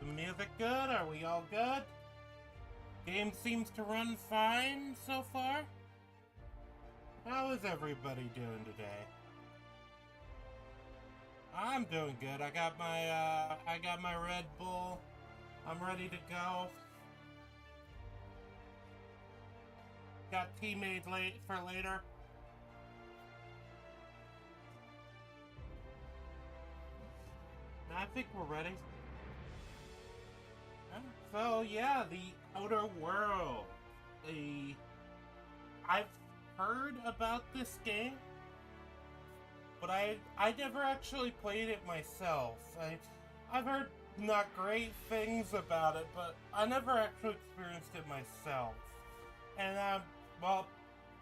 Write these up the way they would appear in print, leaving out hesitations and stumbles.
The music good? Are we all good? Game seems to run fine so far. How is everybody doing today? I'm doing good. I got my Red Bull. I'm ready to go. Got tea made late for later. I think we're ready. So yeah, the Outer World. I've heard about this game, but I never actually played it myself. I've heard not great things about it, but I never actually experienced it myself. And well,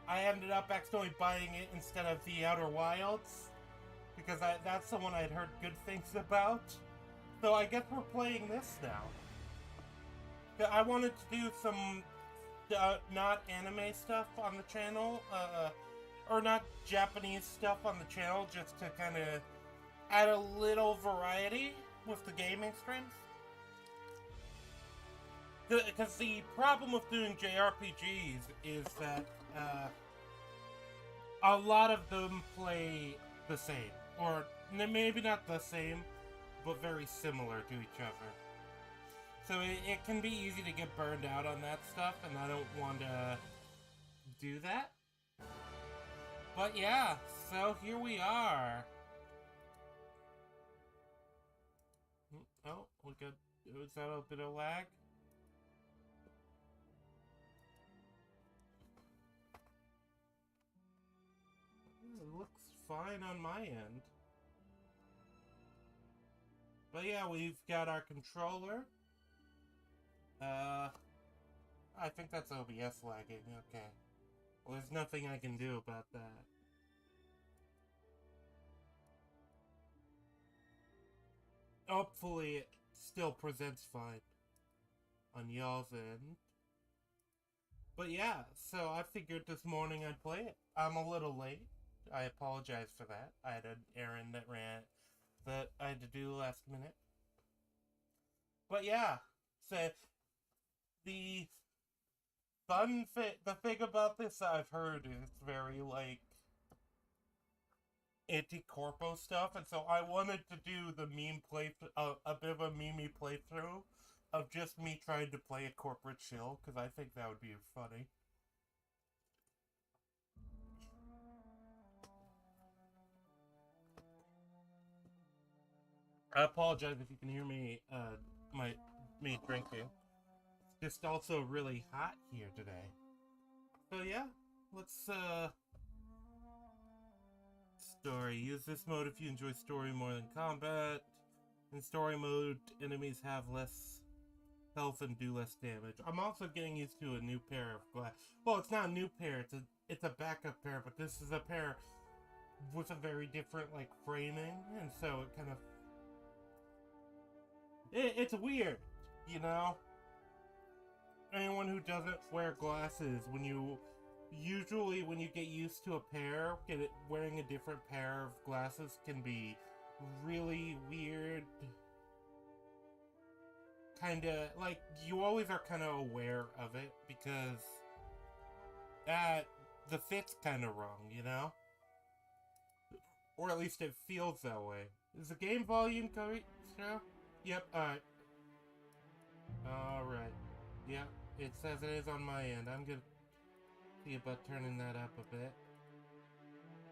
I ended up accidentally buying it instead of the Outer Wilds because that's the one I'd heard good things about. So I guess we're playing this now. I wanted to do some not anime stuff on the channel, or not Japanese stuff on the channel, just to kind of add a little variety with the gaming streams. Because the problem with doing JRPGs is that a lot of them play the same, or maybe not the same, but very similar to each other. So it can be easy to get burned out on that stuff, and I don't want to do that. But yeah, so here we are. Oh, we got... Was that a bit of lag? It looks fine on my end. But yeah, we've got our controller. I think that's OBS lagging, okay. Well, there's nothing I can do about that. Hopefully it still presents fine on y'all's end. But yeah, so I figured this morning I'd play it. I'm a little late. I apologize for that. I had an errand that I had to do last minute. But yeah, so the thing about this I've heard is it's very, like, anti-corpo stuff, and so I wanted to do the a bit of a meme playthrough of just me trying to play a corporate shill, because I think that would be funny. I apologize if you can hear me, me drinking. It's just also really hot here today. So yeah, let's, story. Use this mode if you enjoy story more than combat. In story mode, enemies have less health and do less damage. I'm also getting used to a new pair of glass. Well, it's not a new pair, it's a backup pair, but this is a pair with a very different, like, framing, and so it kind of... It's weird, you know? Anyone who doesn't wear glasses, usually when you get used to a pair, wearing a different pair of glasses can be really weird. Kinda, like, you always are kind of aware of it, because the fit's kind of wrong, you know? Or at least it feels that way. Is the game volume correct? Yep, alright. Alright. Yep, it says it is on my end. I'm gonna see about turning that up a bit.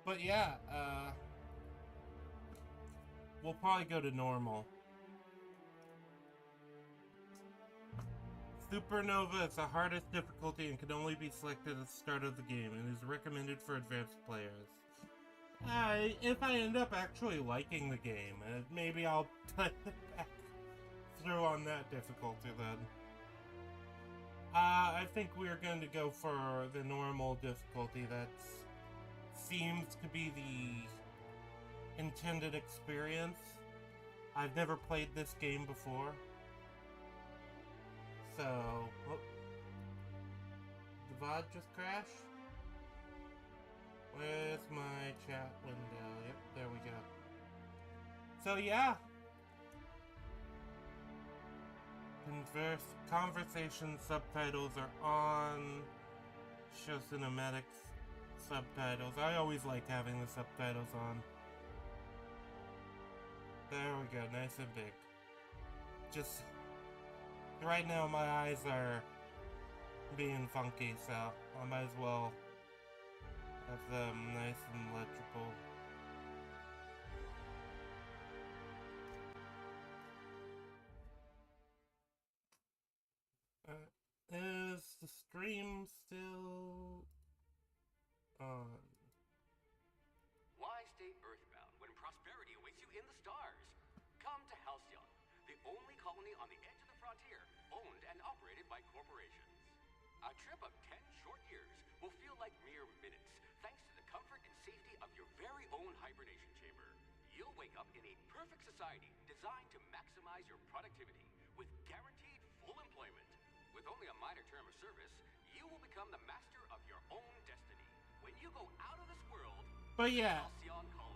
But yeah, we'll probably go to normal. Supernova is the hardest difficulty and can only be selected at the start of the game and is recommended for advanced players. If I end up actually liking the game, maybe I'll type it back through on that difficulty then. I think we're going to go for the normal difficulty. That seems to be the intended experience. I've never played this game before. So, oh, the VOD just crashed? Where's my chat window? Yep, there we go. So yeah. Conversation subtitles are on. Show cinematics subtitles. I always like having the subtitles on. There we go, nice and big. Just right now my eyes are being funky, so I might as well have them nice and legible. Is the stream still on? Why stay earthbound when prosperity awaits you in the stars? Come to Halcyon, the only colony on the edge of the frontier, owned and operated by corporations. A trip of 10 short years will feel like mere minutes, thanks to the comfort and safety of your very own hibernation chamber. You'll wake up in a perfect society designed to maximize your productivity with guaranteed full employment. With only a minor term of service, you will become the master of your own destiny. When you go out of this world, but yeah. Halcyon Colony.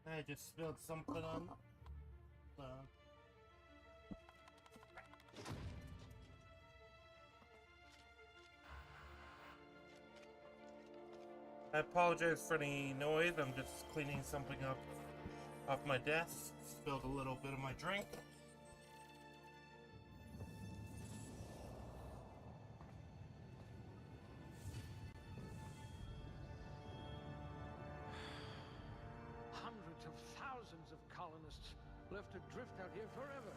I just spilled something on. I apologize for any noise. I'm just cleaning something up off my desk. Spilled a little bit of my drink. Hundreds of thousands of colonists left adrift out here forever,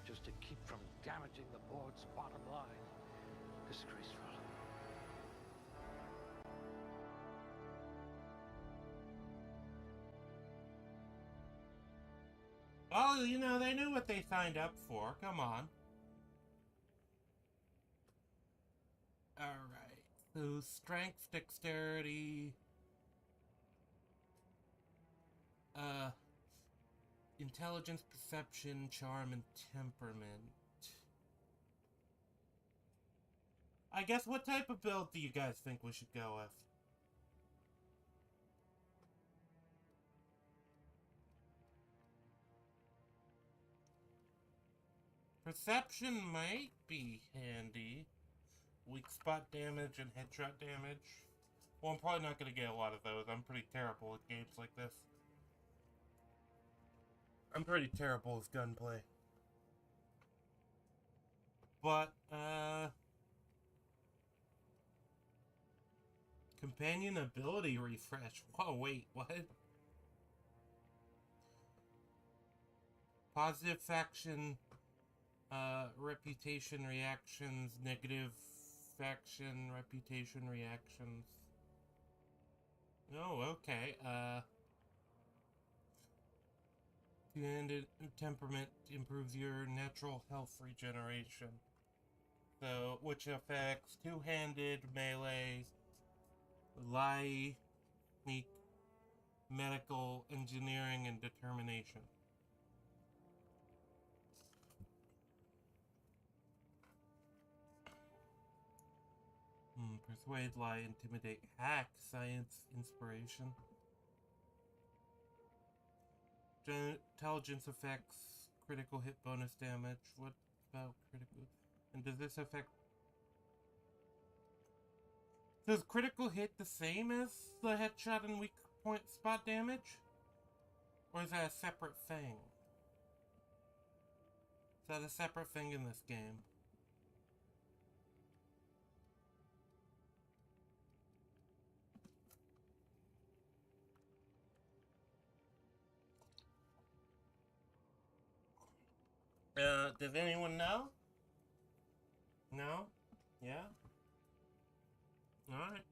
just to keep from damaging the board's bottom line. Disgraceful. Well, you know, they knew what they signed up for. Come on. Alright. So, strength, dexterity... intelligence, perception, charm, and temperament. I guess what type of build do you guys think we should go with? Perception might be handy. Weak spot damage and headshot damage. Well, I'm probably not going to get a lot of those. I'm pretty terrible at games like this. I'm pretty terrible with gunplay. But, companion ability refresh. Whoa, wait, what? Positive faction, reputation reactions, negative faction reputation reactions. Oh, okay, two-handed temperament improves your natural health regeneration. So, which affects two-handed, melee, lie, sneak, medical, engineering, and determination. Persuade, lie, intimidate, hack, science, inspiration. Intelligence affects critical hit bonus damage. What about critical? And does this affect... Does critical hit the same as the headshot and weak point spot damage? Or is that a separate thing? Is that a separate thing in this game? Does anyone know? No? Yeah? Alright.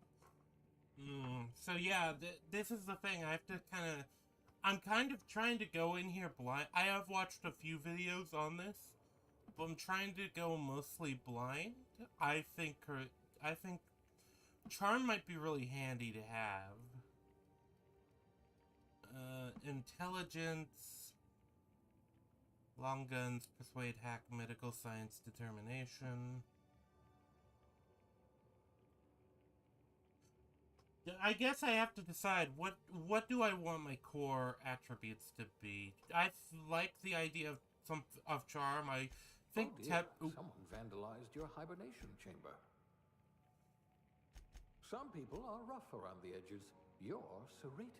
So yeah, this is the thing. I have to I'm kind of trying to go in here blind. I have watched a few videos on this, I'm trying to go mostly blind. I think charm might be really handy to have. Intelligence, long guns, persuade, hack, medical science, determination. I guess I have to decide what do I want my core attributes to be. I like the idea of charm. I think Oh dear, someone vandalized your hibernation chamber. Some people are rough around the edges. You're serrated.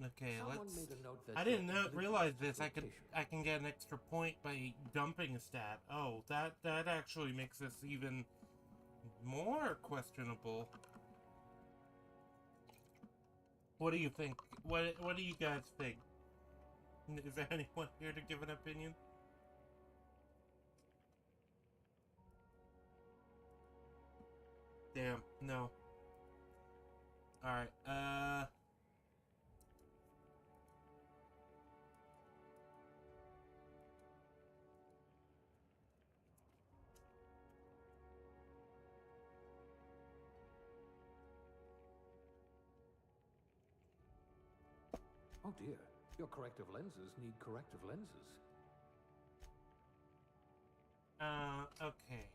Okay, Someone let's. made a note that I didn't your realize oblivious this. to I can get an extra point by dumping a stat. Oh, that actually makes this even more questionable. What do you think? What do you guys think? Is there anyone here to give an opinion? Damn, no. Alright, Oh dear, your corrective lenses need corrective lenses. okay.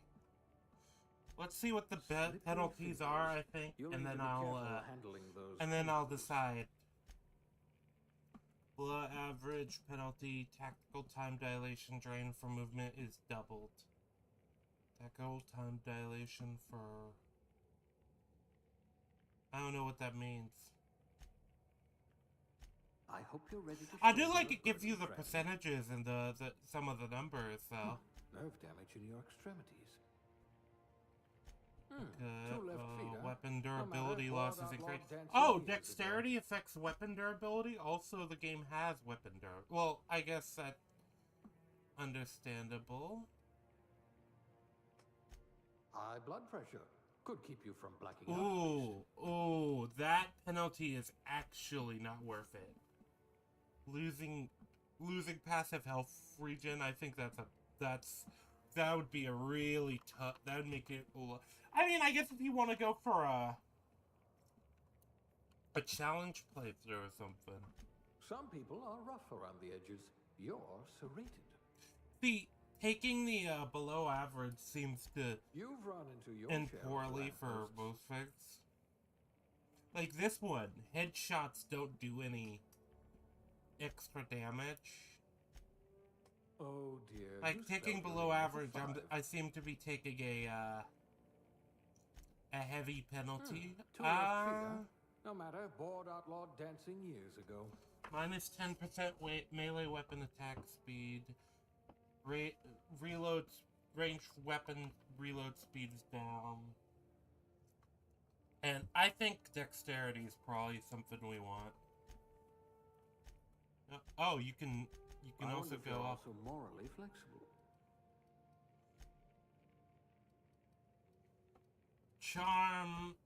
Let's see what the Slippery penalties fingers. are, I think, You'll and need then to be I'll, careful handling those and then I'll tentacles. decide. Below average penalty, tactical time dilation drain for movement is doubled. Tactical time dilation for... I don't know what that means. I hope you're ready to I do shoulder like a it gives you the burden, friend. percentages and the some of the numbers, though. Nerve damage in your extremities. Good. Two left feet, huh? Weapon No matter, durability bored losses outlaw increase. dancing Oh, years ago. dexterity affects weapon durability. Also, the game has weapon durability. Well, I guess that's understandable. High blood pressure could keep you from blacking out. Ooh, that penalty is actually not worth it. Losing passive health regen, I think that would be a really tough. That would make it. I mean, I guess if you want to go for a challenge playthrough or something. Some people are rough around the edges. You're serrated. See, taking the below average seems to You've run into your end share of poorly for lampposts. most fights. Like this one, headshots don't do any extra damage. Oh dear. Like you taking spelled below your name average, with a 5. I seem to be taking a heavy penalty. Two left feet, huh? No matter, bored outlaw dancing years ago. Minus 10% melee weapon attack speed. Reload range weapon reload speed is down. And I think dexterity is probably something we want. Oh, you can I also wonder if go you're up. also morally flexible. Charm,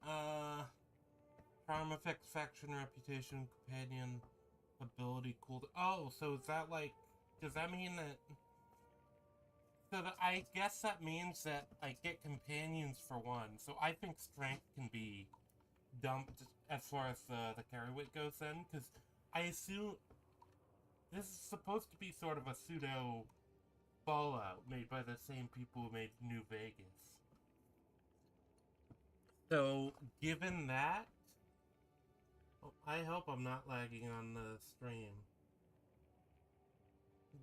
charm affects faction, reputation, companion, ability, cool. Oh, so is that like, does that mean that? So I guess that means that I get companions for one. So I think strength can be dumped as far as the carry weight goes then, because I assume this is supposed to be sort of a pseudo Fallout made by the same people who made New Vegas. So, given that, I hope I'm not lagging on the stream.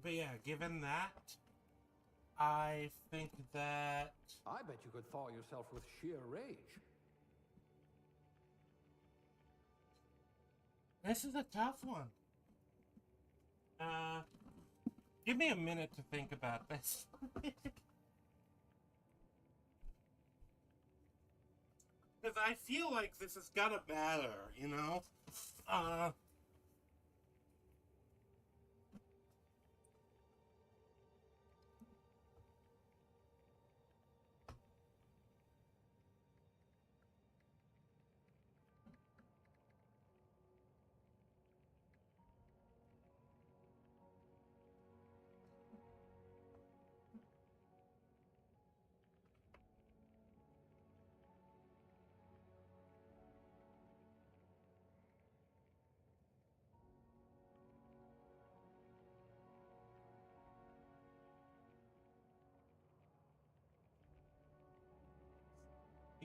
But yeah, given that, I think that... I bet you could thaw yourself with sheer rage. This is a tough one. Give me a minute to think about this. Because I feel like this has gotta matter, you know?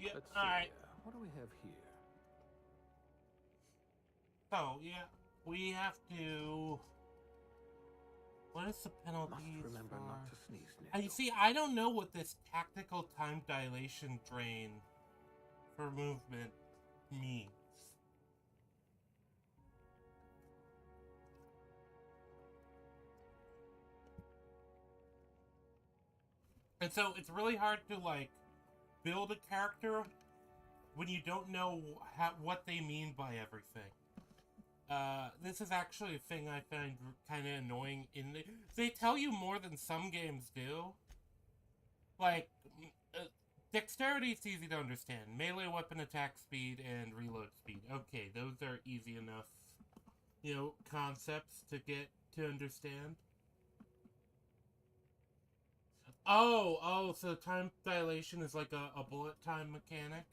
Yeah, Let's see. alright. What do we have here? So, yeah, we have to... What is the penalty Must remember for... not to sneeze, You Nick. see, I don't know what this tactical time dilation drain for movement means. And so it's really hard to, like, build a character when you don't know what they mean by everything. This is actually a thing I find kind of annoying in the... They tell you more than some games do. Like, dexterity is easy to understand. Melee weapon attack speed and reload speed. Okay, those are easy enough, you know, concepts to get to understand. Oh, so time dilation is like a bullet time mechanic?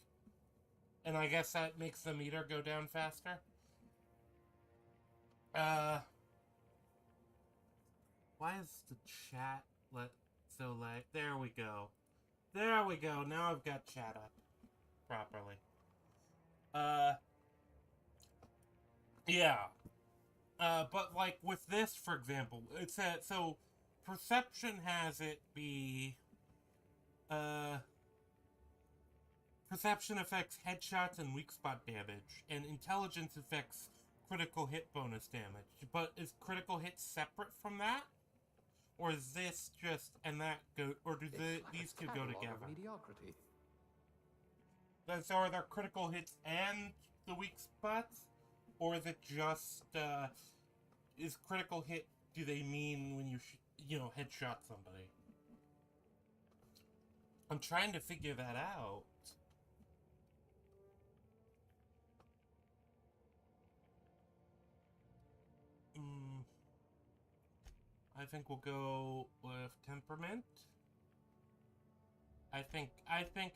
And I guess that makes the meter go down faster? Why is the chat so late? There we go. There we go. Now I've got chat up properly. Yeah. But like with this, for example, it said, so perception has it be, perception affects headshots and weak spot damage, and intelligence affects critical hit bonus damage. But is critical hit separate from that? Or is this just, and that go, or do these two go together? Mediocrity. So are there critical hits and the weak spots? Or is it just, is critical hit, do they mean when you, headshot somebody? I'm trying to figure that out. I think we'll go with temperament. I think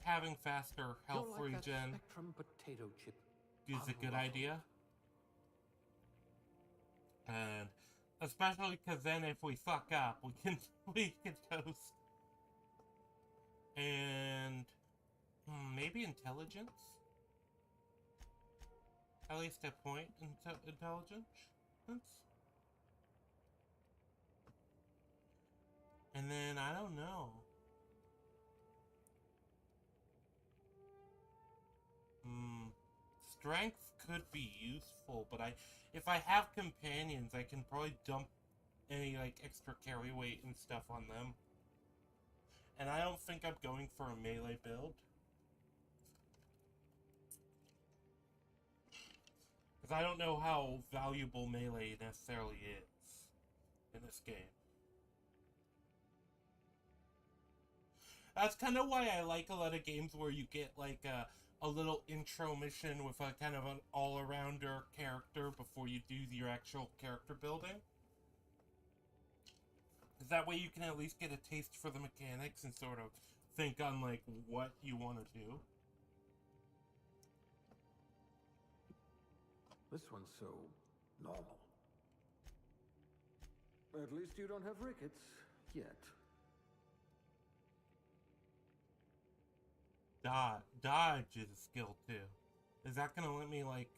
having faster health You're like regen that Spectrum potato chip is a good idea. And especially because then if we fuck up, we can toast. And maybe intelligence. At least a point in intelligence. And then I don't know. Strength could be useful, but if I have companions, I can probably dump any like extra carry weight and stuff on them. And I don't think I'm going for a melee build. Because I don't know how valuable melee necessarily is in this game. That's kind of why I like a lot of games where you get like a little intro mission with a kind of an all-arounder character before you do your actual character building. Because that way you can at least get a taste for the mechanics and sort of think on like what you want to do. This one's so normal. At least you don't have rickets yet. Dodge is a skill too. Is that gonna let me like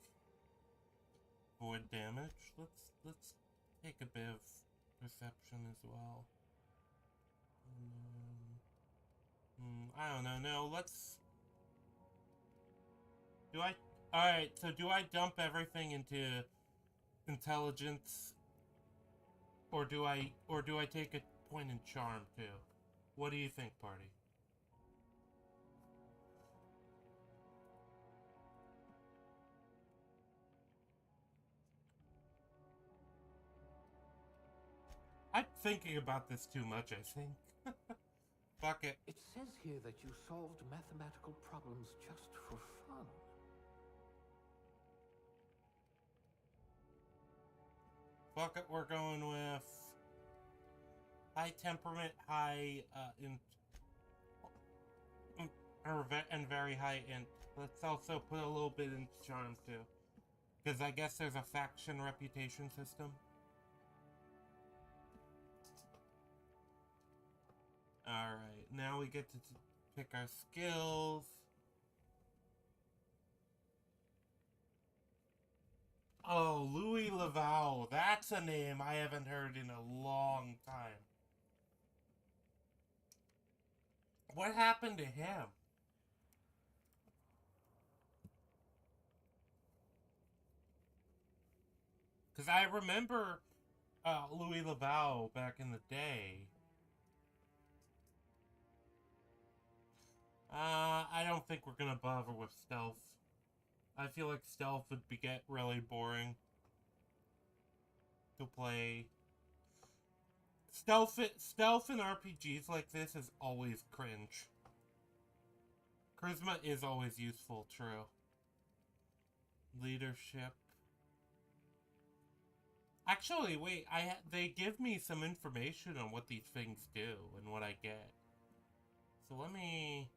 avoid damage? Let's take a bit of perception as well. I don't know. No, let's. Alright, so do I dump everything into intelligence? Or do I take a point in charm too? What do you think, party? I'm thinking about this too much, I think. Fuck it. It says here that you solved mathematical problems just for fun. Fuck it, we're going with high temperament, high and very high int. Let's also put a little bit into charm too, because I guess there's a faction reputation system. Alright, now we get to pick our skills. Oh, Louis Laval. That's a name I haven't heard in a long time. What happened to him? Because I remember Louis Laval back in the day. I don't think we're gonna bother with stealth. I feel like stealth would get really boring to play. Stealth in RPGs like this is always cringe. Charisma is always useful, true. Leadership. Actually, wait, they give me some information on what these things do and what I get. So let me...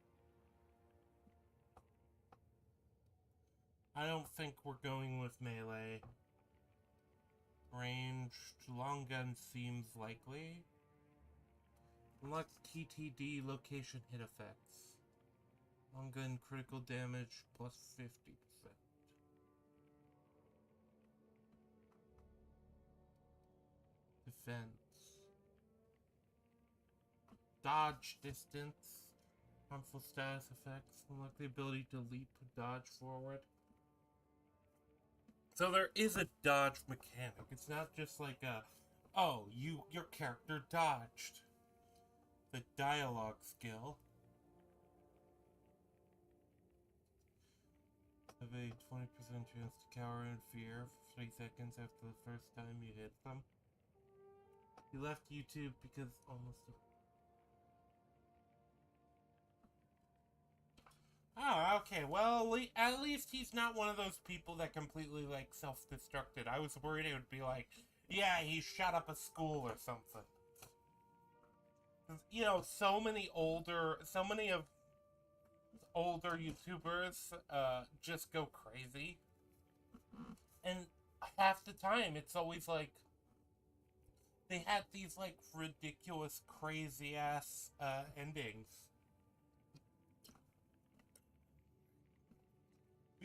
I don't think we're going with melee. Ranged long gun seems likely. Unlock TTD location hit effects. Long gun critical damage plus 50%. Defense. Dodge distance. Harmful status effects. Unlock the ability to leap, dodge forward. So there is a dodge mechanic. It's not just like a, oh, your character dodged. The dialogue skill. Have a 20% chance to cower in fear for 3 seconds after the first time you hit them. You left YouTube because almost... Oh, okay. Well, at least he's not one of those people that completely, like, self-destructed. I was worried it would be like, yeah, he shot up a school or something. You know, so many of older YouTubers, just go crazy. And half the time, it's always like, they had these, like, ridiculous, crazy-ass, endings.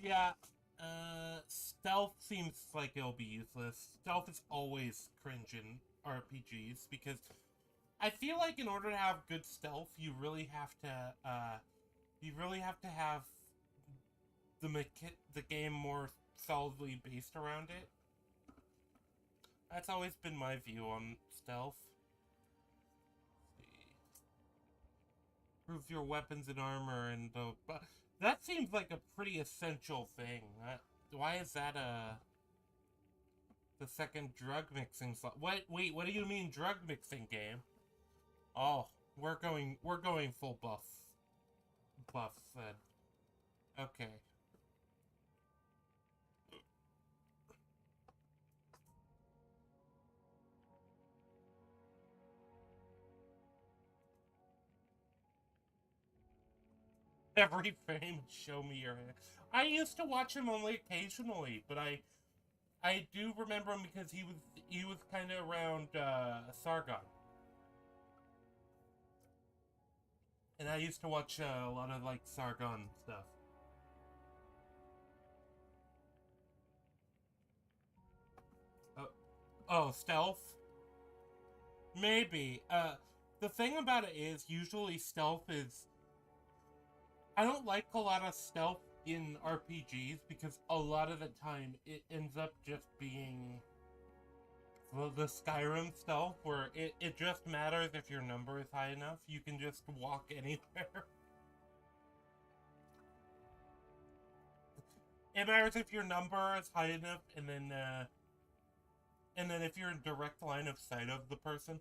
Yeah, stealth seems like it'll be useless. Stealth is always cringe in RPGs, because I feel like in order to have good stealth, you really have to have the game more solidly based around it. That's always been my view on stealth. Improve your weapons and armor, and that seems like a pretty essential thing. Why is that the second drug mixing slot? Wait, what do you mean drug mixing game? Oh, we're going full buff then. Okay. Every frame, show me your hand. I used to watch him only occasionally, but I do remember him because he was kind of around Sargon. And I used to watch a lot of, like, Sargon stuff. Oh, stealth? Maybe. The thing about it is, usually stealth is... I don't like a lot of stealth in RPGs, because a lot of the time, it ends up just being... the Skyrim stealth, where it just matters if your number is high enough. You can just walk anywhere. It matters if your number is high enough, and then if you're in direct line of sight of the person.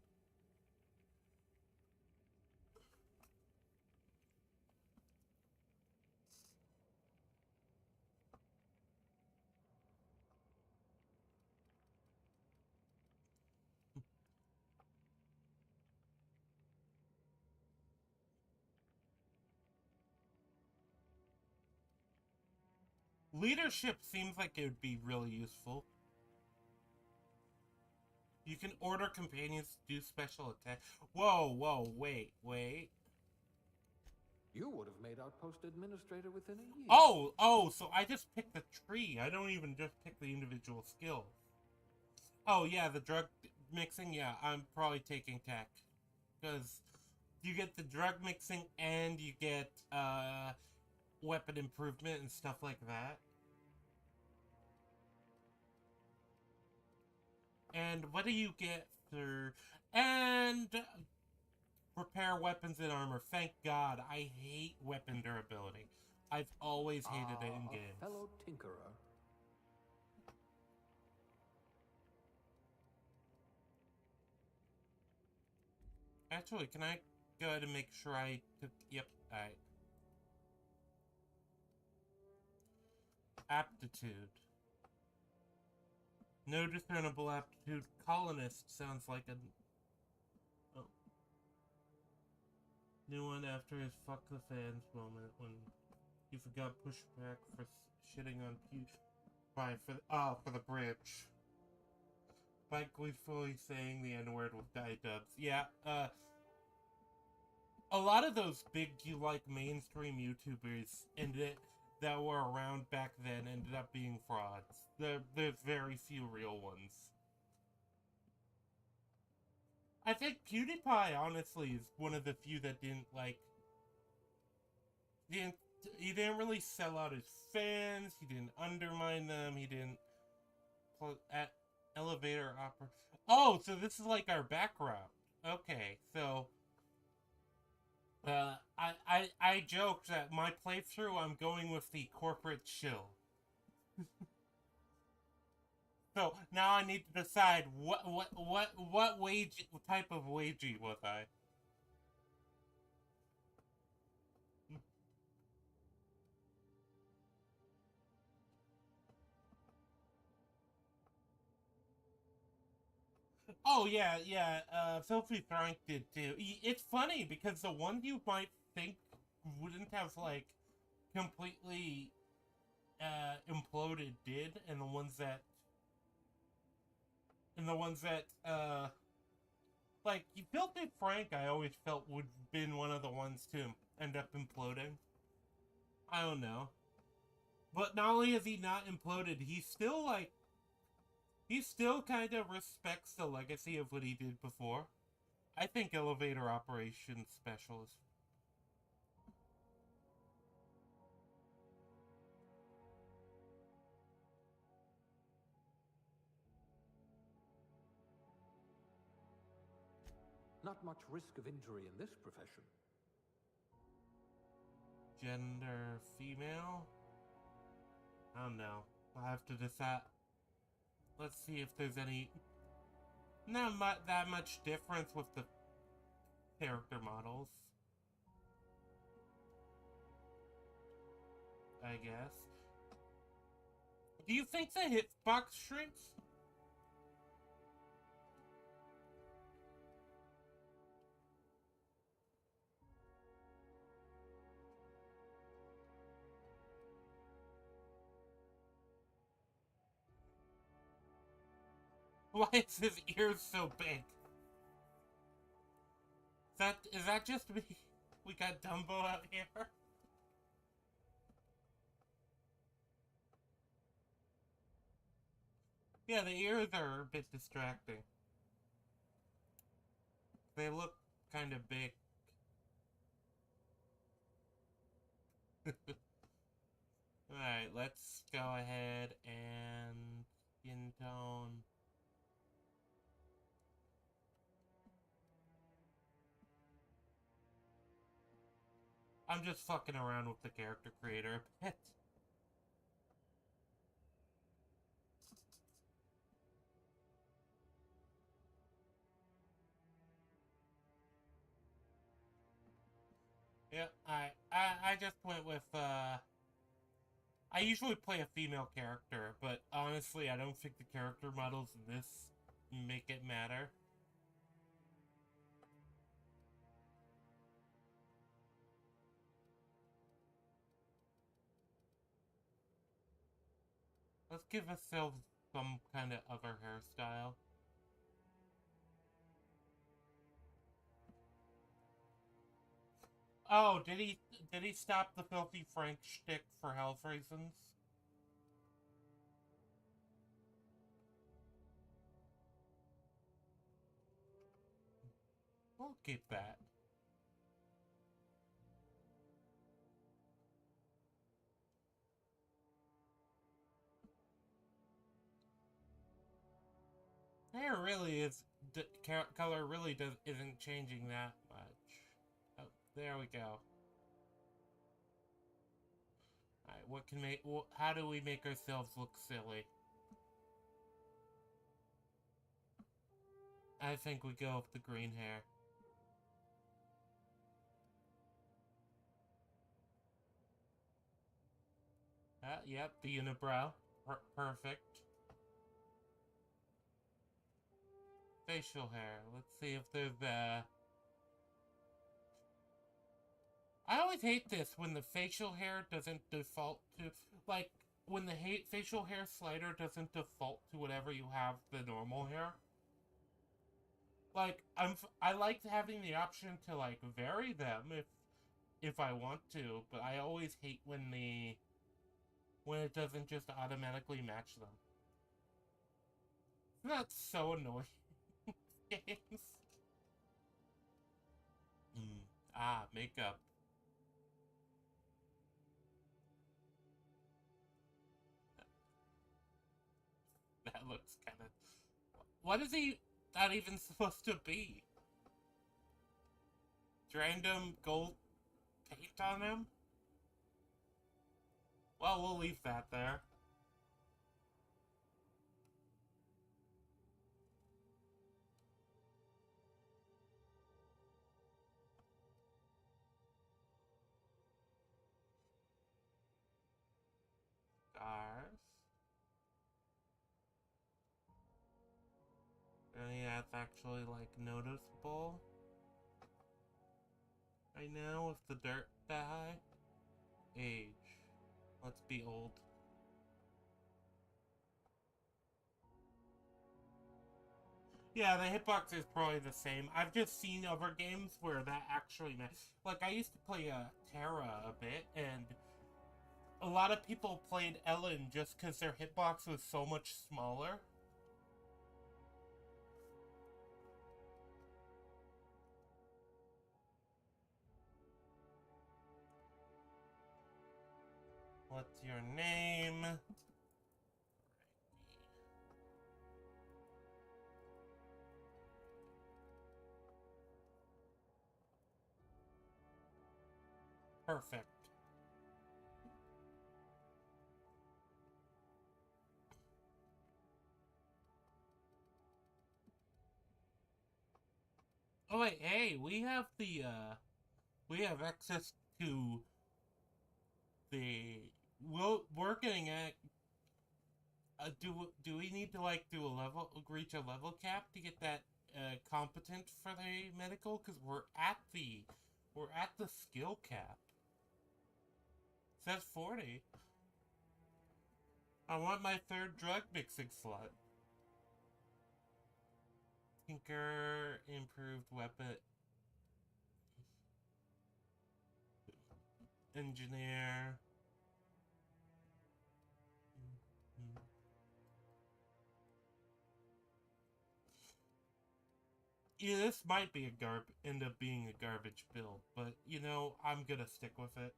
Leadership seems like it would be really useful. You can order companions to do special attacks. Whoa, wait. You would have made outpost administrator within a year. Oh, so I just pick the tree. I don't even just pick the individual skills. Oh, yeah, the drug mixing, yeah, I'm probably taking tech. Because you get the drug mixing and you get, weapon improvement and stuff like that. And what do you get for... And... repair weapons and armor. Thank God. I hate weapon durability. I've always hated it in games. Fellow tinkerer. Actually, can I go ahead and make sure I took... Yep, alright. Aptitude. No discernible aptitude. Colonist sounds like a... Oh. New one after his fuck the fans moment when you forgot pushback for shitting on for the bridge. By gleefully saying the N-word with die dubs. Yeah, a lot of those big, mainstream YouTubers that were around back then ended up being frauds. There's very few real ones. I think PewDiePie, honestly, is one of the few that he didn't really sell out his fans, he didn't undermine them, he didn't at elevator opera. Oh, so this is like our background. Okay, so I joked that my playthrough I'm going with the corporate chill. So now I need to decide what type of wagey was I? Oh yeah, Filthy Frank did too. It's funny because the ones you might think wouldn't have completely imploded did, and the ones that Filthy Frank I always felt would have been one of the ones to end up imploding. I don't know. But not only has he not imploded, he still kind of respects the legacy of what he did before. I think Elevator Operations Specialist. Not much risk of injury in this profession. Gender female? I don't know. I'll have to decide. Let's see if there's not that much difference with the character models. I guess. Do you think the hitbox shrinks? Why is his ears so big? Is that just me? We got Dumbo out here? Yeah, the ears are a bit distracting. They look kind of big. Alright, let's go ahead and skin tone. I'm just fucking around with the character creator a bit. Yeah, I just went with, I usually play a female character, but honestly, I don't think the character models in this make it matter. Let's give ourselves some kind of other hairstyle. Oh, did he stop the filthy Frank shtick for health reasons? We'll keep that. Hair really is color really isn't changing that much. Oh, there we go. Alright, what can make? How do we make ourselves look silly? I think we go with the green hair. Yep, the unibrow. Perfect. Facial hair. Let's see if there's I always hate this when the facial hair doesn't default to, like, when the facial hair slider doesn't default to whatever you have the normal hair. Like, I like having the option to, like, vary them if I want to, but I always hate when it doesn't just automatically match them. That's so annoying. Games. Makeup. That looks kind of... What is he not even supposed to be? Random gold paint on him? Well, we'll leave that there. Scars. Really, that's actually, like, noticeable. Right now, with the dirt dye. Age. Let's be old. Yeah, the hitbox is probably the same. I've just seen other games where that actually meant... Like, I used to play Terra a bit, and a lot of people played Ellen just because their hitbox was so much smaller. What's your name? Perfect. Oh wait, hey, we have access to the... We're getting at... do we need to, like, reach a level cap to get that, competent for the medical? Because we're at the skill cap. It says 40. I want my third drug mixing slot. Tinker, improved weapon. Engineer. Yeah, this might be end up being a garbage build, but, you know, I'm gonna stick with it.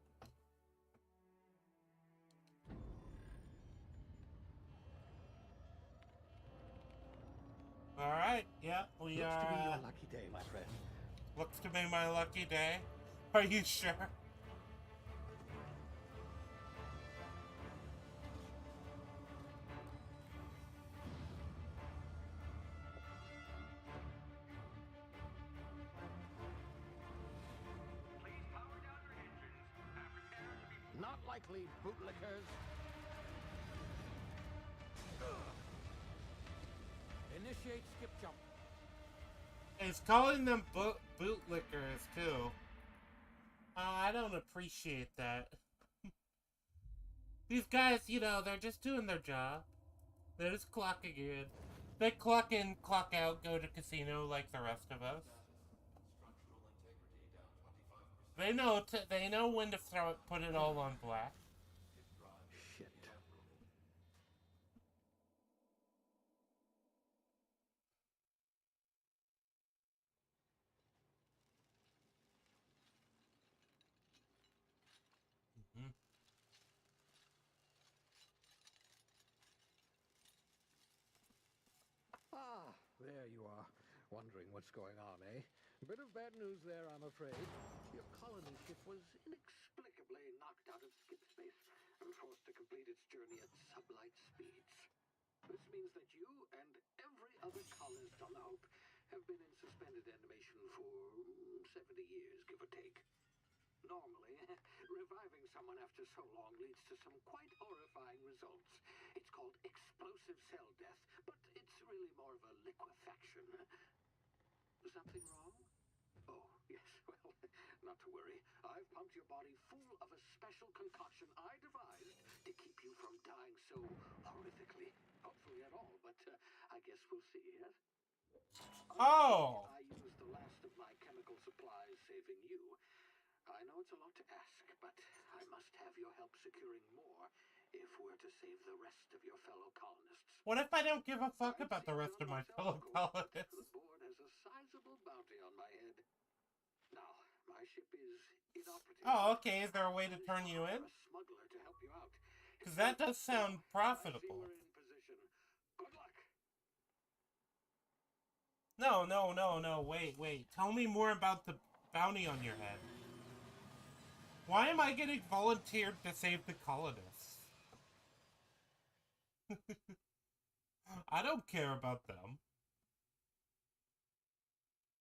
Alright, yeah, Looks to be your lucky day, my friend. Looks to be my lucky day. Are you sure? Please power down your engines and prepare to be... Not likely, bootlickers. Initiate skip jump. It's calling them bootlickers, too. Oh, I don't appreciate that. These guys, you know, they're just doing their job. They're just clocking in. They clock in, clock out, go to casino like the rest of us. They know when to throw it. Put it all on black. Shit. Mm-hmm. Ah, there you are. Wondering what's going on, eh? Bit of bad news there, I'm afraid. Your colony ship was inexplicably knocked out of skip space and forced to complete its journey at sublight speeds. This means that you and every other colonist on the Hope have been in suspended animation for 70 years, give or take. Normally, reviving someone after so long leads to some quite horrifying results. It's called explosive cell death, but it's really more of a liquefaction. Something wrong? Oh, yes, well, not to worry. I've pumped your body full of a special concoction I devised to keep you from dying so horrifically. Hopefully at all, but I guess we'll see, yes? Oh! I used the last of my chemical supplies saving you. I know it's a lot to ask, but I must have your help securing more if we're to save the rest of your fellow colonists. What if I don't give a fuck about the rest of my fellow colonists? The board has a sizable bounty on my head. Now, my ship is inoperative. Oh, okay. Is there a way to turn you in? A smuggler to help you out. Because that does sound profitable. We're in position. Good luck. No. Wait. Tell me more about the bounty on your head. Why am I getting volunteered to save the colonists? I don't care about them.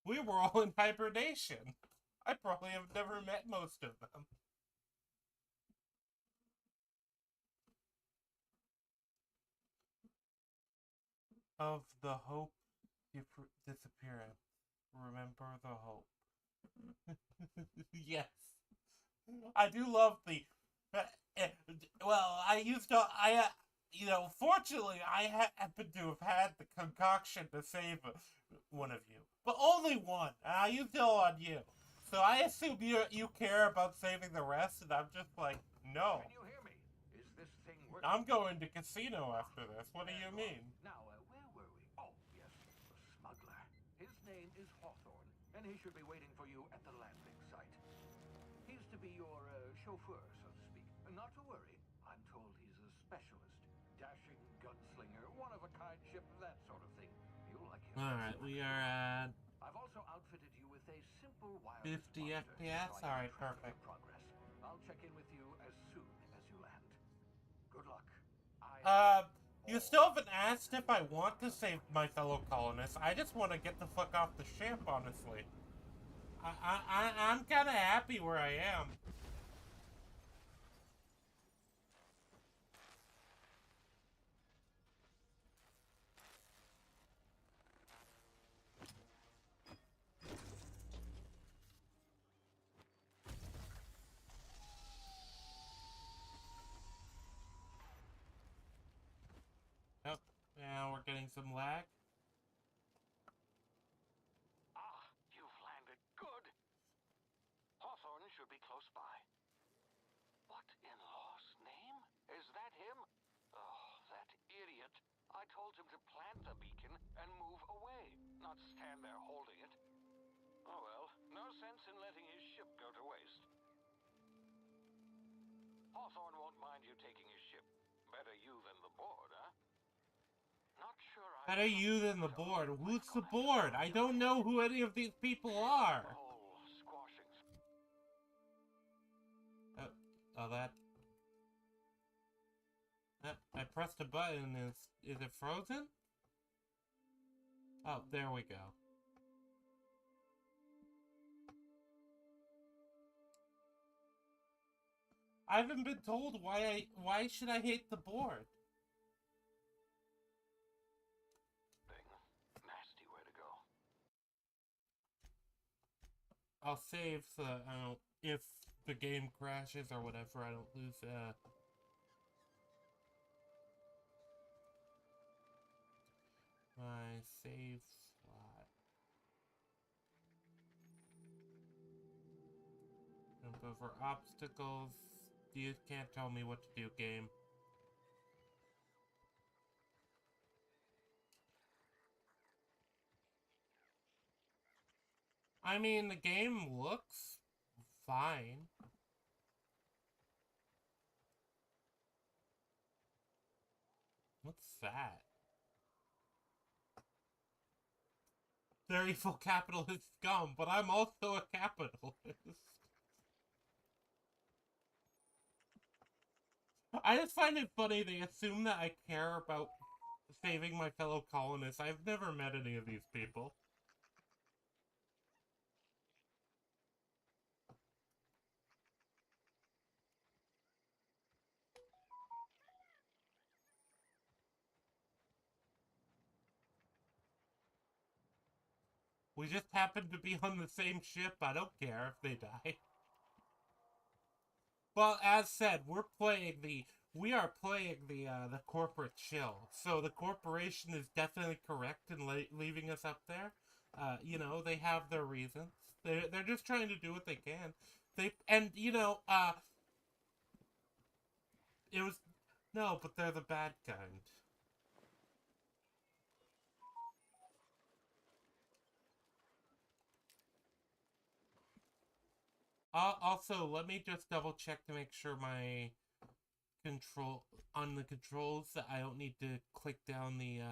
We were all in hibernation. I probably have never met most of them. Of the Hope disappearance. Remember the Hope. Yes. I do love the... well, fortunately, I happen to have had the concoction to save one of you. But only one. I used it all on you. So I assume you care about saving the rest, and I'm just like, no. Can you hear me? Is this thing working? I'm going to casino after this. What do you mean? Now, where were we? Oh, yes, the smuggler. His name is Hawthorne, and he should be waiting for you at the landing site. He's to be your chauffeur, so to speak. Not to worry. I'm told he's a specialist. Dashing gunslinger, one-of-a-kind ship, that sort of thing. You'll like him. Alright, we are at... I've also outfitted you with a simple wireless 50 monitor, FPS? so I Alright, can track your perfect. progress. I'll check in with you as soon as you land. Good luck. You still haven't asked if I want to save my fellow colonists. I just want to get the fuck off the ship, honestly. I'm kind of happy where I am. Yep, now we're getting some lag. Ah, you've landed good. Hawthorne should be close by. What in law's name? Is that him? Oh, that idiot. I told him to plant the beacon and move away, not stand there holding it. Oh well, no sense in letting his ship go to waste. Hawthorne won't mind you taking his ship. Better you than the board, huh? Not sure I... Better you than the board. Who's the board? I don't know who any of these people are. The whole squashing... Oh, that... I pressed a button. Is it frozen? Oh, there we go. I haven't been told why should I hate the board? Nasty way to go. I'll save so that I don't, if the game crashes or whatever, I don't lose my save slot. But for obstacles, you can't tell me what to do, game. I mean, the game looks fine. What's that? They're evil capitalist scum, but I'm also a capitalist. I just find it funny they assume that I care about saving my fellow colonists. I've never met any of these people. We just happen to be on the same ship. I don't care if they die. Well, as said, we are playing the corporate chill. So the corporation is definitely correct in leaving us up there. You know, they have their reasons. They're just trying to do what they can. It was no, but they're the bad kind. Also, let me just double check to make sure my controls that I don't need to click down the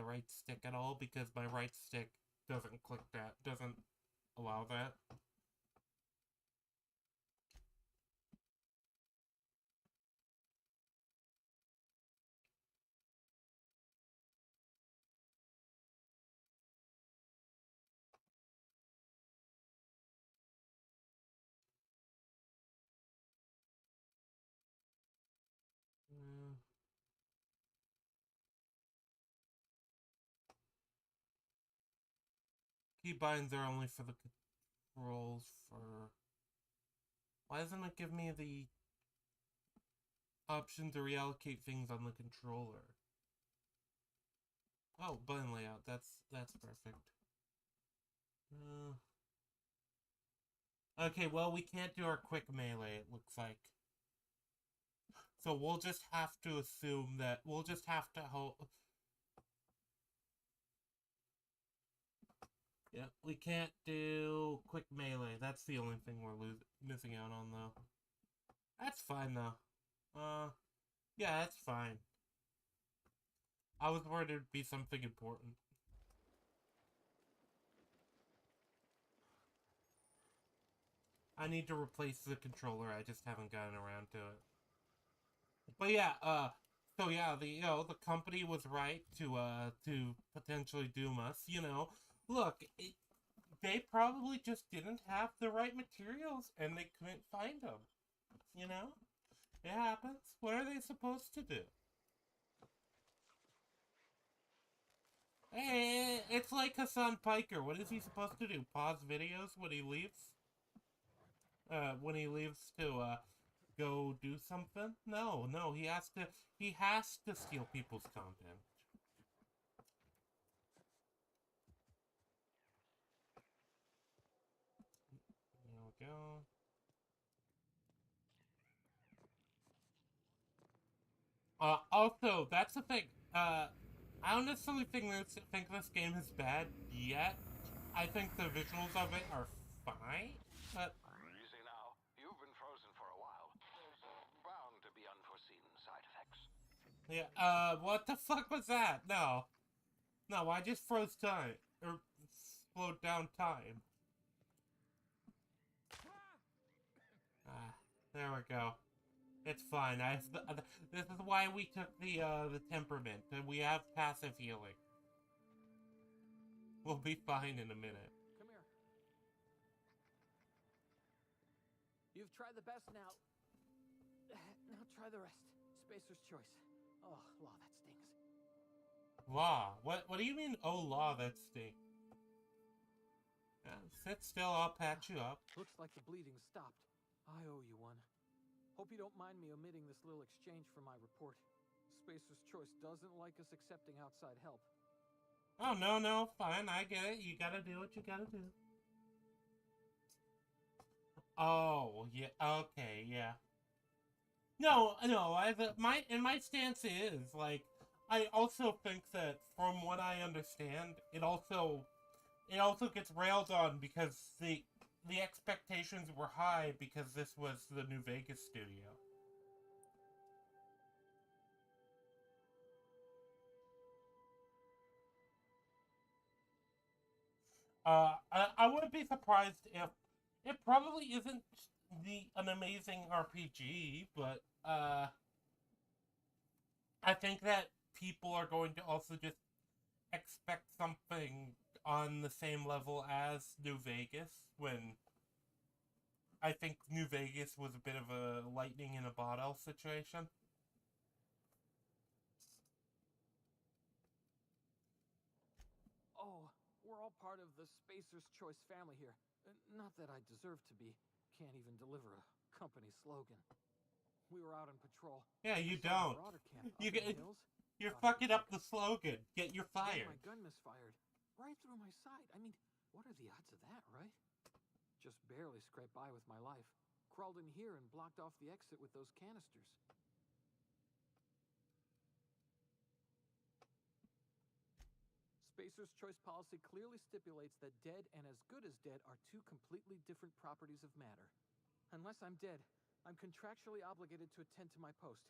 right stick at all, because my right stick doesn't allow that. Keybinds are only for the controls for... Why doesn't it give me the option to reallocate things on the controller? Oh, button layout. That's perfect. Okay, well, we can't do our quick melee, it looks like. So we'll just have to assume that... We'll just have to hope... Yeah, we can't do quick melee. That's the only thing we're missing out on, though. That's fine, though. Yeah, that's fine. I was worried it'd be something important. I need to replace the controller. I just haven't gotten around to it. But yeah, so yeah, the company was right to potentially doom us. You know, look, they probably just didn't have the right materials and they couldn't find them. You know, it happens. What are they supposed to do? Hey, it's like Hassan Piker. What is he supposed to do? Pause videos when he leaves? When he leaves to go do something? No, he has to steal people's content. There we go. Also, that's the thing. I don't necessarily think this game is bad yet. I think the visuals of it are fine, but... Easy now. You've been frozen for a while. There's bound to be unforeseen side effects. Yeah, what the fuck was that? No. No, I just froze time. Or slowed down time. There we go. It's fine. This is why we took the temperament. We have passive healing. We'll be fine in a minute. Come here. You've tried the best now. Now try the rest. Spacer's choice. Oh, law, that stings. Law? What do you mean, oh law, that stinks? Sit still, I'll patch you up. Looks like the bleeding stopped. I owe you one. Hope you don't mind me omitting this little exchange for my report. Spacer's choice doesn't like us accepting outside help. Oh, no, fine, I get it. You gotta do what you gotta do. Oh, yeah, okay, yeah. No, no, my stance is, like, I also think that, from what I understand, it also gets railed on because the expectations were high because this was the New Vegas studio. I wouldn't be surprised if it probably isn't an amazing RPG, but I think that people are going to also just expect something on the same level as New Vegas when I think New Vegas was a bit of a lightning in a bottle situation. Oh, we're all part of the Spacer's Choice family here. Not that I deserve to be. Can't even deliver a company slogan. We were out on patrol. Yeah, you I saw the don't. Marauder camp You up in the get hills. you're Thought I fucking could up take the slogan. You're Then fired. my gun misfired. Right through my side. I mean, what are the odds of that, right? Just barely scraped by with my life. Crawled in here and blocked off the exit with those canisters. Spacer's Choice policy clearly stipulates that dead and as good as dead are two completely different properties of matter. Unless I'm dead, I'm contractually obligated to attend to my post.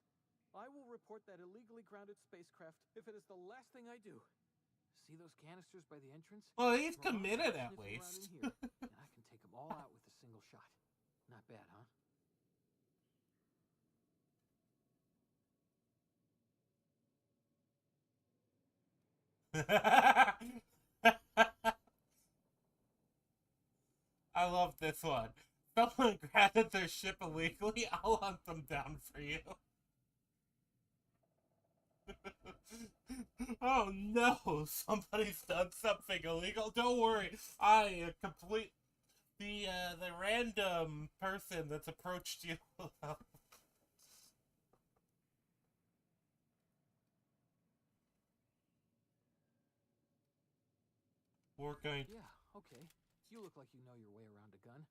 I will report that illegally grounded spacecraft if it is the last thing I do. See those canisters by the entrance? Well, he's Marauders committed are at sniffing around in least. here, and I can take them all out with a single shot. Not bad, huh? I love this one. Someone grounded their ship illegally. I'll hunt them down for you. Oh no! Somebody's done something illegal. Don't worry. I complete the random person that's approached you. We're going. Yeah, okay. You look like you know your way around a gun.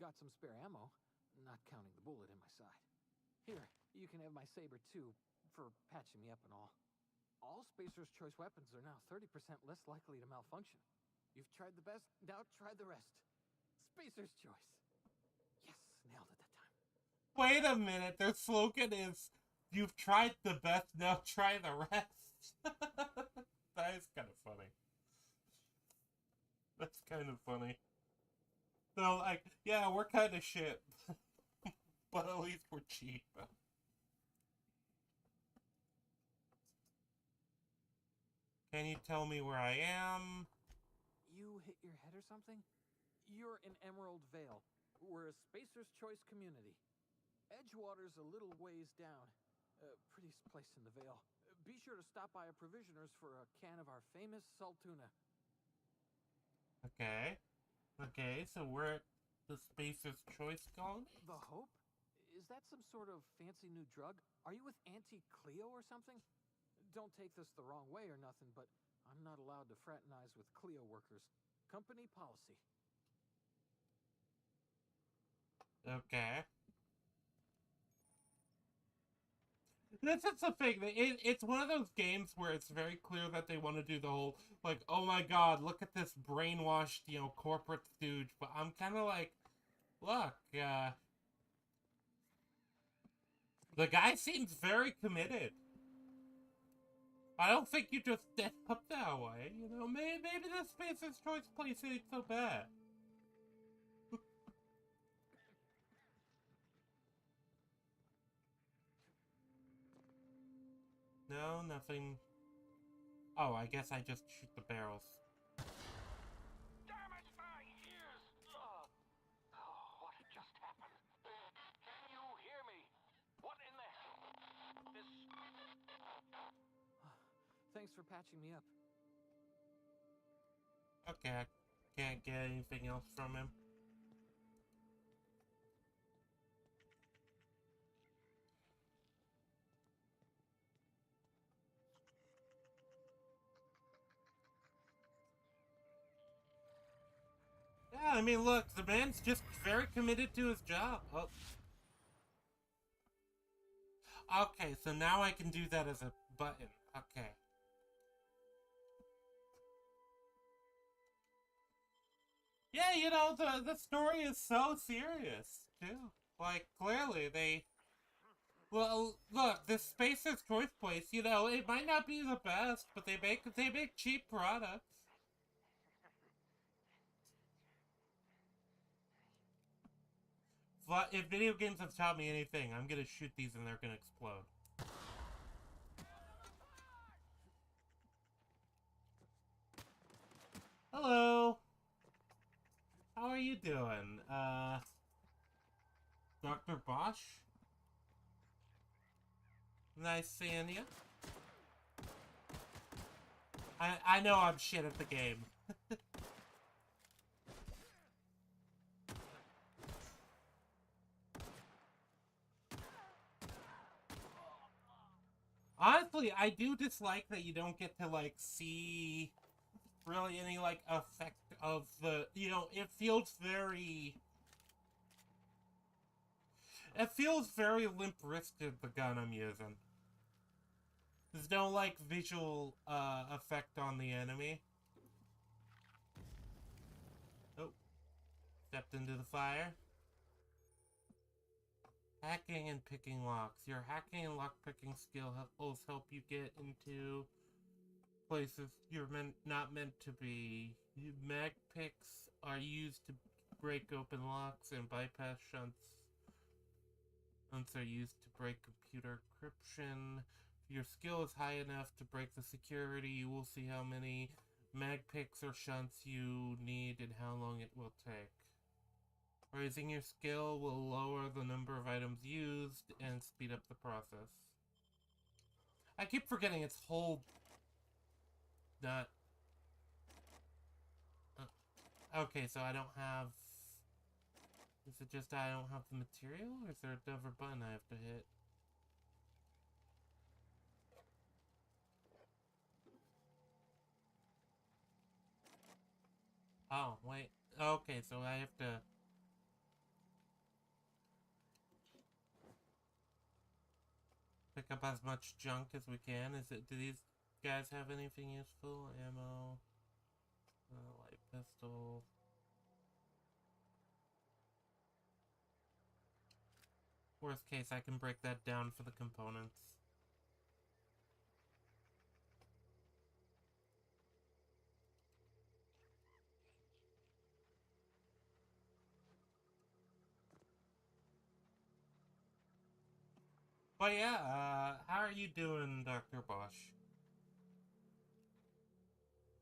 Got some spare ammo, not counting the bullet in my side. Here, you can have my saber too, for patching me up and all. All Spacer's Choice weapons are now 30% less likely to malfunction. You've tried the best, now try the rest. Spacer's Choice. Yes, nailed it that time. Wait a minute. Their slogan is, "You've tried the best. Now try the rest." That is kind of funny. That's kind of funny. So, like, yeah, we're kind of shit, but at least we're cheap. Can you tell me where I am? You hit your head or something? You're in Emerald Vale. We're a Spacer's Choice community. Edgewater's a little ways down. Prettiest place in the Vale. Be sure to stop by a provisioner's for a can of our famous salt tuna. Okay. Okay, so we're at the Spacer's Choice colony? The Hope? Is that some sort of fancy new drug? Are you with Auntie Cleo or something? Don't take this the wrong way or nothing, but I'm not allowed to fraternize with Cleo workers. Company policy. Okay. This is the thing. It's one of those games where it's very clear that they want to do the whole, like, oh my god, look at this brainwashed, corporate stooge. But I'm kind of like, look, the guy seems very committed. I don't think you just step up that way. Maybe the Spacer's Choice place ain't so bad. No, nothing. Oh, I guess I just shoot the barrels. Damn it, my ears! What just happened? Can you hear me? What in the hell? This... Thanks for patching me up. Okay, I can't get anything else from him. Yeah, I mean, look, the man's just very committed to his job. Oh. Okay, so now I can do that as a button. Okay. Yeah, you know, the story is so serious, too. Like, clearly, they... Well, look, this Spacer's Choice place, you know, it might not be the best, but they make cheap products. But if video games have taught me anything, I'm gonna shoot these and they're gonna explode. Hello! How are you doing? Dr. Bosch? Nice seeing you. I know I'm shit at the game. Honestly, I do dislike that you don't get to, like, see really any, like, effect of the, you know, it feels very limp-wristed, the gun I'm using. There's no, like, visual, effect on the enemy. Oh. Stepped into the fire. Hacking and picking locks. Your hacking and lock-picking skills help you get into places you're not meant to be. Mag picks are used to break open locks and bypass shunts. Shunts are used to break computer encryption. If your skill is high enough to break the security, you will see how many mag picks or shunts you need and how long it will take. Raising your skill will lower the number of items used and speed up the process. I keep forgetting it's hold, not... okay, so I don't have... Is it just I don't have the material? Or is there another button I have to hit? Oh, wait. Okay, so I have to... pick up as much junk as we can. Do these guys have anything useful? Ammo, light pistol. Worst case, I can break that down for the components. But yeah, how are you doing, Dr. Bosch?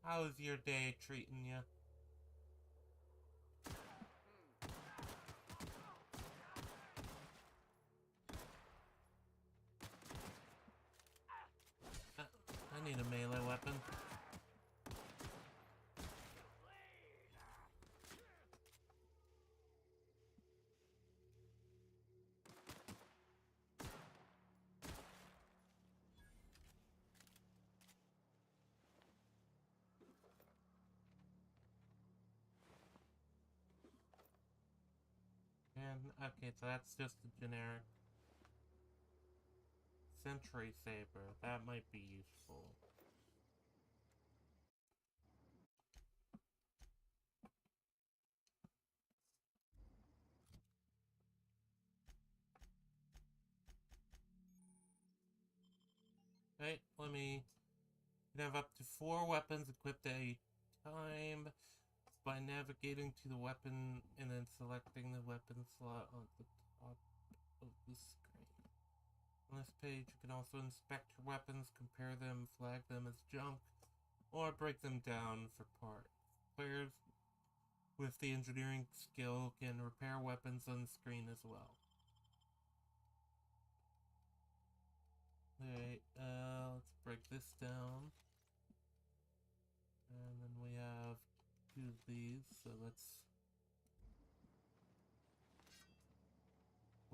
How's your day treating you? I need a melee weapon. And, okay, so that's just a generic Sentry Saber. That might be useful. Right, let me... You can have up to 4 weapons equipped at a time by navigating to the weapon and then selecting the weapon slot on the top of the screen. On this page, you can also inspect your weapons, compare them, flag them as junk, or break them down for parts. Players with the engineering skill can repair weapons on the screen as well. Alright, let's break this down. And then we have 2 of these, so let's...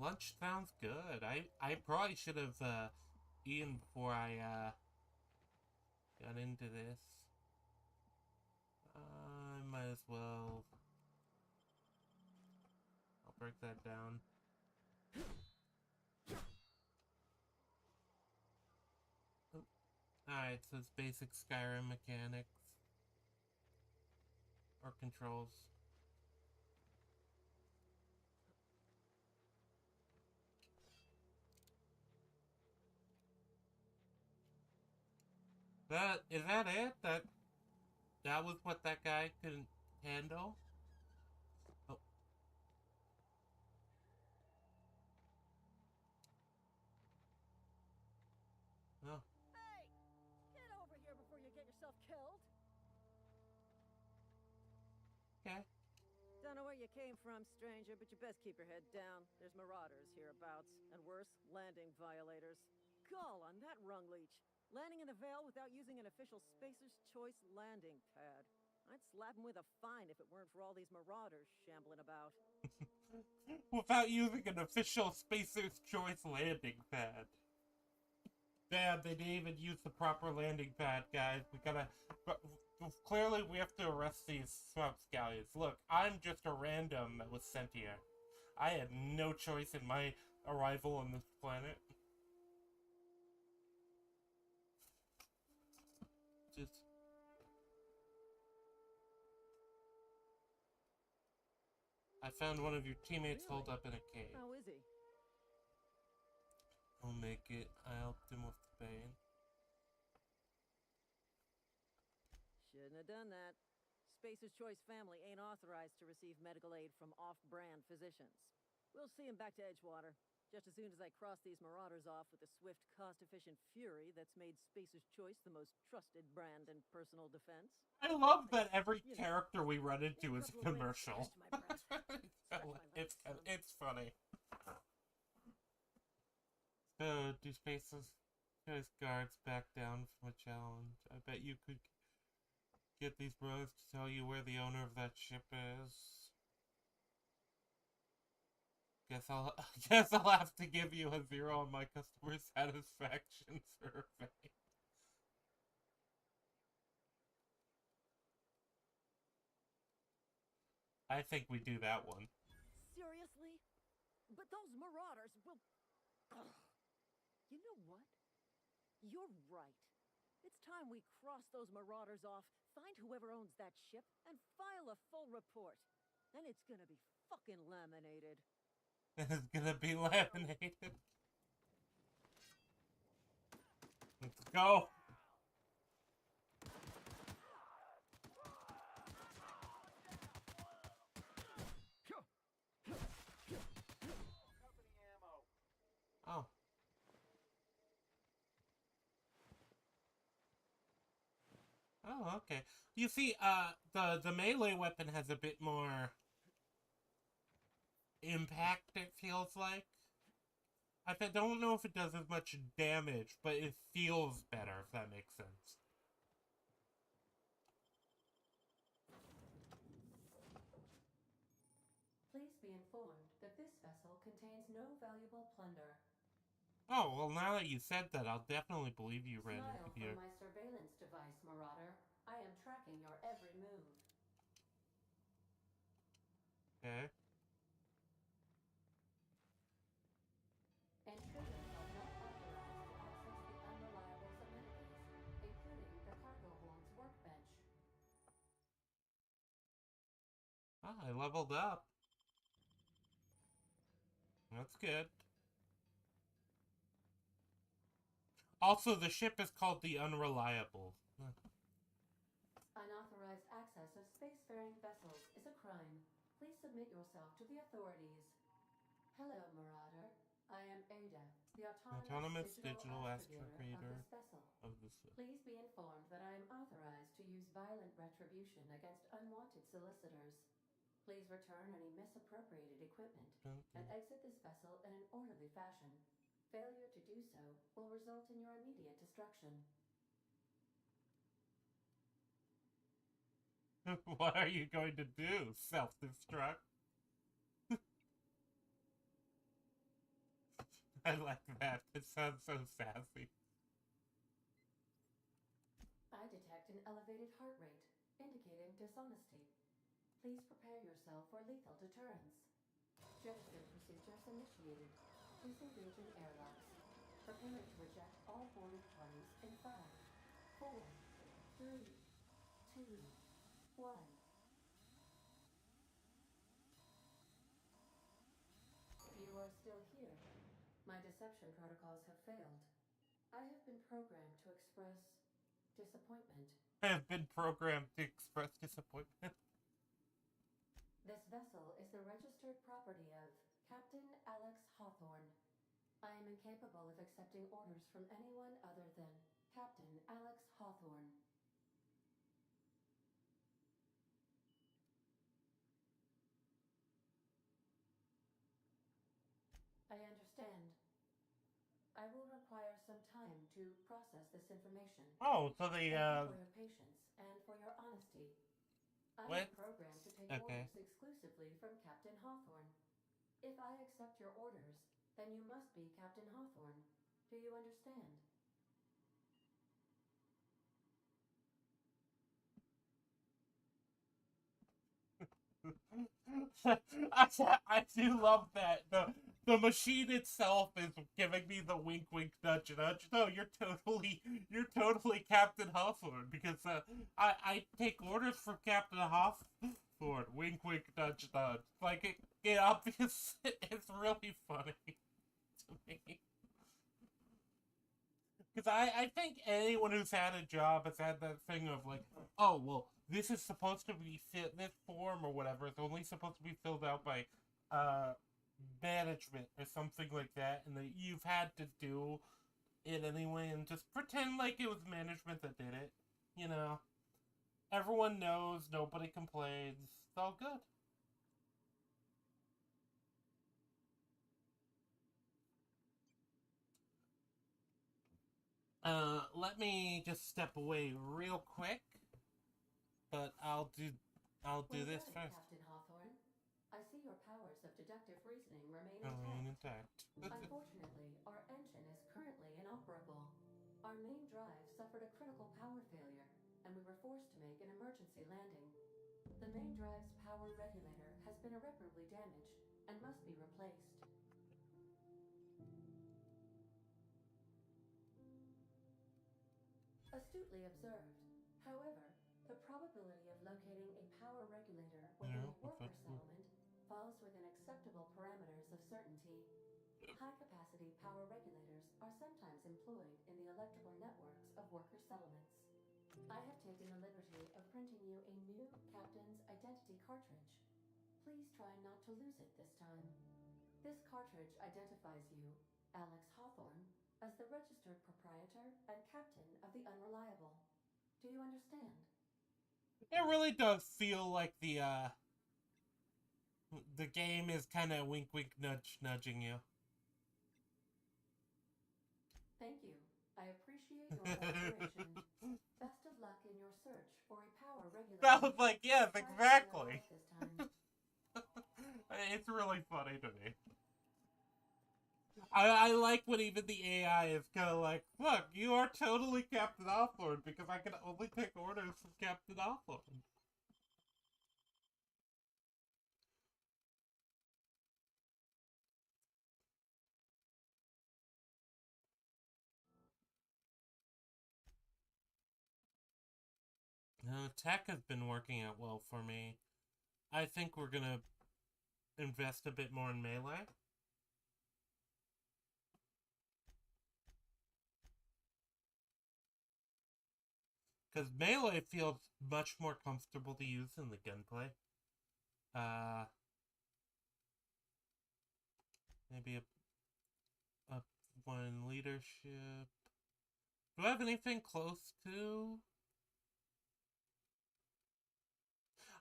Lunch sounds good. I probably should have, eaten before I, got into this. I might as well break that down. Alright, so it's basic Skyrim mechanics. Or controls. Is that it? That was what that guy couldn't handle? Oh. Oh. Hey! Get over here before you get yourself killed! Okay. Don't know where you came from, stranger, but you best keep your head down. There's marauders hereabouts, and worse, landing violators. Gall on that rung leech. Landing in the Vale without using an official Spacer's Choice landing pad. I'd slap him with a fine if it weren't for all these marauders shambling about. Without using an official Spacer's Choice landing pad. Damn, they didn't even use the proper landing pad, guys. We gotta... Clearly, we have to arrest these swamp scallions. Look, I'm just a random that was sent here. I had no choice in my arrival on this planet. Just... I found one of your teammates holed up in a cave. How is he? I'll make it. I helped him with the pain. Shouldn't have done that. Spacer's Choice family ain't authorized to receive medical aid from off-brand physicians. We'll see him back to Edgewater, just as soon as I cross these marauders off with the swift, cost-efficient fury that's made Spacer's Choice the most trusted brand in personal defense. I love that every character we run into is a commercial. It's funny. So, do Spacer's Choice guards back down from a challenge? I bet you could get these bros to tell you where the owner of that ship is. Guess I'll have to give you a 0 on my customer satisfaction survey. I think we do that one. Seriously? But those marauders will... Ugh. You know what? You're right. It's time we cross those marauders off, find whoever owns that ship, and file a full report. Then it's gonna be fucking laminated. It's gonna be laminated. Let's go. Oh. Oh, okay. You see, the melee weapon has a bit more impact, it feels like. Don't know if it does as much damage, but it feels better, if that makes sense. Please be informed that this vessel contains no valuable plunder. Oh, well, now that you said that, I'll definitely believe you, random Smile computer. from my surveillance device, Marauder. I am tracking your every move. Okay. Intruders are not authorized to access the Unreliable's amenities, including the cargo hold's workbench. Ah, I leveled up. That's good. Also, the ship is called the Unreliable. Unauthorized access of spacefaring vessels is a crime. Please submit yourself to the authorities. Hello, Marauder. I am Ada, the autonomous digital astrogator of this vessel. Please be informed that I am authorized to use violent retribution against unwanted solicitors. Please return any misappropriated equipment and exit this vessel in an orderly fashion. Failure to do so will result in your immediate destruction. What are you going to do? Self-destruct? I like that. It sounds so sassy. I detect an elevated heart rate, indicating dishonesty. Please prepare yourself for lethal deterrence. Just procedures initiated. Disengage in airlocks. Preparing to eject all boarded parties in 5, 4, 3, 2, 1. You are still here. My deception protocols have failed. I have been programmed to express disappointment. I have been programmed to express disappointment. This vessel is the registered property of Captain Alex Hawthorne. I am incapable of accepting orders from anyone other than Captain Alex Hawthorne. I understand. I will require some time to process this information. Oh, so Thank you for your patience and for your honesty. I am programmed to take orders exclusively from Captain Hawthorne. If I accept your orders, then you must be Captain Hawthorne. Do you understand? I do love that. The machine itself is giving me the wink wink nudge nudge. No, you're totally Captain Hawthorne because I take orders from Captain Hawthorne. Wink wink nudge nudge. Like it obvious it's really funny to me. Because I think anyone who's had a job has had that thing of like, oh, well, this is supposed to be this form or whatever. It's only supposed to be filled out by management or something like that. And that you've had to do it anyway and just pretend like it was management that did it. You know? Everyone knows. Nobody complains. It's all good. Let me just step away real quick, but I'll do this first. Captain Hawthorne, I see your powers of deductive reasoning remain intact. Unfortunately, our engine is currently inoperable. Our main drive suffered a critical power failure, and we were forced to make an emergency landing. The main drive's power regulator has been irreparably damaged and must be replaced. Astutely observed. However, the probability of locating a power regulator within a worker settlement falls within acceptable parameters of certainty. High-capacity power regulators are sometimes employed in the electrical networks of worker settlements. I have taken the liberty of printing you a new Captain's Identity cartridge. Please try not to lose it this time. This cartridge identifies you, Alex Hawthorne, as the registered proprietor and captain of the Unreliable. Do you understand? It really does feel like the game is kind of wink wink nudging you. Thank you. I appreciate your cooperation. Best of luck in your search for a power regulator. That was like, yes, exactly. It's really funny to me. I like when even the AI is kind of like, look, you are totally Captain Hawthorne because I can only take orders from Captain Hawthorne. Tech has been working out well for me. I think we're gonna invest a bit more in melee. Because melee feels much more comfortable to use in the gunplay. Maybe a one in leadership. Do I have anything close to?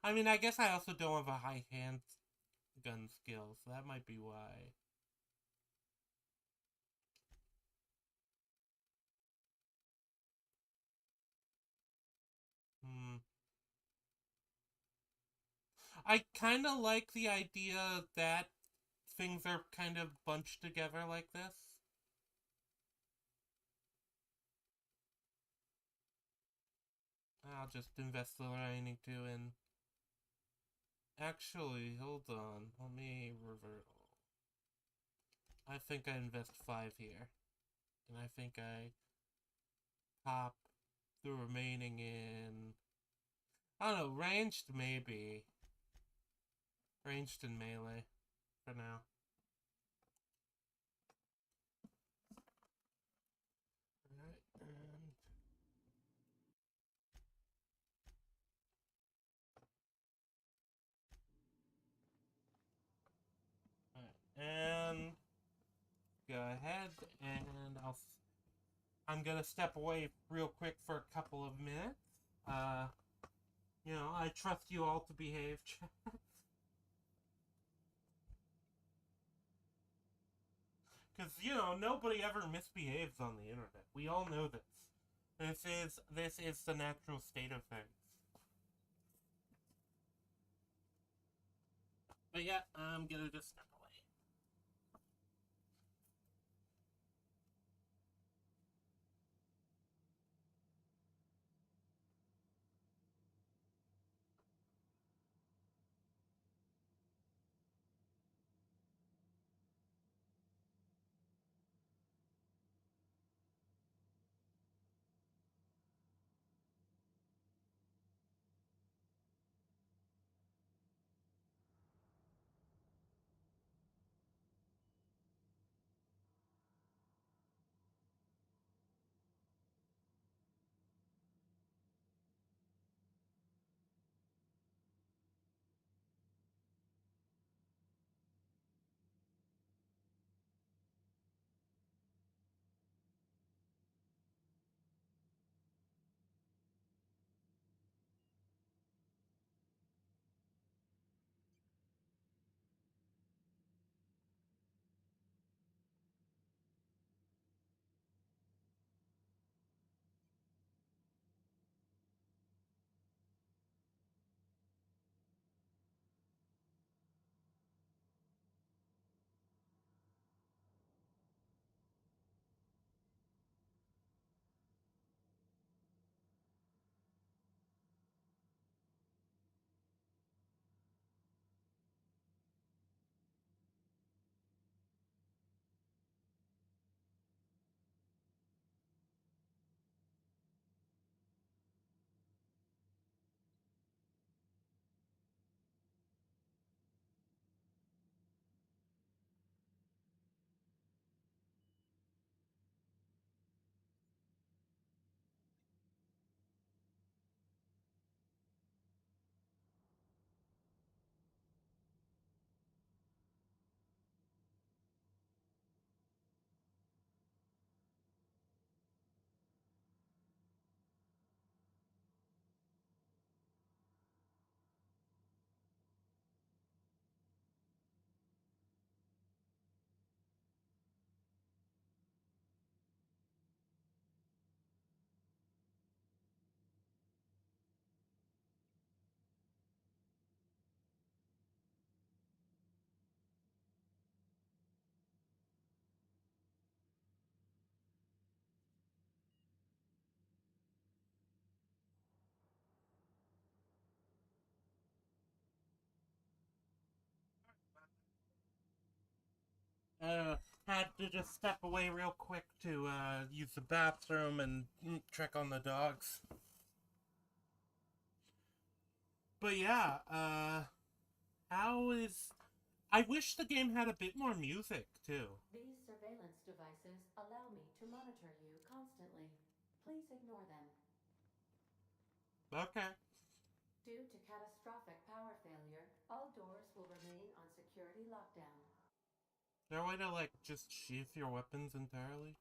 I mean, I guess I also don't have a high handgun skill, so that might be why. I kind of like the idea that things are kind of bunched together like this. I'll just invest the remaining two in. Actually, hold on. Let me revert. I think I invest 5 here. And I think I pop the remaining in... I don't know, ranged maybe. Ranged and melee for now. Alright, and go ahead and I'm gonna step away real quick for a couple of minutes. You know, I trust you all to behave, chat. Because, you know, nobody ever misbehaves on the internet. We all know this. This is the natural state of things. But yeah, I'm gonna just step away. Had to just step away real quick to use the bathroom and check on the dogs. But yeah, how is... I wish the game had a bit more music, too. These surveillance devices allow me to monitor you constantly. Please ignore them. Okay. Due to catastrophic power failure, all doors will remain on security lockdown. Is there a way to, like, just sheath your weapons entirely?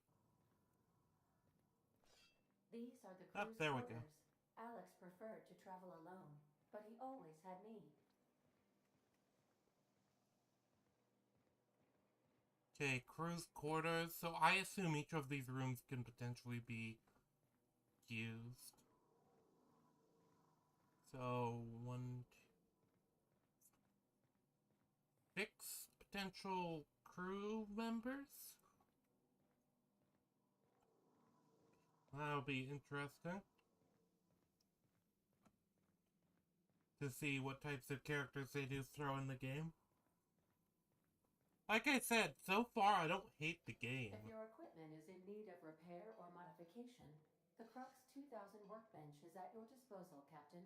These are the Oh, crew's there we go. quarters. Alex preferred to travel alone, but he always had me. Okay, crew's quarters. So I assume each of these rooms can potentially be used. So, 6 potential crew members? That'll be interesting. To see what types of characters they do throw in the game. Like I said, so far I don't hate the game. If your equipment is in need of repair or modification, the Crux 2000 workbench is at your disposal, Captain.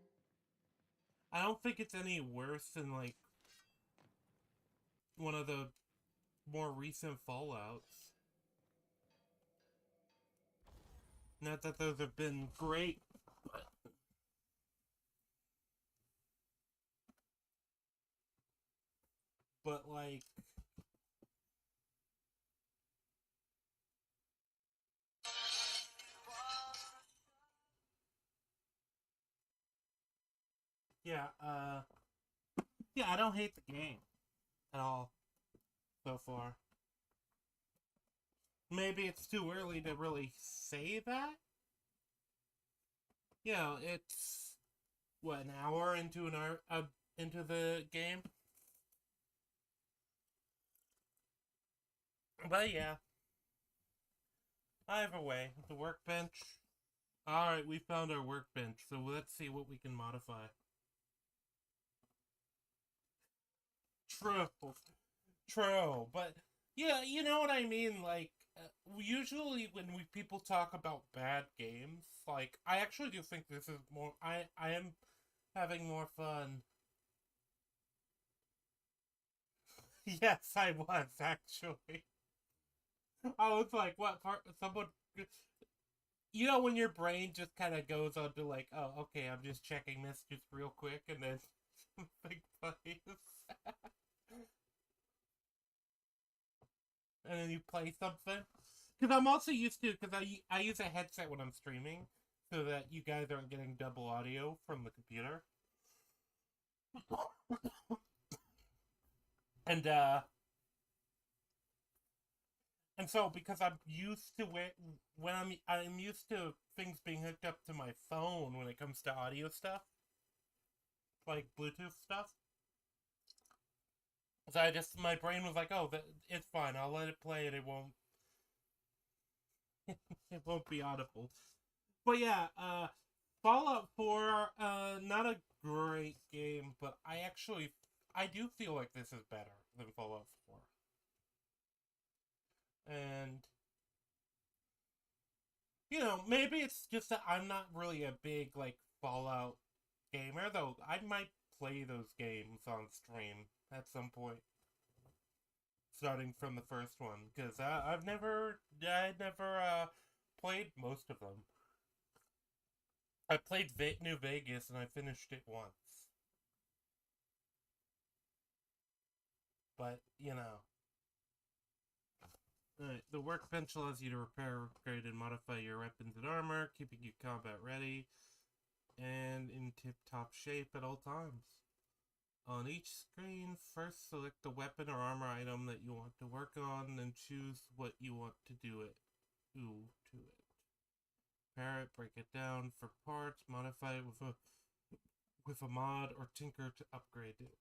I don't think it's any worse than, like, one of the more recent Fallouts. Not that those have been great, but like, yeah, yeah, I don't hate the game at all so far. Maybe it's too early to really say that. You know, it's what, an hour into into the game. But yeah, either way, the workbench. All right, we found our workbench, so let's see what we can modify. True, true, but yeah, you know what I mean. Like, usually when people talk about bad games, like, I actually do think this is more. I am having more fun. Yes, I was actually. I was like, what part? Someone, you know, when your brain just kind of goes on to like, oh, okay, I'm just checking this just real quick, and then something plays, and then you play something. Because I'm also used to, because I use a headset when I'm streaming, so that you guys aren't getting double audio from the computer. And and so because I'm used to it when I'm used to things being hooked up to my phone when it comes to audio stuff, like Bluetooth stuff. So my brain was like, oh, it's fine. I'll let it play, and it won't it won't be audible. But yeah, Fallout 4, not a great game, but I do feel like this is better than Fallout 4. And, you know, maybe it's just that I'm not really a big, like, Fallout gamer, though I might play those games on stream at some point, starting from the first one, because I never, played most of them. I played New Vegas, and I finished it once. But, you know. The workbench allows you to repair, upgrade, and modify your weapons and armor, keeping you combat ready and in tip-top shape at all times. On each screen, first select the weapon or armor item that you want to work on, then choose what you want to do to it. Repair it, break it down for parts, modify it with a mod, or tinker to upgrade it.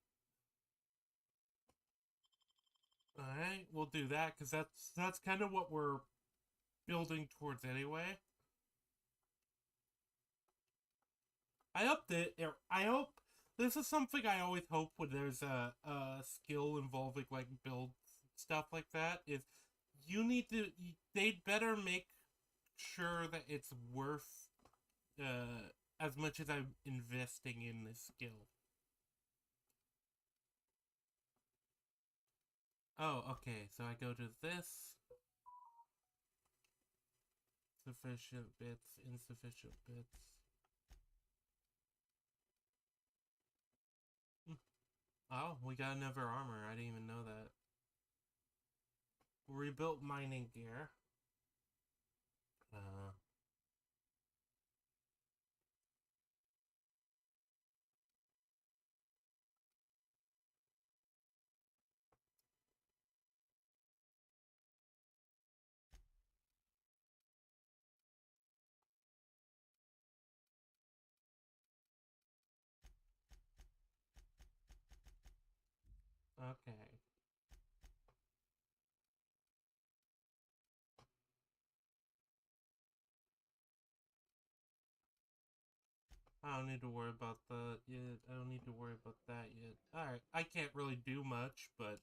Alright, we'll do that, because that's kind of what we're building towards anyway. I hope this is something I always hope when there's a skill involving like build stuff like that is they'd better make sure that it's worth as much as I'm investing in this skill. Oh, okay, so I go to this. Sufficient bits, insufficient bits. Oh, we got another armor. I didn't even know that. Rebuilt mining gear. Okay. I don't need to worry about that yet. I don't need to worry about that yet. Alright, I can't really do much, but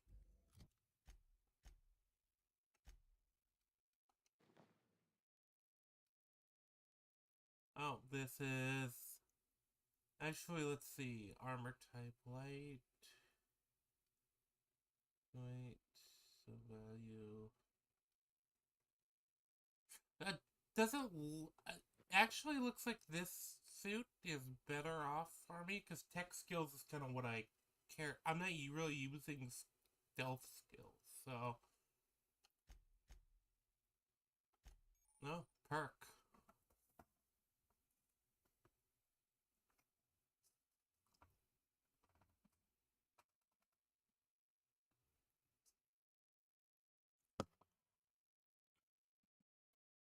Oh, this is... Actually, let's see. Armor type light. Wait. So value... That doesn't... Actually looks like this suit is better off for me, because tech skills is kind of what I care. I'm not really using stealth skills, so... No, perk.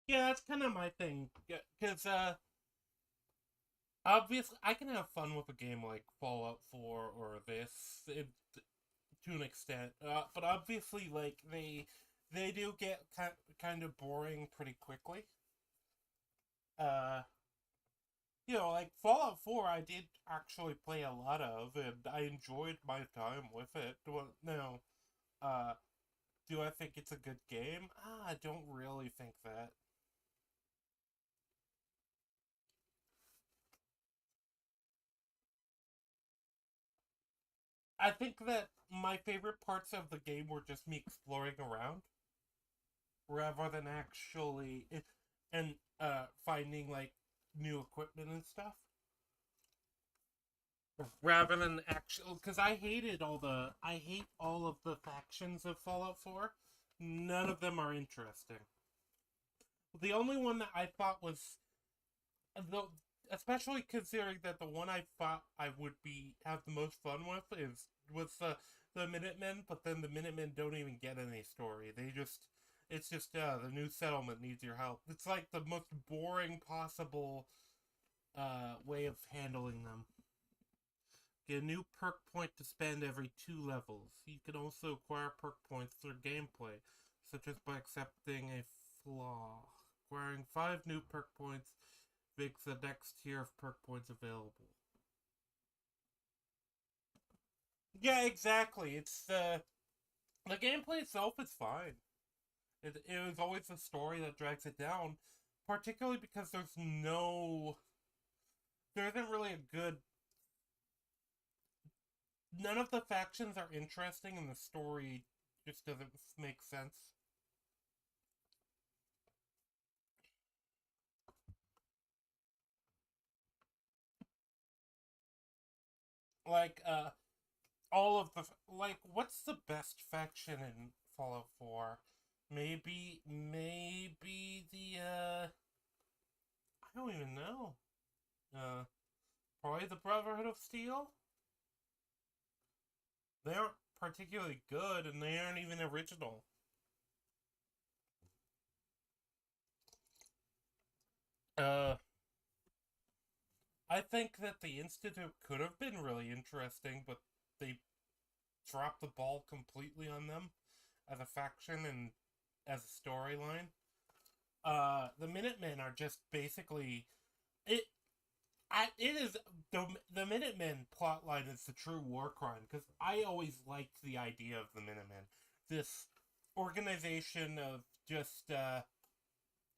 Yeah, that's kind of my thing, because, obviously, I can have fun with a game like Fallout 4 or this, to an extent, but obviously, like, they do get kind of boring pretty quickly. You know, like, Fallout 4 I did actually play a lot of, and I enjoyed my time with it. Now, uh, do I think it's a good game? I don't really think that. I think that my favorite parts of the game were just me exploring around, rather than actually and finding like new equipment and stuff. Rather than actual, because I hate all of the factions of Fallout 4. None of them are interesting. The only one that I thought was, though, especially considering that the one I thought I would have the most fun with was the Minutemen, but then the Minutemen don't even get any story. It's just the new settlement needs your help. It's like the most boring possible way of handling them. Get a new perk point to spend every 2 levels. You can also acquire perk points through gameplay, such as by accepting a flaw. Acquiring 5 new perk points makes the next tier of perk points available. Yeah, exactly. It's the gameplay itself is fine. It was always the story that drags it down, particularly because there isn't really a good... None of the factions are interesting, and the story just doesn't make sense. Like, all of the... Like, what's the best faction in Fallout 4? Maybe the, I don't even know. Probably the Brotherhood of Steel? They aren't particularly good, and they aren't even original. I think that the Institute could have been really interesting, but they dropped the ball completely on them as a faction and as a storyline. The Minutemen are just basically... It is the Minutemen plotline is the true war crime, because I always liked the idea of the Minutemen, this organization of just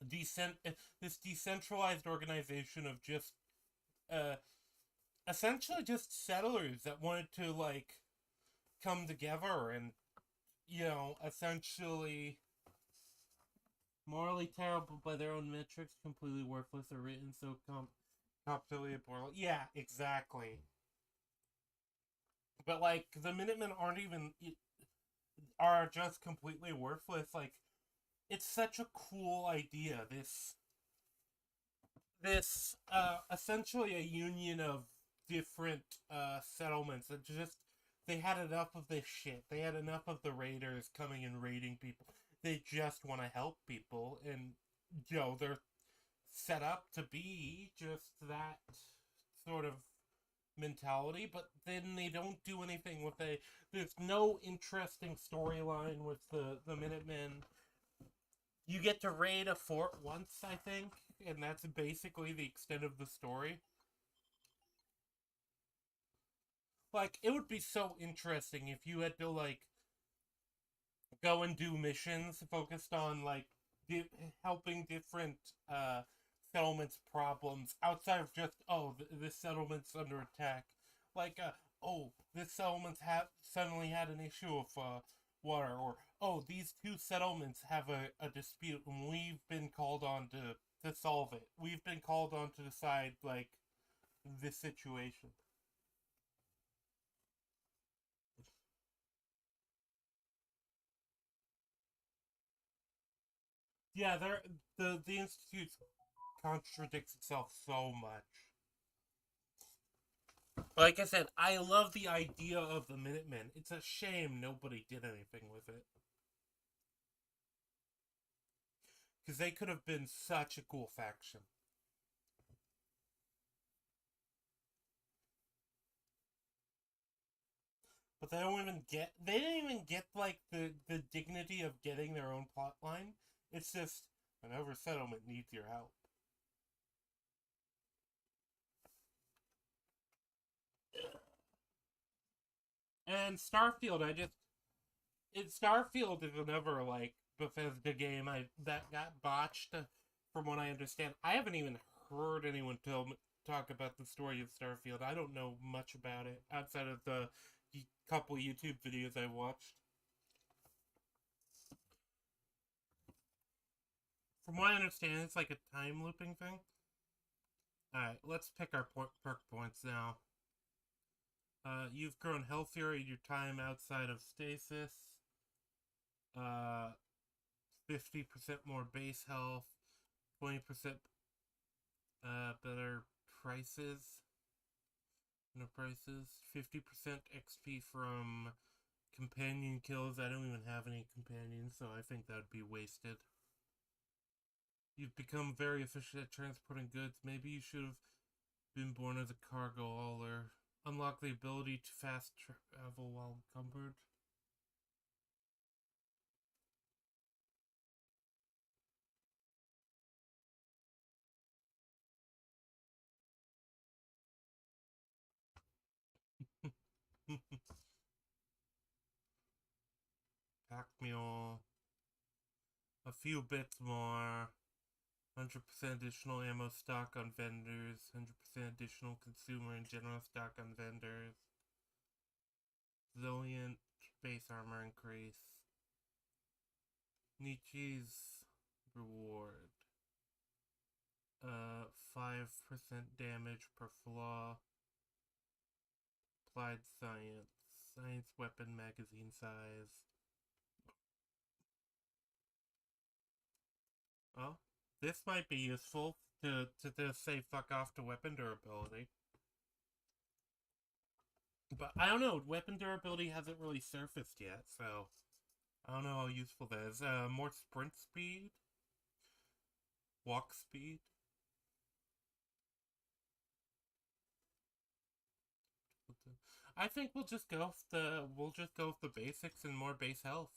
this decentralized organization of just essentially just settlers that wanted to like come together and, you know, essentially morally terrible by their own metrics, completely worthless, or written so completely abhorrent. Yeah, exactly. But like the Minutemen are just completely worthless. Like, it's such a cool idea. This essentially a union of different settlements that just... They had enough of this shit. They had enough of the raiders coming and raiding people. They just want to help people, and, you know, they're set up to be just that sort of mentality, but then they don't do anything with it. There's no interesting storyline with the Minutemen. You get to raid a fort once, I think, and that's basically the extent of the story. Like, it would be so interesting if you had to, like, go and do missions focused on, like, helping different settlement's problems outside of just, oh, this settlement's under attack. Like, oh, this settlement's suddenly had an issue of water, or oh, these two settlements have a dispute and we've been called on to solve it. We've been called on to decide, like, this situation. Yeah, the Institute contradicts itself so much. Like I said, I love the idea of the Minutemen. It's a shame nobody did anything with it. Because they could have been such a cool faction. But they didn't even get, like, the dignity of getting their own plotline. It's just, an oversettlement needs your help. And Starfield, Starfield is another, like, Bethesda game that got botched, from what I understand. I haven't even heard anyone talk about the story of Starfield. I don't know much about it, outside of the couple YouTube videos I watched. From what I understand, it's like a time looping thing. Alright, let's pick our perk points now. You've grown healthier in your time outside of stasis. 50% more base health. 20% better prices. No prices. 50% XP from companion kills. I don't even have any companions, so I think that'd be wasted. You've become very efficient at transporting goods. Maybe you should have been born as a cargo hauler. Unlock the ability to fast travel while encumbered. Pack mule. A few bits more. 100% additional ammo stock on vendors. 100% additional consumer and general stock on vendors. Resilient base armor increase. Nietzsche's reward. 5% damage per flaw. Applied science. Science weapon magazine size. Oh, this might be useful to say fuck off to weapon durability. But I don't know, weapon durability hasn't really surfaced yet, so I don't know how useful that is. More sprint speed? Walk speed? I think we'll just go with the basics and more base health.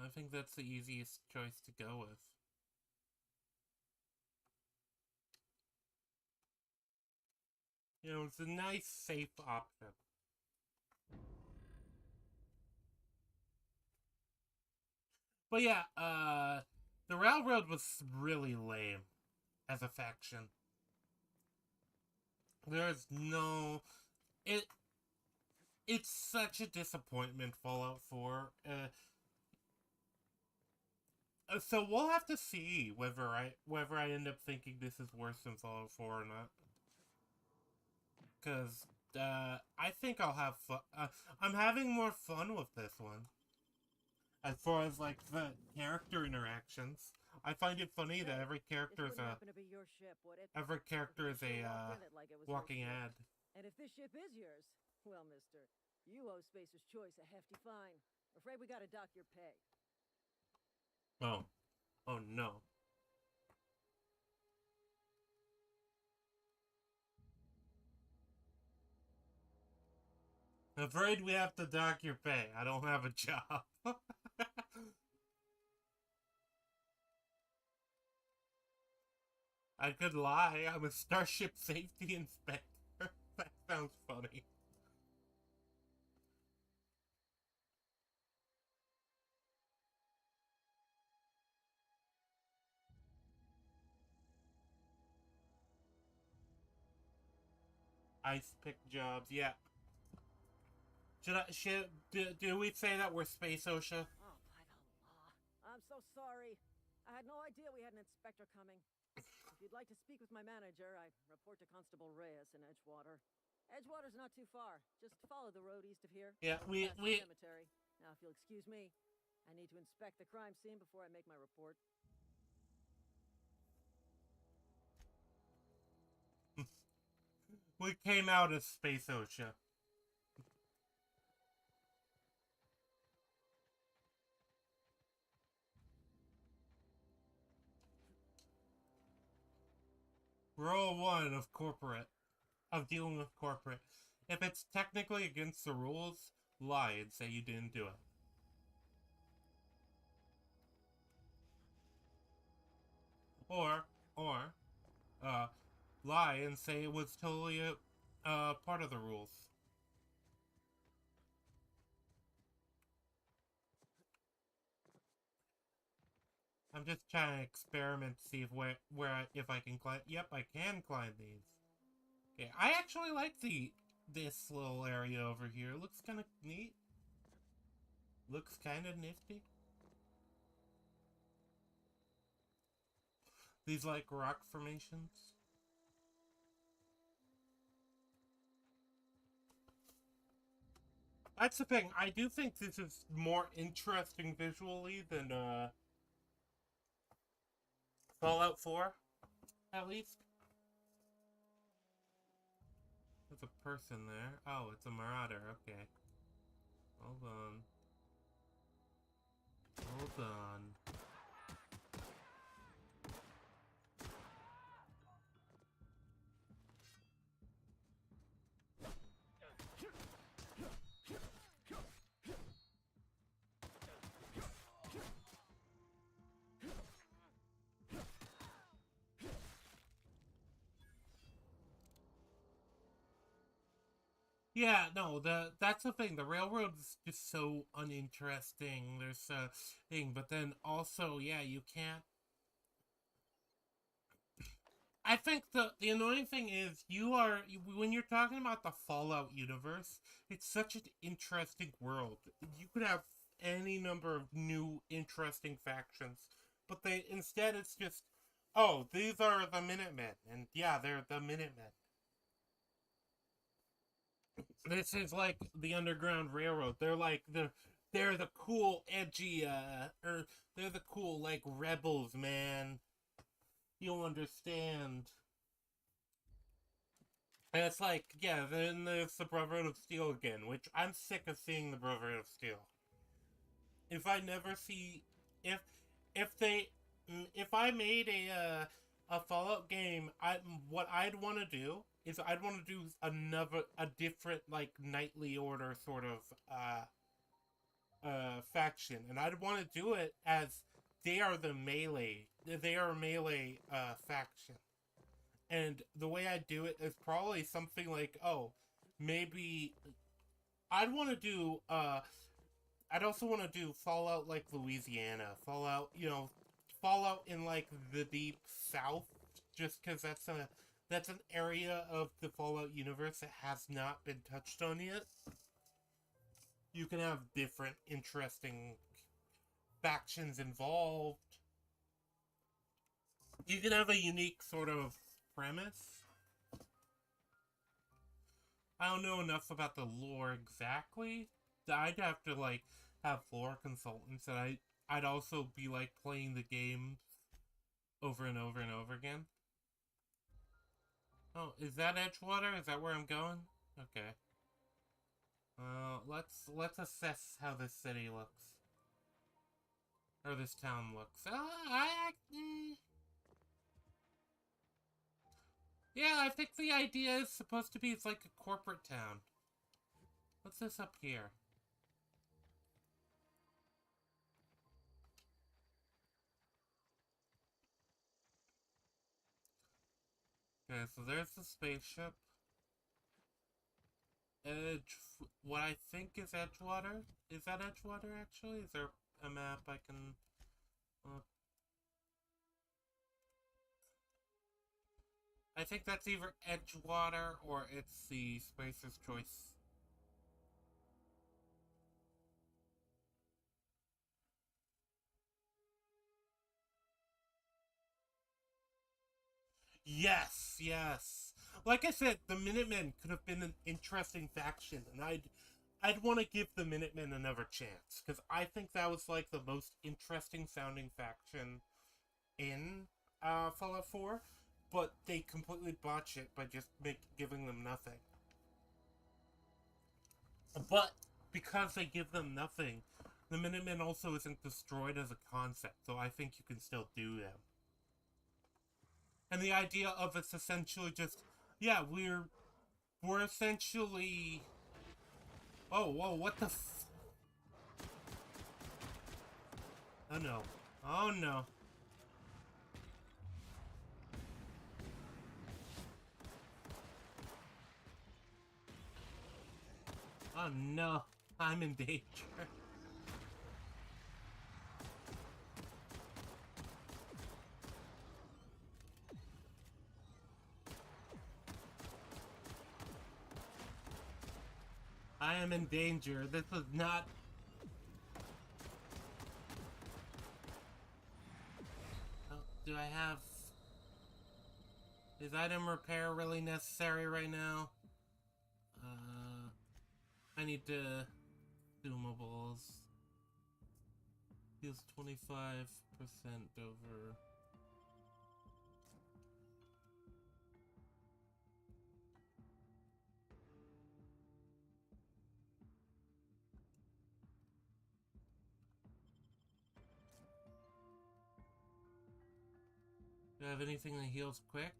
I think that's the easiest choice to go with. You know, it's a nice, safe option. But yeah, the Railroad was really lame as a faction. There's no... It's such a disappointment, Fallout 4. So we'll have to see whether I end up thinking this is worse than Fallout 4 or not. Because, I think I'll have fun. I'm having more fun with this one. As far as, like, the character interactions. I find it funny that every character is a walking ad. And if this ship is yours, well, mister, you owe Spacer's Choice a hefty fine. Afraid we gotta dock your pay. Oh. Oh no. Afraid we have to dock your pay. I don't have a job. I could lie. I'm a Starship Safety Inspector. That sounds funny. ice pick jobs. Yeah. Do we say that we're Space OSHA? Oh, by the law. I'm so sorry. I had no idea we had an inspector coming. If you'd like to speak with my manager, I report to Constable Reyes in Edgewater. Edgewater's not too far. Just follow the road east of here. Yeah, Past we the cemetery. Now, if you'll excuse me, I need to inspect the crime scene before I make my report. we came out as Space OSHA. Rule 1 of dealing with corporate. If it's technically against the rules, lie and say you didn't do it. Or, lie and say it was totally part of the rules. I'm just trying to experiment to see if I can climb. Yep, I can climb these. Okay, I actually like this little area over here. Looks kind of neat. Looks kind of nifty. These like rock formations. That's the thing. I do think this is more interesting visually than Fallout 4, at least. There's a person there. Oh, it's a marauder. Okay. Hold on. Hold on. Yeah, no, that's the thing. The railroad's just so uninteresting. There's a thing, but then also, yeah, you can't. I think the annoying thing is when you're talking about the Fallout universe, it's such an interesting world. You could have any number of new interesting factions, but instead it's just, oh, these are the Minutemen, and yeah, they're the Minutemen. This is like the Underground Railroad. They're the cool, edgy, or they're the cool, like, rebels, man. You'll understand. And it's like, yeah, then there's the Brotherhood of Steel again, which I'm sick of seeing the Brotherhood of Steel. If I never see, if I made a Fallout game, what I'd want to do is I'd want to do a different, like, Knightly Order sort of faction, and I'd want to do it as they are a melee faction. And the way I do it is probably something like, oh, maybe I'd want to do I'd also want to do Fallout like Louisiana, Fallout in like the deep south, just because that's an area of the Fallout universe that has not been touched on yet. You can have different interesting factions involved. You can have a unique sort of premise. I don't know enough about the lore exactly. I'd have to, like, have lore consultants, and I'd also be, like, playing the game over and over and over again. Oh, is that Edgewater? Is that where I'm going? Okay. Let's assess how this city looks. Or this town looks. Yeah, I think the idea is supposed to be it's like a corporate town. What's this up here? Okay, so there's the spaceship. What I think is Edgewater? Is that Edgewater, actually? Is there a map I can... I think that's either Edgewater or it's the Spacer's Choice. Yes, yes. Like I said, the Minutemen could have been an interesting faction, and I'd want to give the Minutemen another chance, because I think that was like the most interesting sounding faction in Fallout 4, but they completely botch it by just giving them nothing. But because they give them nothing, the Minutemen also isn't destroyed as a concept, so I think you can still do them. And the idea of it's essentially just, yeah, we're essentially... Oh, whoa, what the f... Oh no. Oh no. Oh no. I'm in danger. I am in danger. This is not... Oh, do I have... Is item repair really necessary right now? I need to... Consumables. Heals 25% over... Do I have anything that heals quick?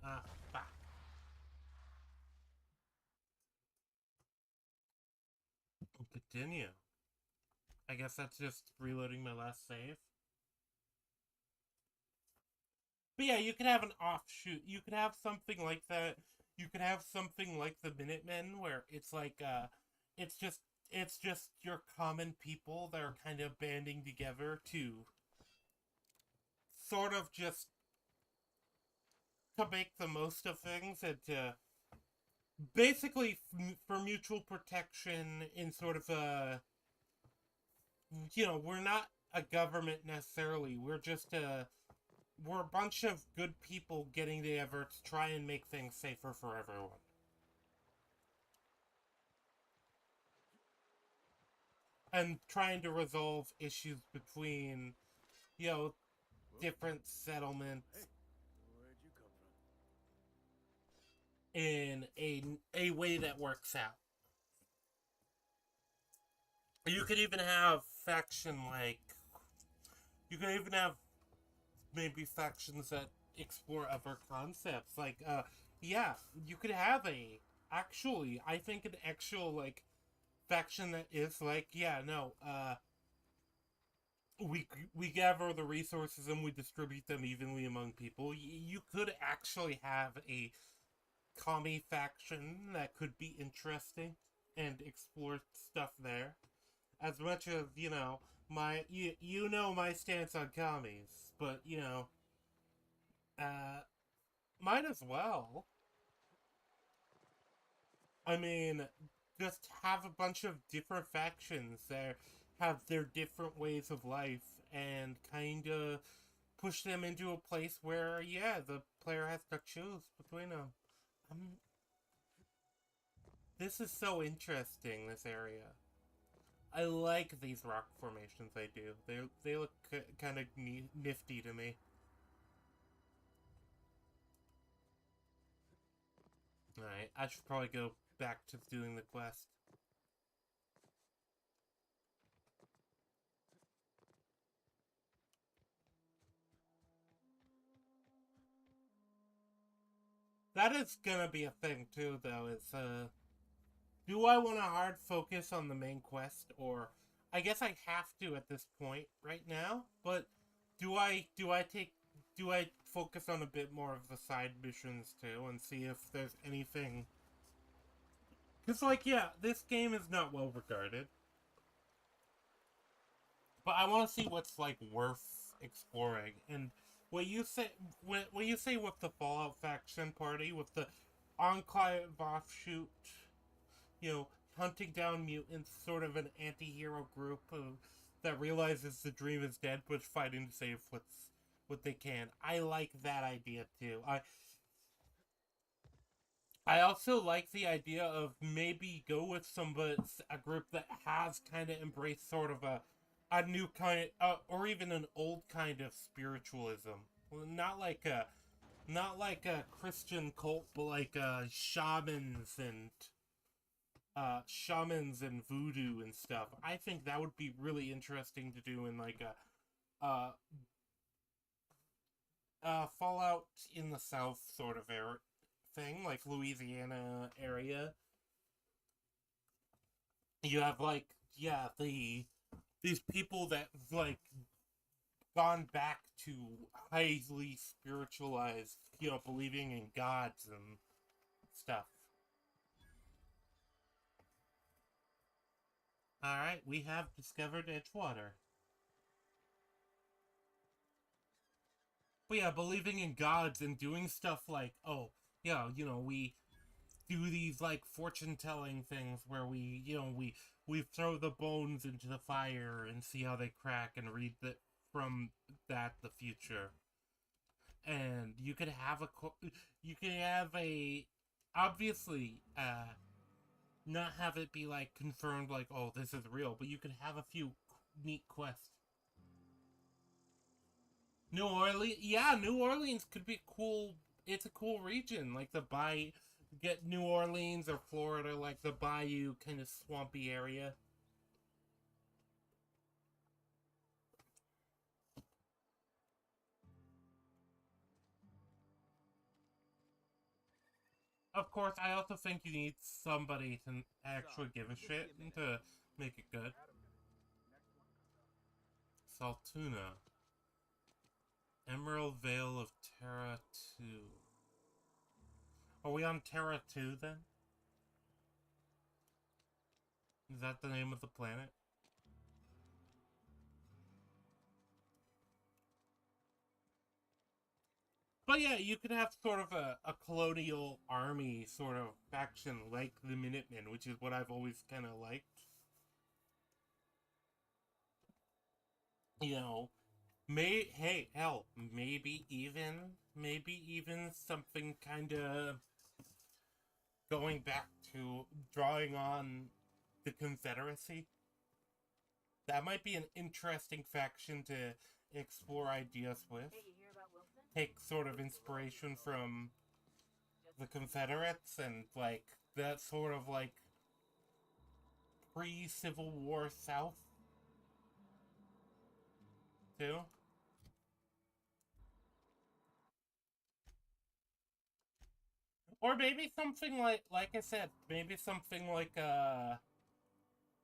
Ah, fuck. Continue. I guess that's just reloading my last save. But yeah, you could have an offshoot. You could have something like that. You could have something like the Minutemen, where it's like, it's just your common people that are kind of banding together to sort of just to make the most of things and to basically for mutual protection in sort of a, you know, we're not a government necessarily. We're just we're a bunch of good people getting together to try and make things safer for everyone. And trying to resolve issues between, you know, different settlements. Hey, where'd you come from? In a way that works out. You could even have faction like... You could even have maybe factions that explore other concepts. Like, yeah, you could have a... Actually, I think an actual, like, faction that is like, yeah, no, we gather the resources and we distribute them evenly among people. You could actually have a commie faction that could be interesting and explore stuff there. As much as, you know, you know my stance on commies, but, you know, might as well. I mean, just have a bunch of different factions that have their different ways of life and kind of push them into a place where, yeah, the player has to choose between them. This is so interesting, this area. I like these rock formations they do. They look kind of nifty to me. Alright, I should probably go back to doing the quest. That is gonna be a thing too, though. It's do I want to hard focus on the main quest, or I guess I have to at this point right now. But do I focus on a bit more of the side missions too, and see if there's anything? Because, like, yeah, this game is not well regarded. but I want to see what's like worth exploring. And what you say when you say with the Fallout faction party with the Enclave offshoot, you know, hunting down mutants, sort of an anti-hero group that realizes the dream is dead but fighting to save what they can. I like that idea too. I also like the idea of maybe go with a group that has kind of embraced sort of a new kind or even an old kind of spiritualism. Not like a Christian cult, but like shamans and voodoo and stuff. I think that would be really interesting to do in like a Fallout in the South sort of thing, like Louisiana area. You have like these people that like gone back to highly spiritualized, believing in gods and stuff. Alright, we have discovered Edgewater. But yeah, believing in gods and doing stuff like, we do these like fortune telling things where we throw the bones into the fire and see how they crack and read from that the future. And you could have a obviously not have it be like confirmed like, oh, this is real, but you could have a few neat quests. New Orleans could be cool. It's a cool region, like the Bayou. Get New Orleans or Florida, like the Bayou kind of swampy area. Of course, I also think you need somebody to actually give a shit and to make it good. Saltuna. Emerald Vale of Terra 2. Are we on Terra 2 then? Is that the name of the planet? But yeah, you could have sort of a colonial army sort of faction like the Minutemen, which is what I've always kind of liked. Maybe even something kind of going back to drawing on the Confederacy. That might be an interesting faction to explore ideas with. Take sort of inspiration from the Confederates and like that sort of like pre-Civil War South too. Or maybe something like I said, maybe something like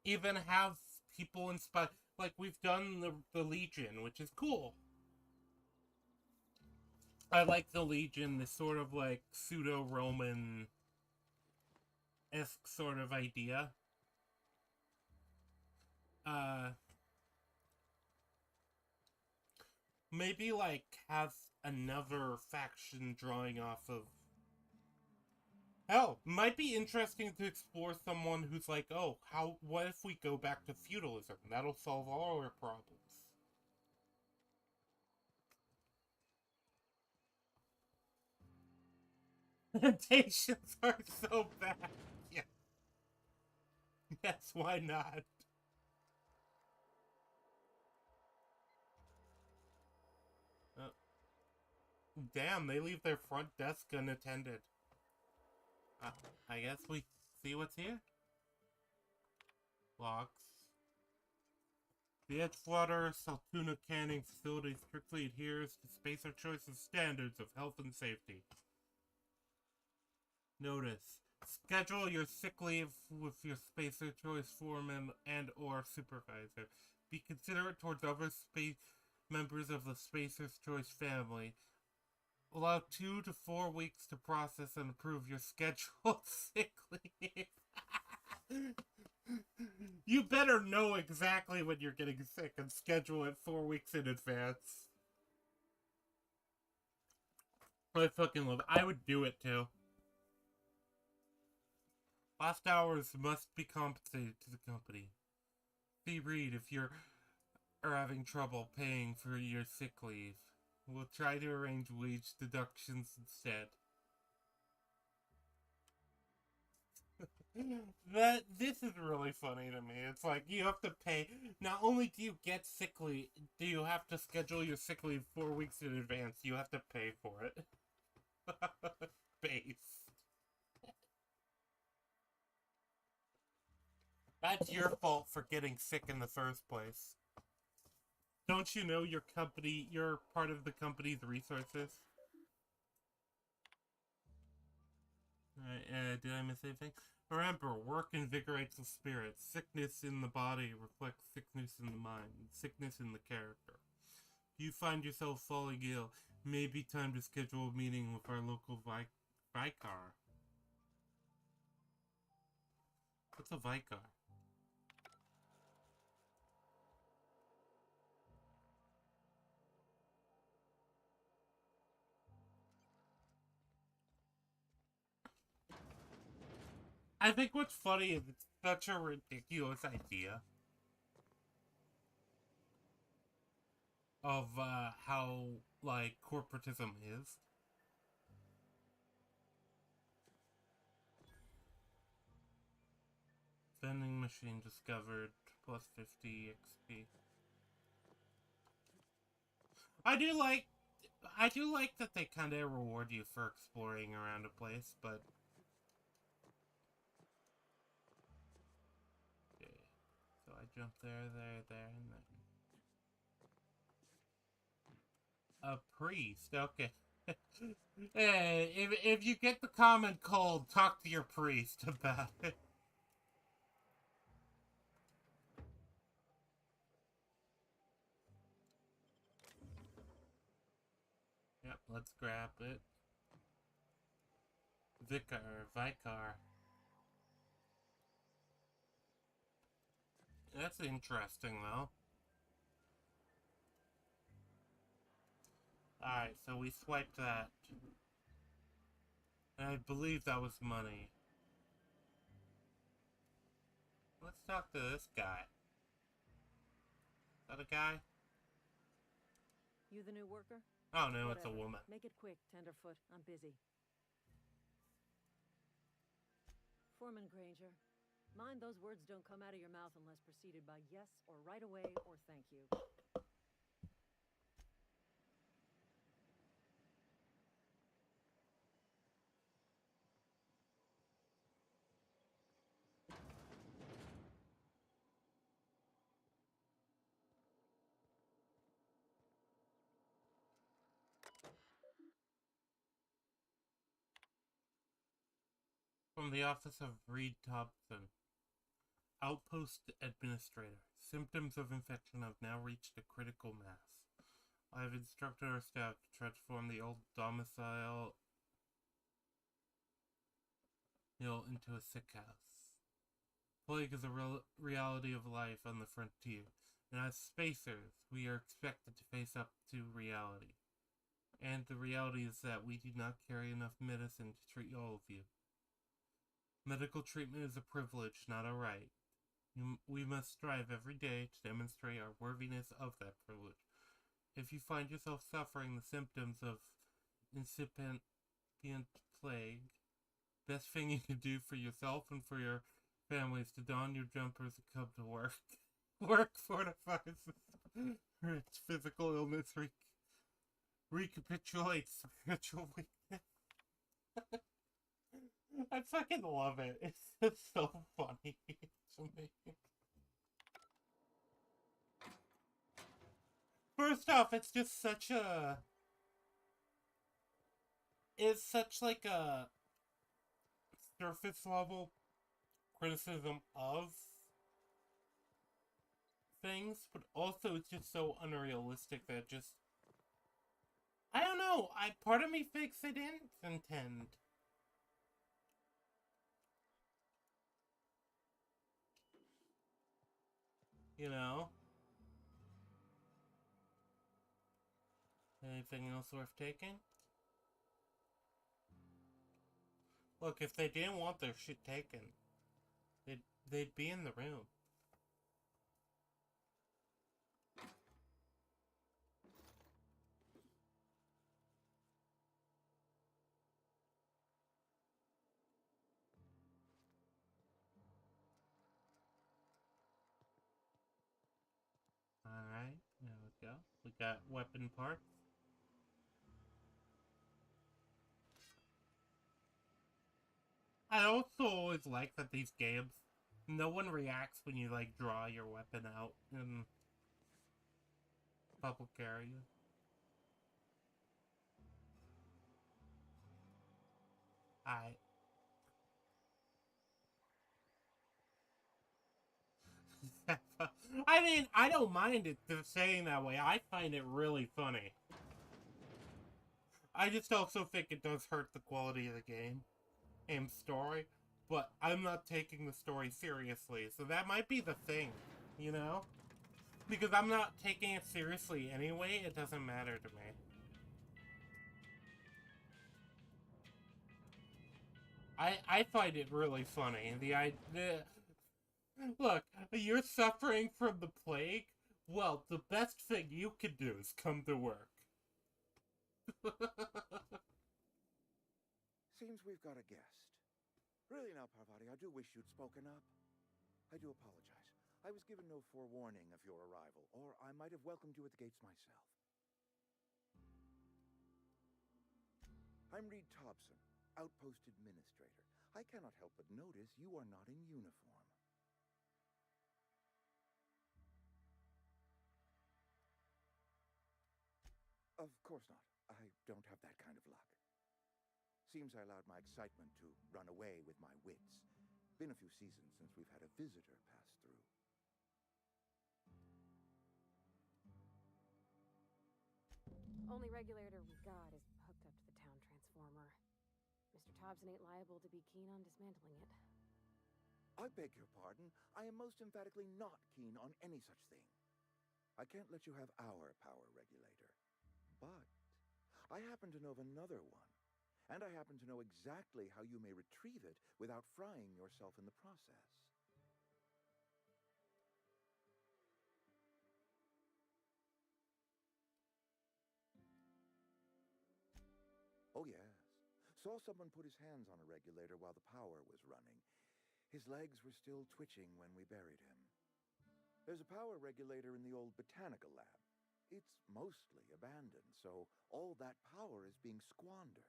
even have people inspire, like we've done the Legion, which is cool. I like the Legion, this sort of like pseudo-Roman-esque sort of idea. Maybe like have another faction drawing off of. Hell, might be interesting to explore someone who's like, oh, what if we go back to feudalism? That'll solve all our problems. Temptations are so bad. Yeah. Yes, why not? Damn, they leave their front desk unattended. I guess we see what's here. Locks. The Edgewater Saltuna canning facility strictly adheres to Spacer Choice's standards of health and safety. Notice. Schedule your sick leave with your Spacer Choice foreman and or supervisor. Be considerate towards other members of the Spacer's Choice family. Allow 2 to 4 weeks to process and approve your scheduled sick leave. You better know exactly when you're getting sick and schedule it 4 weeks in advance. I fucking love it. I would do it too. Lost hours must be compensated to the company. See Reed if you're having trouble paying for your sick leave. We'll try to arrange wage deductions instead. This is really funny to me. It's like you have to pay. Not only do you get sick leave, do you have to schedule your sick leave 4 weeks in advance. You have to pay for it. Base. That's your fault for getting sick in the first place. Don't you know your company? You're part of the company's resources. Alright, did I miss anything? Remember, work invigorates the spirit. Sickness in the body reflects sickness in the mind, sickness in the character. If you find yourself falling ill, it may be time to schedule a meeting with our local Vicar. What's a Vicar? I think what's funny is it's such a ridiculous idea of how, like, corporatism is. Vending machine discovered, plus 50 XP. I do like that they kind of reward you for exploring around a place, but... Okay, so I jump there, and then... A priest, okay. Hey, if you get the common cold, talk to your priest about it. Yep, let's grab it. Vicar. That's interesting, though. Alright, so we swiped that. And I believe that was money. Let's talk to this guy. Is that a guy? You the new worker? Oh no, Whatever. it's a woman. Make it quick, Tenderfoot. I'm busy. Foreman Granger, mind those words don't come out of your mouth unless preceded by yes or right away or thank you. From the office of Reed Thompson. Outpost Administrator. Symptoms of infection have now reached a critical mass. I have instructed our staff to transform the old domicile into a sick house. Plague is a reality of life on the frontier, and as spacers, we are expected to face up to reality. And the reality is that we do not carry enough medicine to treat all of you. Medical treatment is a privilege, not a right. We must strive every day to demonstrate our worthiness of that privilege. If you find yourself suffering the symptoms of incipient plague, best thing you can do for yourself and for your family is to don your jumpers and come to work. Work fortifies rich physical illness recapitulates spiritual weakness. I fucking love it. It's just so funny to me. First off, it's just such a... It's such like a surface level criticism of things, but also it's just so unrealistic that just... I don't know, part of me thinks they didn't intend. You know? Anything else worth taking? Look, if they didn't want their shit taken, they'd be in the room. Alright, there we go. We got weapon parts. I also always like that these games, no one reacts when you, like, draw your weapon out in public area. I mean, I don't mind it saying that way. I find it really funny. I just also think it does hurt the quality of the game and story, but I'm not taking the story seriously, so that might be the thing, you know? Because I'm not taking it seriously anyway, it doesn't matter to me. I find it really funny. Look, you're suffering from the plague? Well, the best thing you can do is come to work. Seems we've got a guest. Really now, Parvati, I do wish you'd spoken up. I do apologize. I was given no forewarning of your arrival, or I might have welcomed you at the gates myself. I'm Reed Thompson, Outpost Administrator. I cannot help but notice you are not in uniform. Of course not. I don't have that kind of luck. Seems I allowed my excitement to run away with my wits. Been a few seasons since we've had a visitor pass through. Only regulator we got is hooked up to the town transformer. Mr. Thompson ain't liable to be keen on dismantling it. I beg your pardon. I am most emphatically not keen on any such thing. I can't let you have our power regulator. But I happen to know of another one. And I happen to know exactly how you may retrieve it without frying yourself in the process. Oh, yes. Saw someone put his hands on a regulator while the power was running. His legs were still twitching when we buried him. There's a power regulator in the old botanical lab. It's mostly abandoned, so all that power is being squandered.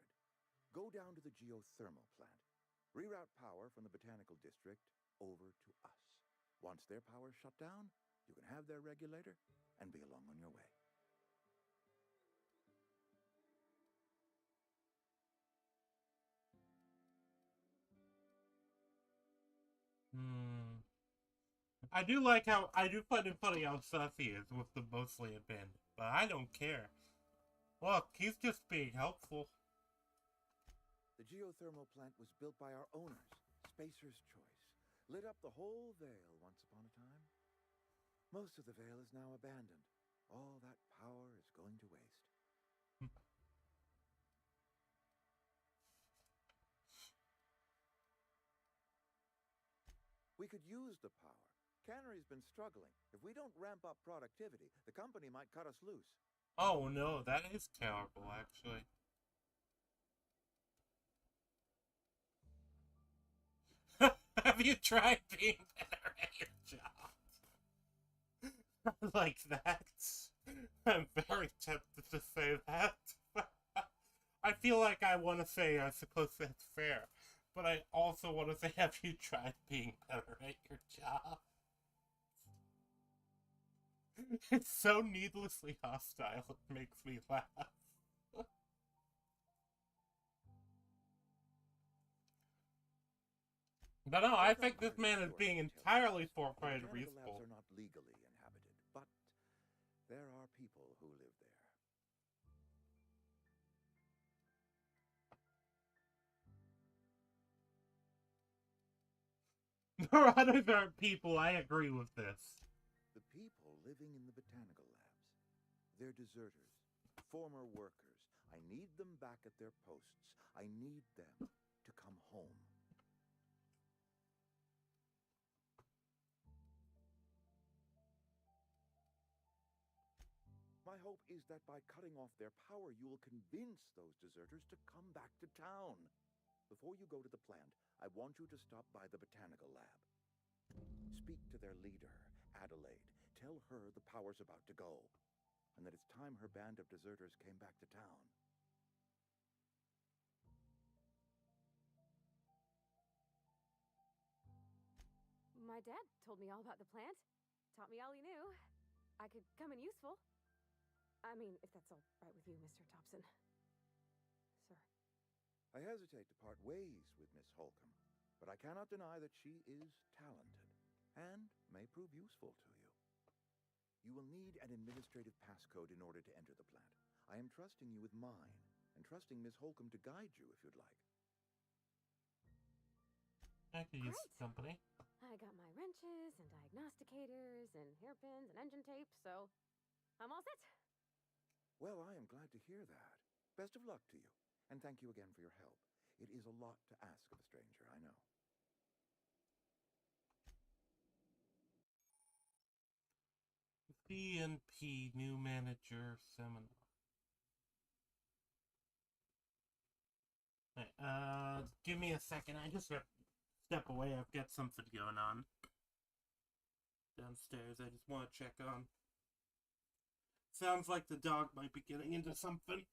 Go down to the geothermal plant. Reroute power from the botanical district over to us. Once their power's shut down, you can have their regulator and be along on your way. I do find it funny how sus he is with the mostly abandoned, but I don't care. Look, he's just being helpful. The geothermal plant was built by our owners, Spacer's Choice. Lit up the whole Vale once upon a time. Most of the Vale is now abandoned. All that power is going to waste. We could use the power. Cannery's been struggling. If we don't ramp up productivity, the company might cut us loose. Oh no, that is terrible, actually. Have you tried being better at your job? Like that? I'm very tempted to say that. I feel like I want to say, I suppose that's fair. But I also want to say, have you tried being better at your job? It's so needlessly hostile, it makes me laugh. But no, I think this man is being entirely forthright and reasonable. Labs are not legally inhabited, but there are people who live there. Marauders aren't people, I agree with this. The living in the botanical labs. They're deserters, former workers. I need them back at their posts. I need them to come home. My hope is that by cutting off their power, you will convince those deserters to come back to town. Before you go to the plant, I want you to stop by the botanical lab. Speak to their leader, Adelaide. Tell her the power's about to go, and that it's time her band of deserters came back to town. My dad told me all about the plant. Taught me all he knew. I could come in useful. I mean, if that's all right with you, Mr. Thompson. Sir. I hesitate to part ways with Miss Holcomb, but I cannot deny that she is talented and may prove useful to you. You will need an administrative passcode in order to enter the plant. I am trusting you with mine, and trusting Miss Holcomb to guide you if you'd like. I could use company. I got my wrenches and diagnosticators and hairpins and engine tape, so I'm all set. Well, I am glad to hear that. Best of luck to you, and thank you again for your help. It is a lot to ask of a stranger, I know. BNP New Manager Seminar. Give me a second. I just have to step away. I've got something going on downstairs. I just want to check on. Sounds like the dog might be getting into something.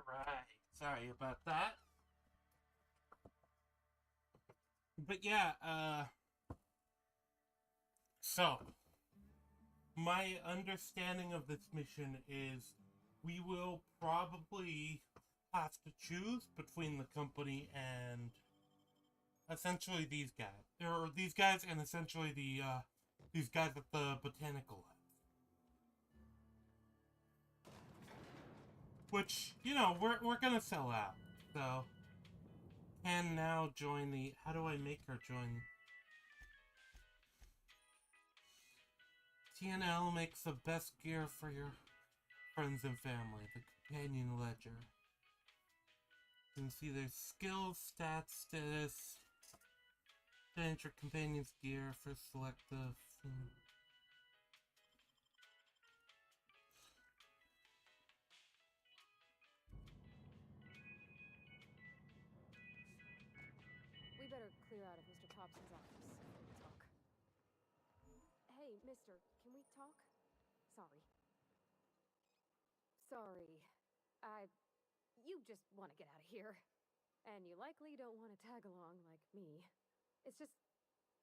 Alright. Sorry about that. But yeah, so, my understanding of this mission is we will probably have to choose between the company and essentially these guys. Or these guys and essentially these guys at the botanical lab. Which, you know, we're gonna sell out. So, can now join the... How do I make her join? TNL makes the best gear for your friends and family. The companion ledger. You can see their skills, stats, status. Change your companion's gear for selective. We better clear out of Mr. Thompson's office before we talk. Hey, mister, can we talk? Sorry. You just want to get out of here. And you likely don't want to tag along like me. It's just,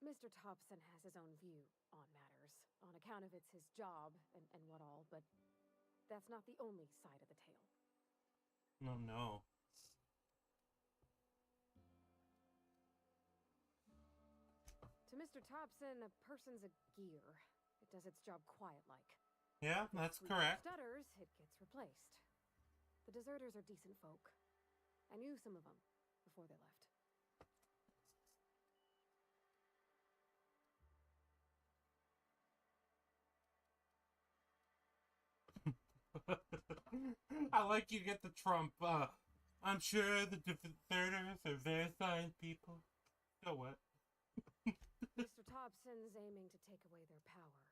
Mr. Thompson has his own view on matters, on account of it's his job and what all, but that's not the only side of the tale. No, no. To Mr. Thompson, a person's a gear. It does its job quiet-like. Yeah, that's correct. Stutters, it gets replaced. The deserters are decent folk. I knew some of them before they left. I like you get the Trump. I'm sure the deserters are very fine people. So what? Mr. Thompson's aiming to take away their power.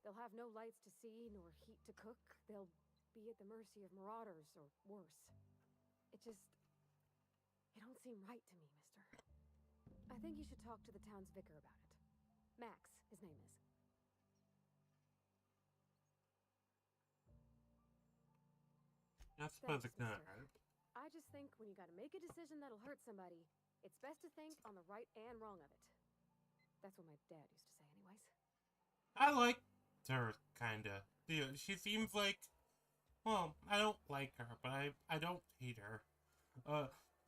They'll have no lights to see, nor heat to cook. They'll be at the mercy of marauders, or worse. It don't seem right to me, mister. I think you should talk to the town's vicar about it. Max, his name is. That's perfect, mister. right? I just think when you gotta make a decision that'll hurt somebody, it's best to think on the right and wrong of it. That's what my dad used to say anyways. I like her, kinda. She seems like... Well, I don't like her, but I don't hate her.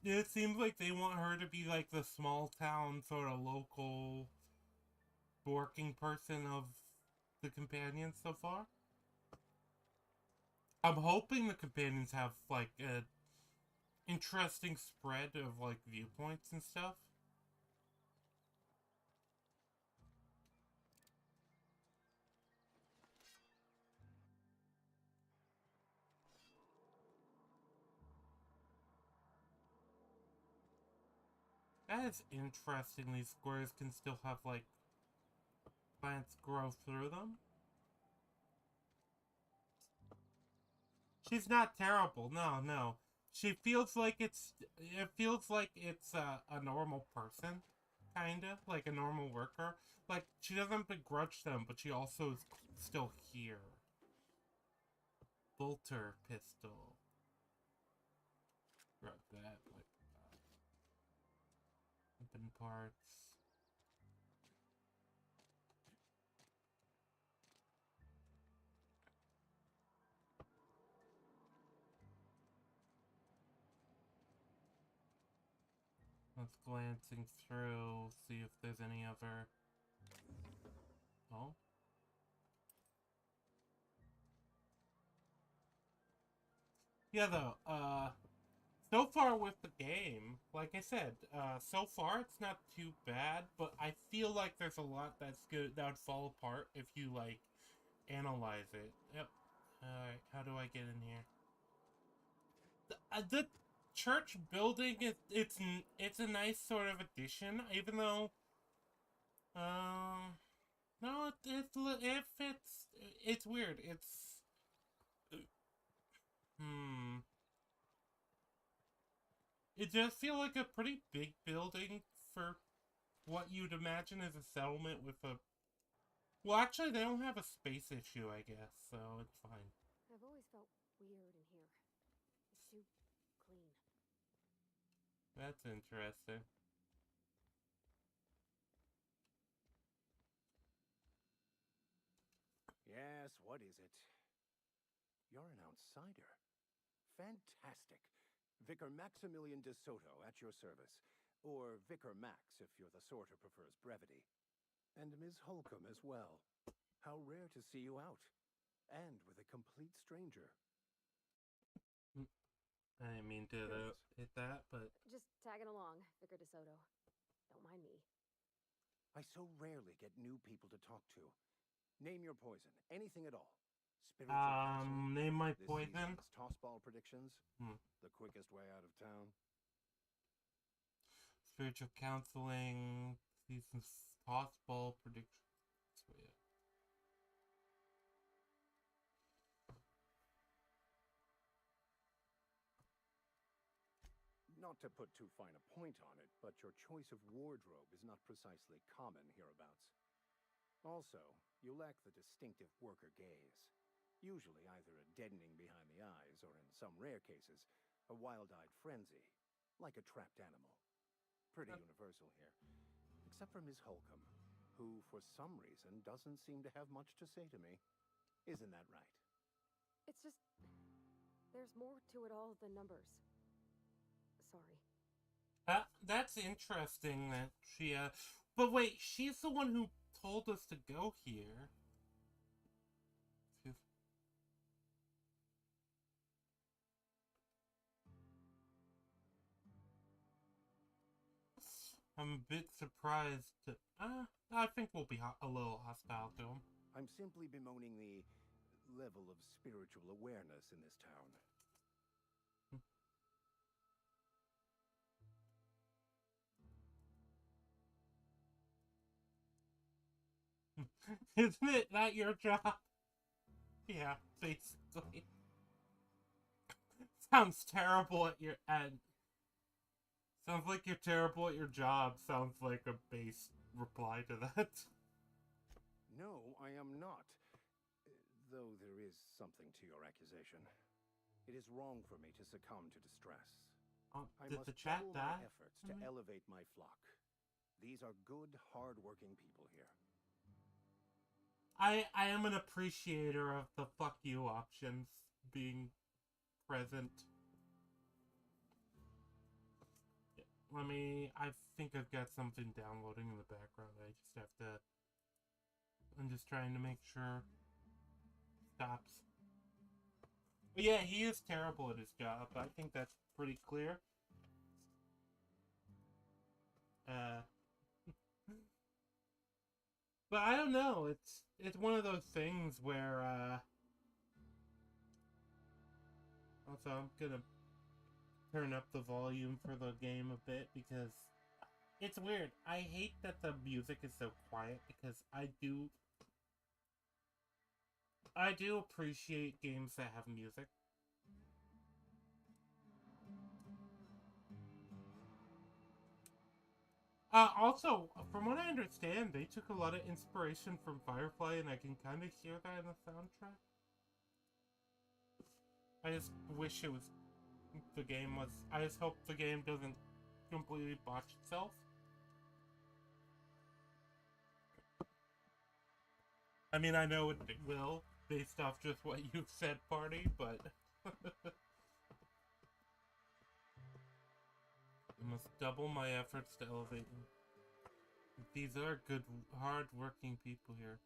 It seems like they want her to be like the small town sort of local working person of the companions so far. I'm hoping the companions have like a interesting spread of like viewpoints and stuff. That is interesting. These squares can still have like plants grow through them. She's not terrible. No, no. She feels like it feels like it's a normal person, kinda like a normal worker. Like she doesn't begrudge them, but she also is still here. Bolter pistol. Grab that. Like weapon parts. Let's glancing through, see if there's any other... Oh? Yeah, though, so far with the game, like I said, so far it's not too bad, but I feel like there's a lot that's good that would fall apart if you, like, analyze it. Yep. Alright, how do I get in here? The church building, it's a nice sort of addition, even though, no, it's weird, it does feel like a pretty big building for what you'd imagine as a settlement with a, well, actually, they don't have a space issue, I guess, so it's fine. I've always felt weird in here. It's too That's interesting. Yes, what is it? You're an outsider. Fantastic. Vicar Maximilian de Soto at your service. Or Vicar Max if you're the sort who prefers brevity. And Ms. Holcomb as well. How rare to see you out. And with a complete stranger. I didn't mean to hit that, but... Just tagging along, Vicar DeSoto. Don't mind me. I so rarely get new people to talk to. Name your poison. Anything at all. Spiritual counsel, name my this poison? season's tossball predictions. Hmm. The quickest way out of town. Spiritual counseling, season's tossball predictions. So, yeah. Not to put too fine a point on it, but your choice of wardrobe is not precisely common hereabouts. Also, you lack the distinctive worker gaze. Usually either a deadening behind the eyes, or in some rare cases, a wild-eyed frenzy, like a trapped animal. Pretty universal here. Except for Ms. Holcomb, who, for some reason, doesn't seem to have much to say to me. Isn't that right? It's just... there's more to it all than numbers. Sorry. That's interesting that she, But wait, she's the one who told us to go here. I'm a bit surprised. I think we'll be a little hostile to him. I'm simply bemoaning the level of spiritual awareness in this town. Isn't it that your job? Yeah, basically. Sounds terrible at your end. Sounds like you're terrible at your job. Sounds like a base reply to that. No, I am not. Though there is something to your accusation. It is wrong for me to succumb to distress. I Did must the chat double die? my efforts to elevate my flock. These are good, hard-working people here. I am an appreciator of the fuck you options being present. I think I've got something downloading in the background. I just have to, I'm just trying to make sure it stops. But yeah, he is terrible at his job. I think that's pretty clear. But I don't know, it's one of those things where, also I'm gonna turn up the volume for the game a bit because it's weird. I hate that the music is so quiet because I do appreciate games that have music. Also, from what I understand, they took a lot of inspiration from Firefly, and I can kind of hear that in the soundtrack. I just wish it was... I just hope the game doesn't completely botch itself. I mean, I know it will, based off just what you've said, Party, but... I must double my efforts to elevate them. These are good, hard-working people here.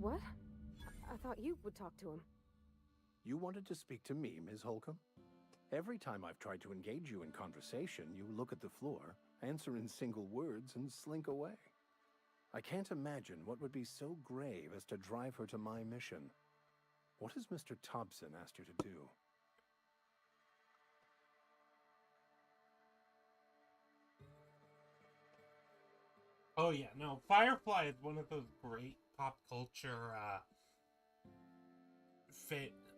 What? I thought you would talk to him. You wanted to speak to me, Ms. Holcomb? Every time I've tried to engage you in conversation, you look at the floor, answer in single words, and slink away. I can't imagine what would be so grave as to drive her to my mission. What has Mr. Thompson asked you to do? Oh yeah, no, Firefly is one of those great pop culture,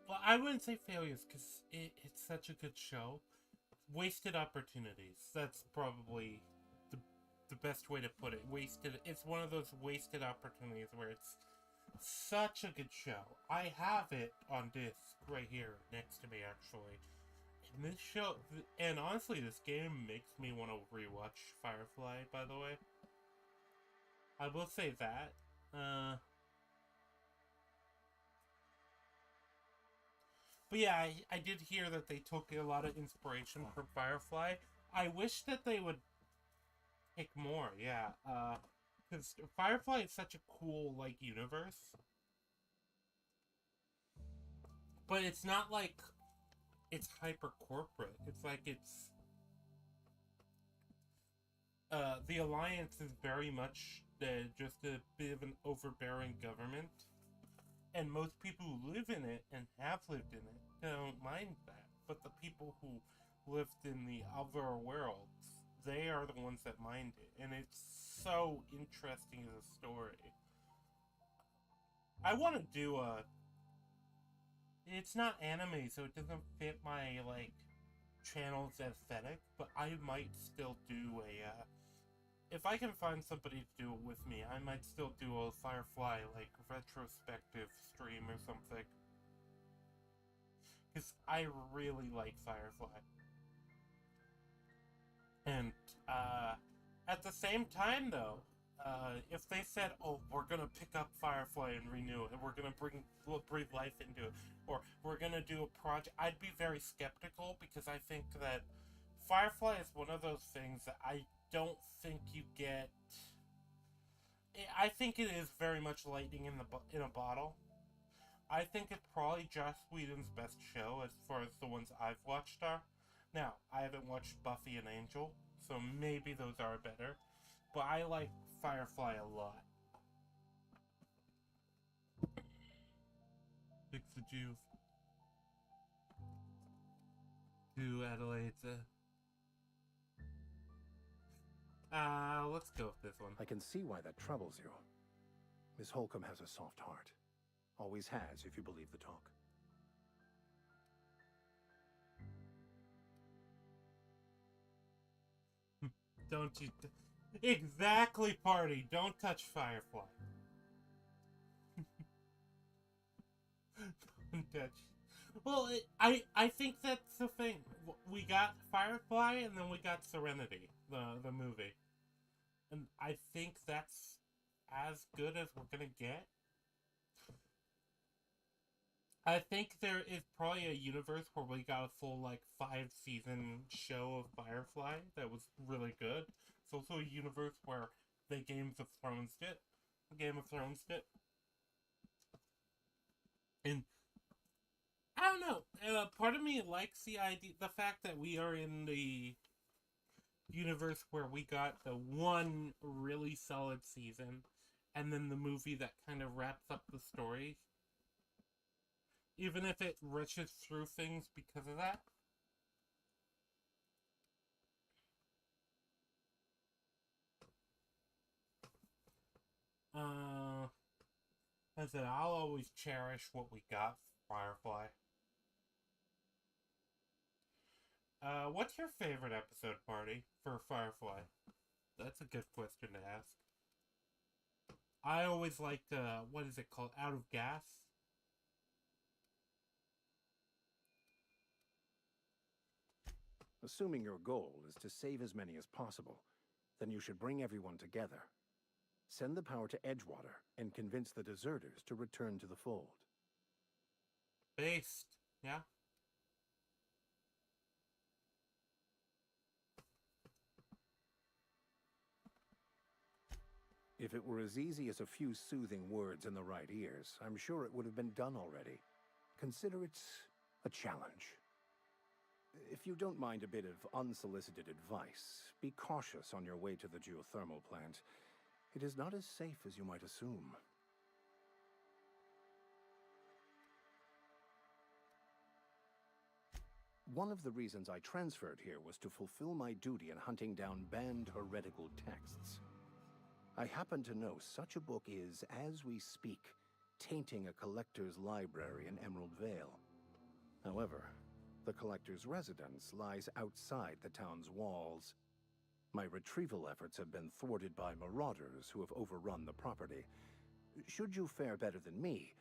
well, I wouldn't say failures, because it's such a good show. Wasted opportunities. That's probably the best way to put it. It's one of those wasted opportunities where it's such a good show. I have it on disc right here next to me, actually. this show, and honestly, this game makes me want to rewatch Firefly, by the way. I will say that. But yeah, I did hear that they took a lot of inspiration from Firefly. I wish that they would pick more, yeah. Because Firefly is such a cool, like, universe. But it's not like it's hyper corporate. It's like it's the Alliance is very much just a bit of an overbearing government, and most people who live in it and have lived in it don't mind that. But the people who lived in the other worlds, they are the ones that mind it, and it's so interesting as a story. I want to do a. It's not anime, so it doesn't fit my like channel's aesthetic, but I might still do a. If I can find somebody to do it with me, I might still do a Firefly like retrospective stream or something. Because I really like Firefly. And at the same time, though, if they said, "Oh, we're gonna pick up Firefly and renew it, and we're gonna breathe life into it, or we're gonna do a project," I'd be very skeptical because I think that Firefly is one of those things that I don't think you get. I think it is very much lightning in a bottle. I think it's probably Joss Whedon's best show as far as the ones I've watched are. Now, I haven't watched Buffy and Angel, so maybe those are better. But I like Firefly a lot. Fix the Juve. To Adelaide. Let's go with this one. I can see why that troubles you. Miss Holcomb has a soft heart. Always has, if you believe the talk. Don't you... Exactly, party! Don't touch Firefly. Don't touch... Well, I think that's the thing. We got Firefly, and then we got Serenity, the movie. And I think that's as good as we're gonna get. I think there is probably a universe where we got a full, like, 5-season show of Firefly that was really good. It's also a universe where they Game of Thrones it. And I don't know. Part of me likes the idea, the fact that we are in the universe where we got the one really solid season, and then the movie that kind of wraps up the story. Even if it rushes through things because of that. I said, I'll always cherish what we got for Firefly. What's your favorite episode, Party, for Firefly? That's a good question to ask. I always liked, what is it called? Out of Gas? Assuming your goal is to save as many as possible, then you should bring everyone together. Send the power to Edgewater and convince the deserters to return to the fold. Based, yeah? If it were as easy as a few soothing words in the right ears, I'm sure it would have been done already. Consider it a challenge. If you don't mind a bit of unsolicited advice, be cautious on your way to the geothermal plant. It is not as safe as you might assume. One of the reasons I transferred here was to fulfill my duty in hunting down banned heretical texts. I happen to know such a book is, as we speak, tainting a collector's library in Emerald Vale. However, the collector's residence lies outside the town's walls. My retrieval efforts have been thwarted by marauders who have overrun the property. Should you fare better than me,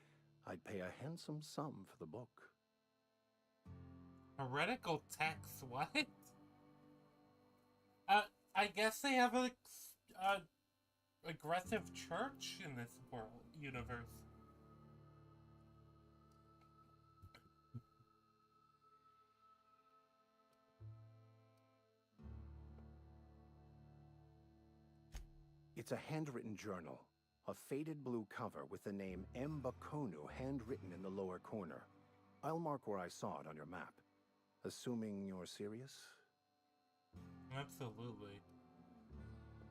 I'd pay a handsome sum for the book. Heretical texts? What? I guess they have a aggressive church in this universe. It's a handwritten journal. A faded blue cover with the name M. Bakonu handwritten in the lower corner. I'll mark where I saw it on your map. Assuming you're serious? Absolutely.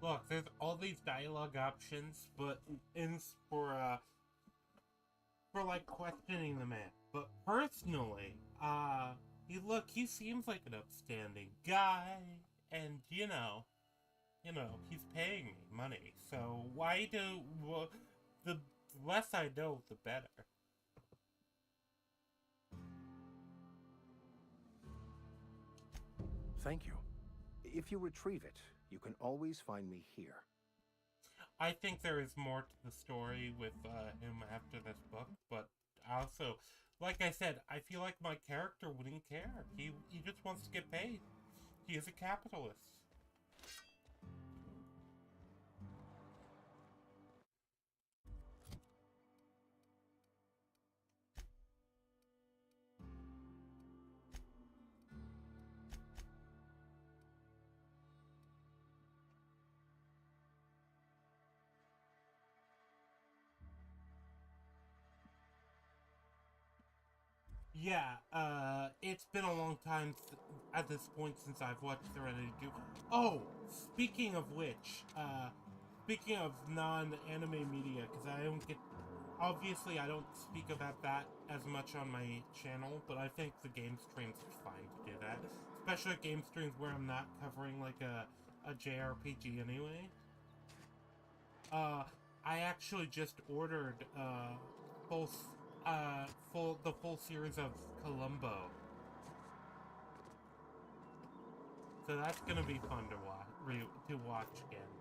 Look, there's all these dialogue options, but for like questioning the man. But personally, he seems like an upstanding guy, and you know, he's paying me money. So the less I know, the better. Thank you. If you retrieve it, you can always find me here. I think there is more to the story with him after this book, but also, like I said, I feel like my character wouldn't care. He just wants to get paid. He is a capitalist. Yeah, it's been a long time at this point since I've watched Serenity 2. Oh, speaking of which, speaking of non-anime media, because obviously I don't speak about that as much on my channel, but I think the game streams are fine to do that. Especially game streams where I'm not covering, like, a JRPG anyway. I actually just ordered, the full series of Columbo. So that's gonna be fun to watch again.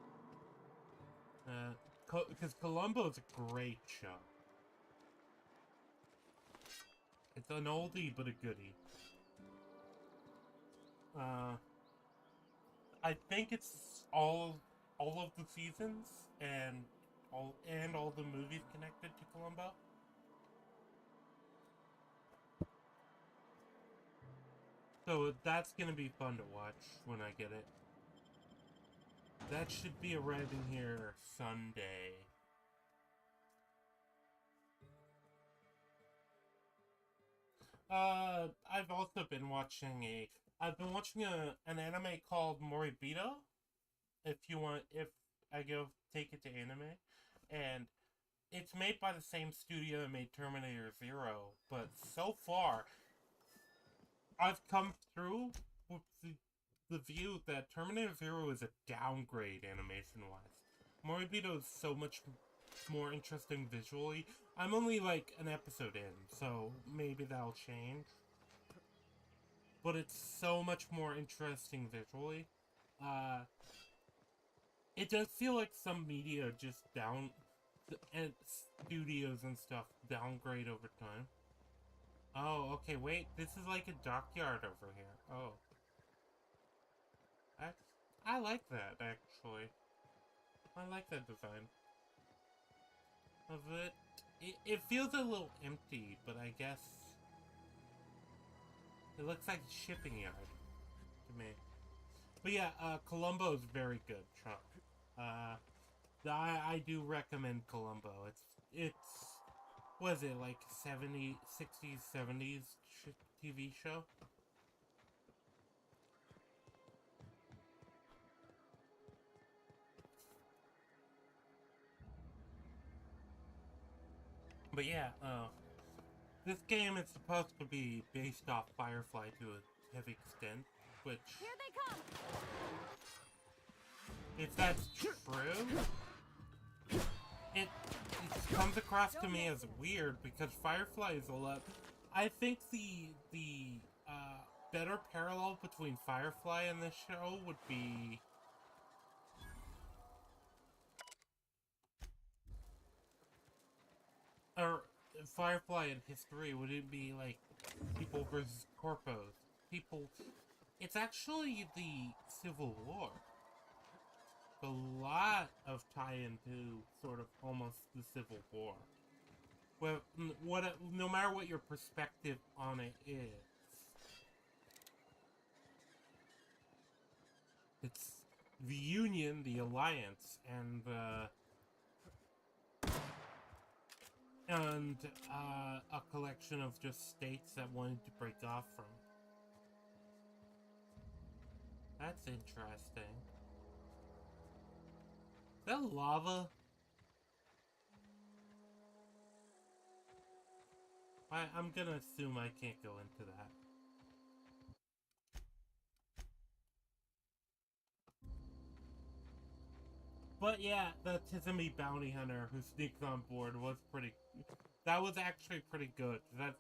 Because Columbo is a great show. It's an oldie but a goodie. I think it's all of the seasons and all the movies connected to Columbo. So that's gonna be fun to watch when I get it. That should be arriving here Sunday. I've also been watching an anime called Moribito. If I take it to anime, and it's made by the same studio that made Terminator Zero, but so far, I've come through with the view that Terminator Zero is a downgrade animation-wise. Moribito is so much more interesting visually. I'm only like an episode in, so maybe that'll change. But it's so much more interesting visually. It does feel like some media just and studios and stuff downgrade over time. Oh, okay, wait, this is like a dockyard over here. Oh. I like that, actually. I like that design. Of it. It feels a little empty, but I guess it looks like a shipping yard to me. But yeah, Columbo is very good, Trump. I do recommend Columbo. It's what is it, like 60s, 70s TV show? But yeah, this game is supposed to be based off Firefly to a heavy extent, which... Here they come! If that's true, it comes across to me as weird, because Firefly is a lot... I think the better parallel between Firefly and this show would be... Or Firefly in history, would it be like People versus Corpos? people, it's actually the Civil War. A lot of tie-in to sort of almost the Civil War. Well, no matter what your perspective on it is, it's the Union, the Alliance, and a collection of just states that wanted to break off from. That's interesting. Is that lava? I'm gonna assume I can't go into that. But yeah, the Tizumi bounty hunter who sneaks on board was pretty... That was actually pretty good. That's...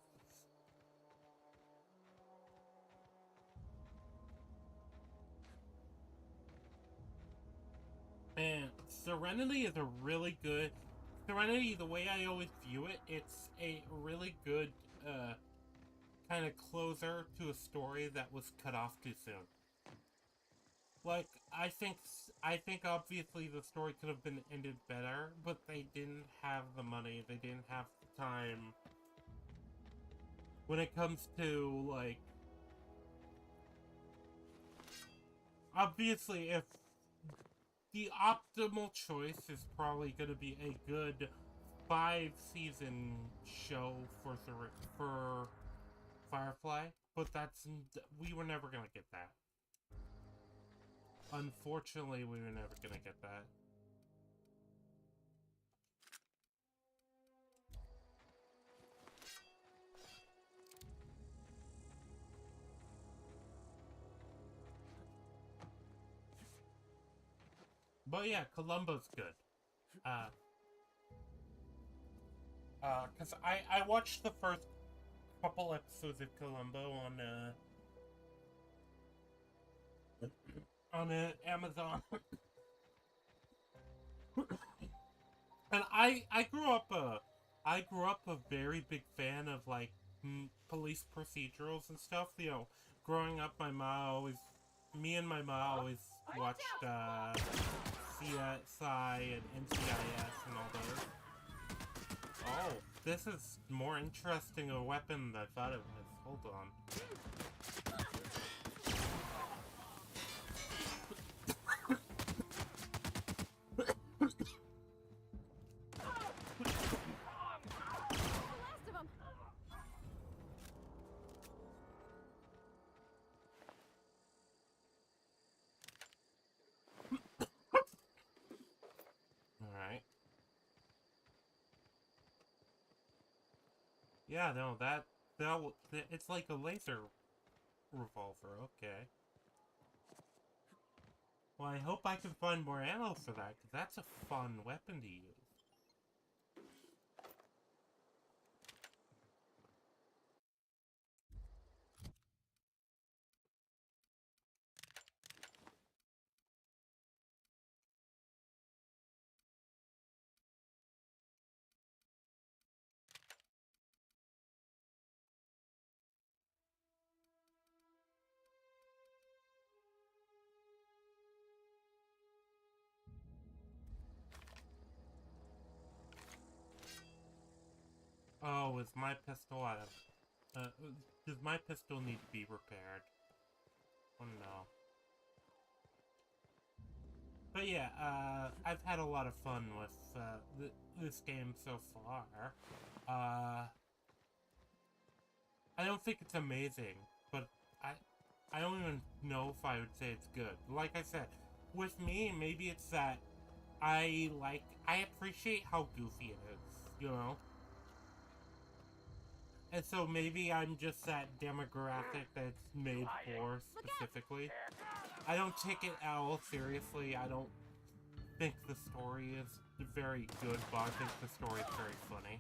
Man, Serenity is a really good... Serenity, the way I always view it, it's a really good kind of closer to a story that was cut off too soon. Like, I think obviously the story could have been ended better, but they didn't have the money, they didn't have the time. When it comes to, like... Obviously, if the optimal choice is probably going to be a good 5-season show for Firefly, but we were never going to get that. Unfortunately, we were never going to get that. But yeah, Columbo's good. Cause I watched the first couple episodes of Columbo on Amazon. And I grew up a very big fan of like police procedurals and stuff. You know, growing up, me and my mom always watched CSI and NCIS and all those. Oh, this is more interesting a weapon than I thought it was. Hold on. Yeah, no, it's like a laser revolver, okay. Well, I hope I can find more ammo for that, because that's a fun weapon to use. Oh, is my pistol out of... does my pistol need to be repaired? Oh no. But yeah, I've had a lot of fun with this game so far. I don't think it's amazing, but I don't even know if I would say it's good. Like I said, with me, maybe it's that I appreciate how goofy it is, you know? And so maybe I'm just that demographic that it's made for specifically. I don't take it at all seriously. I don't think the story is very good, but I think the story is very funny.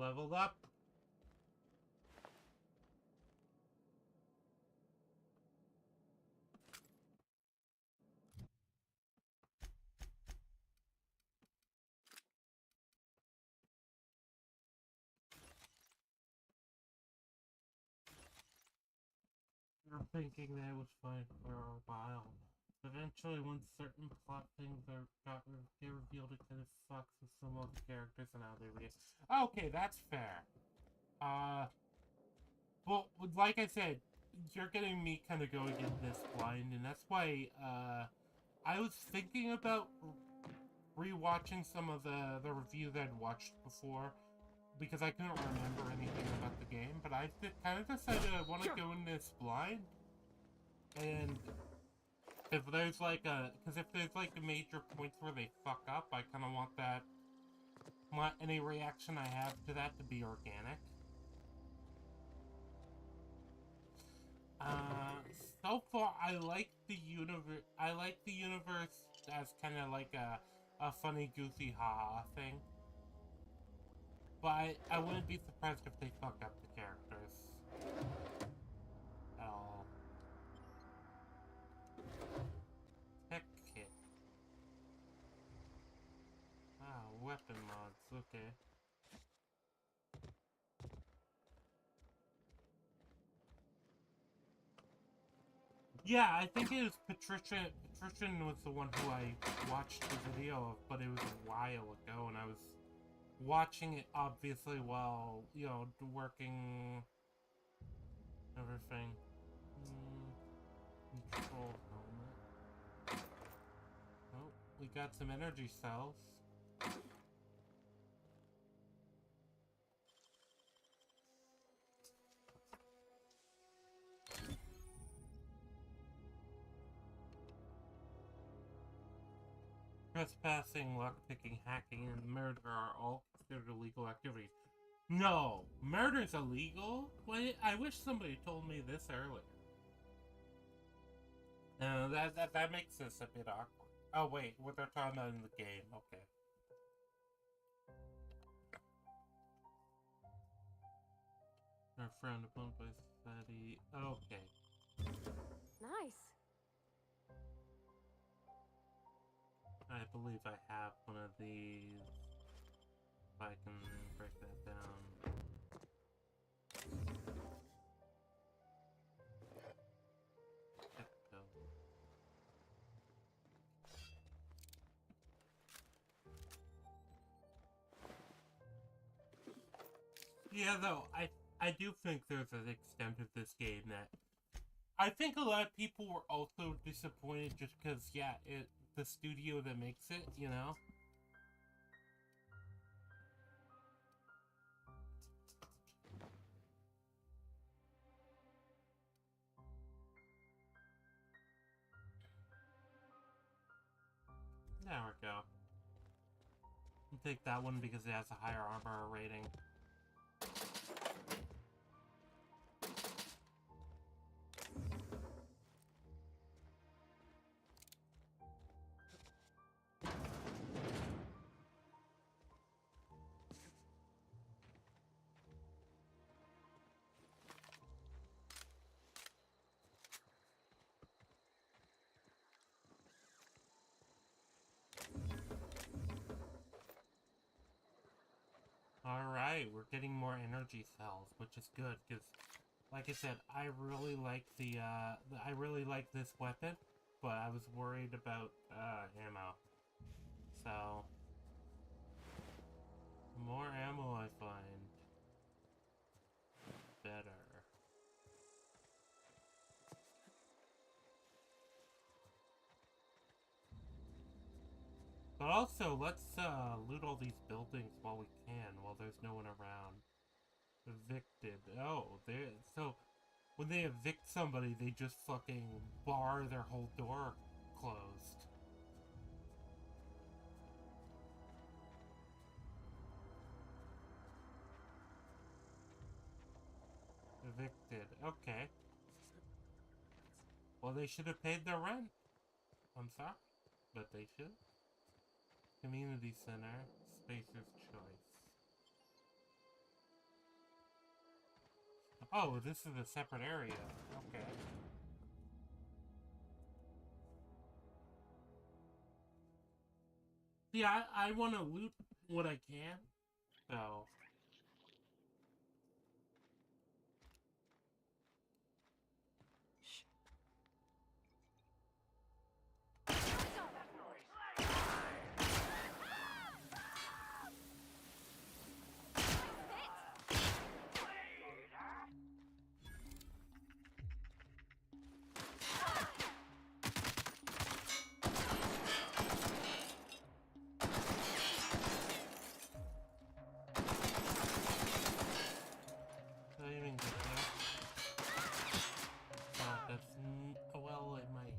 leveled up. I'm thinking that was fine for a while. Eventually, once certain plot things get revealed, it kind of fucks with some of the characters and how they react. Okay, that's fair. Well, like I said, you're getting me kind of going in this blind, and that's why, I was thinking about rewatching some of the reviews I'd watched before, because I couldn't remember anything about the game, but I kind of decided I want to go in this blind, and if there's like because if there's like major points where they fuck up, I kind of want any reaction I have to that to be organic. So far, I like the universe. I like the universe as kind of like a funny, goofy, haha thing. But I wouldn't be surprised if they fuck up the characters at all. Tech kit. Ah, weapon mods. Okay. Yeah, I think it was Patrician was the one who I watched the video of, but it was a while ago, and I was watching it obviously while, you know, working everything. Control helmet. Oh, we got some energy cells. Trespassing, lockpicking, hacking, and murder are all considered illegal activities. No! Murder's illegal? Wait, I wish somebody told me this earlier. No, that makes this a bit awkward. Oh wait, what they're talking about in the game, okay. Are frowned upon by society. Okay. Nice. I believe I have one of these. If I can break that down. Yeah, though, I do think there's an extent of this game that I think a lot of people were also disappointed just because, yeah, the studio that makes it, you know? There we go. I'll take that one because it has a higher armor rating. Alright, we're getting more energy cells, which is good, because, like I said, I really like I really like this weapon, but I was worried about, ammo. So, the more ammo I find, better. But also, let's, loot all these buildings while we can, while there's no one around. Evicted. Oh, so, when they evict somebody, they just fucking bar their whole door closed. Evicted. Okay. Well, they should have paid their rent. I'm sorry, but they should. Community Center. Spacer's Choice. Oh, this is a separate area. Okay. See, I want to loot what I can, so... Did I even get there? Oh, that's... well, it might.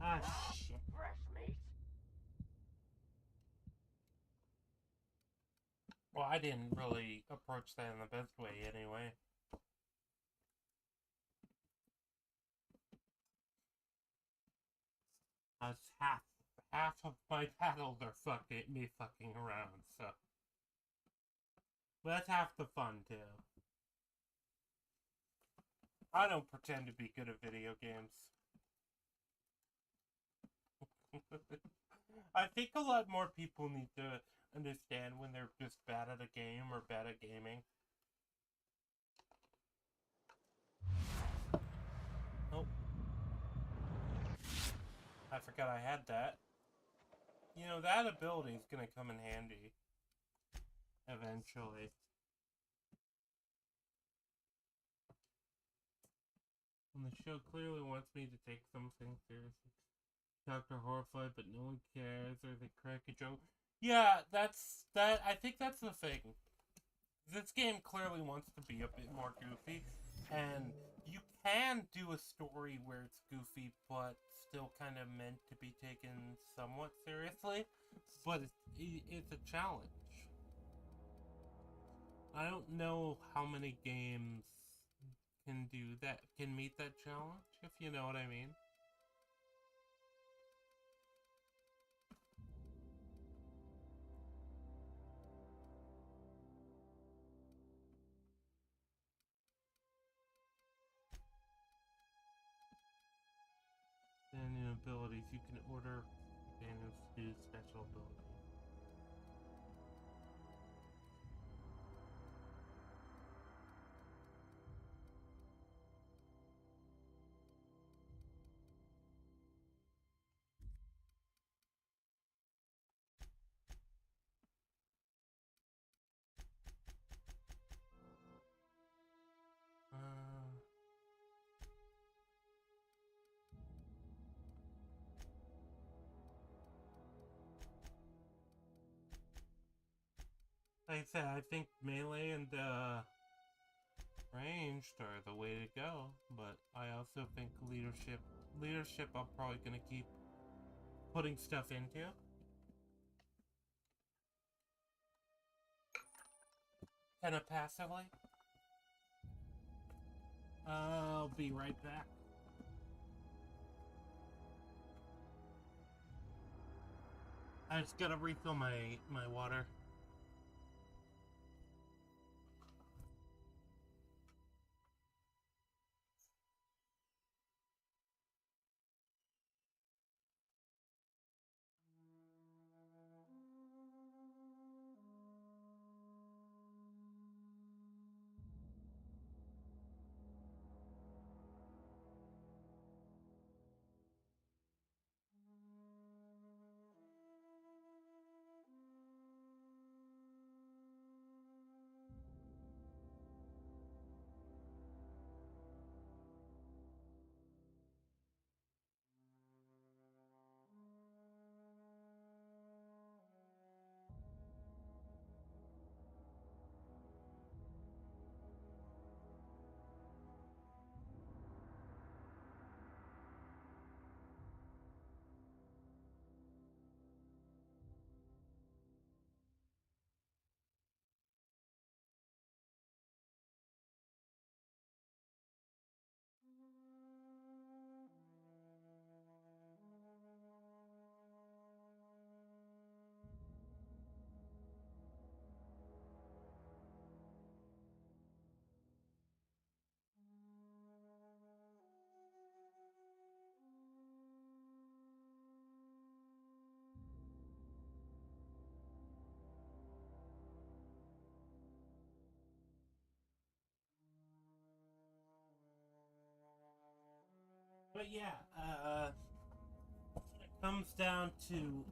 Ah, shit. Well, I didn't really approach that in the best way anyway. Half of my battles are me fucking around, so... That's half the fun, too. I don't pretend to be good at video games. I think a lot more people need to understand when they're just bad at a game or bad at gaming. Oh. I forgot I had that. You know, that ability is gonna come in handy. Eventually. And the show clearly wants me to take something seriously. Dr. Horrified, but no one cares, or they crack a joke. Yeah, I think that's the thing. This game clearly wants to be a bit more goofy, and you can do a story where it's goofy, but still kind of meant to be taken somewhat seriously, but it's a challenge. I don't know how many games can do that, can meet that challenge, if you know what I mean. Companion abilities, you can order companions to do special abilities. Like I said, I think melee and ranged are the way to go, but I also think leadership I'm probably gonna keep putting stuff into. Kind of passively. I'll be right back. I just gotta refill my water. But yeah, it comes down to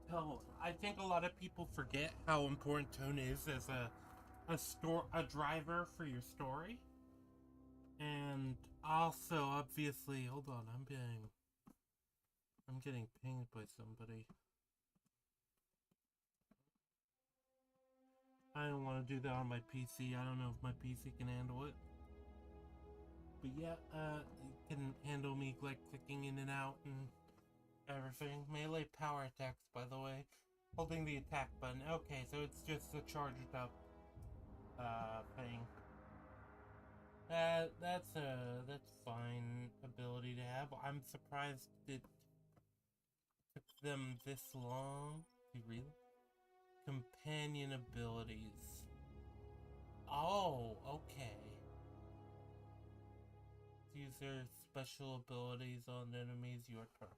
tone. I think a lot of people forget how important tone is as a driver for your story. And also, obviously, hold on, I'm getting pinged by somebody. I don't want to do that on my PC. I don't know if my PC can handle it. But yeah, it can handle me like clicking in and out and everything. Melee power attacks, by the way. Holding the attack button. Okay, so it's just a charged up thing. That's fine ability to have. I'm surprised it took them this long. Really? Companion abilities. Oh, okay. Use their special abilities on enemies. Your turn.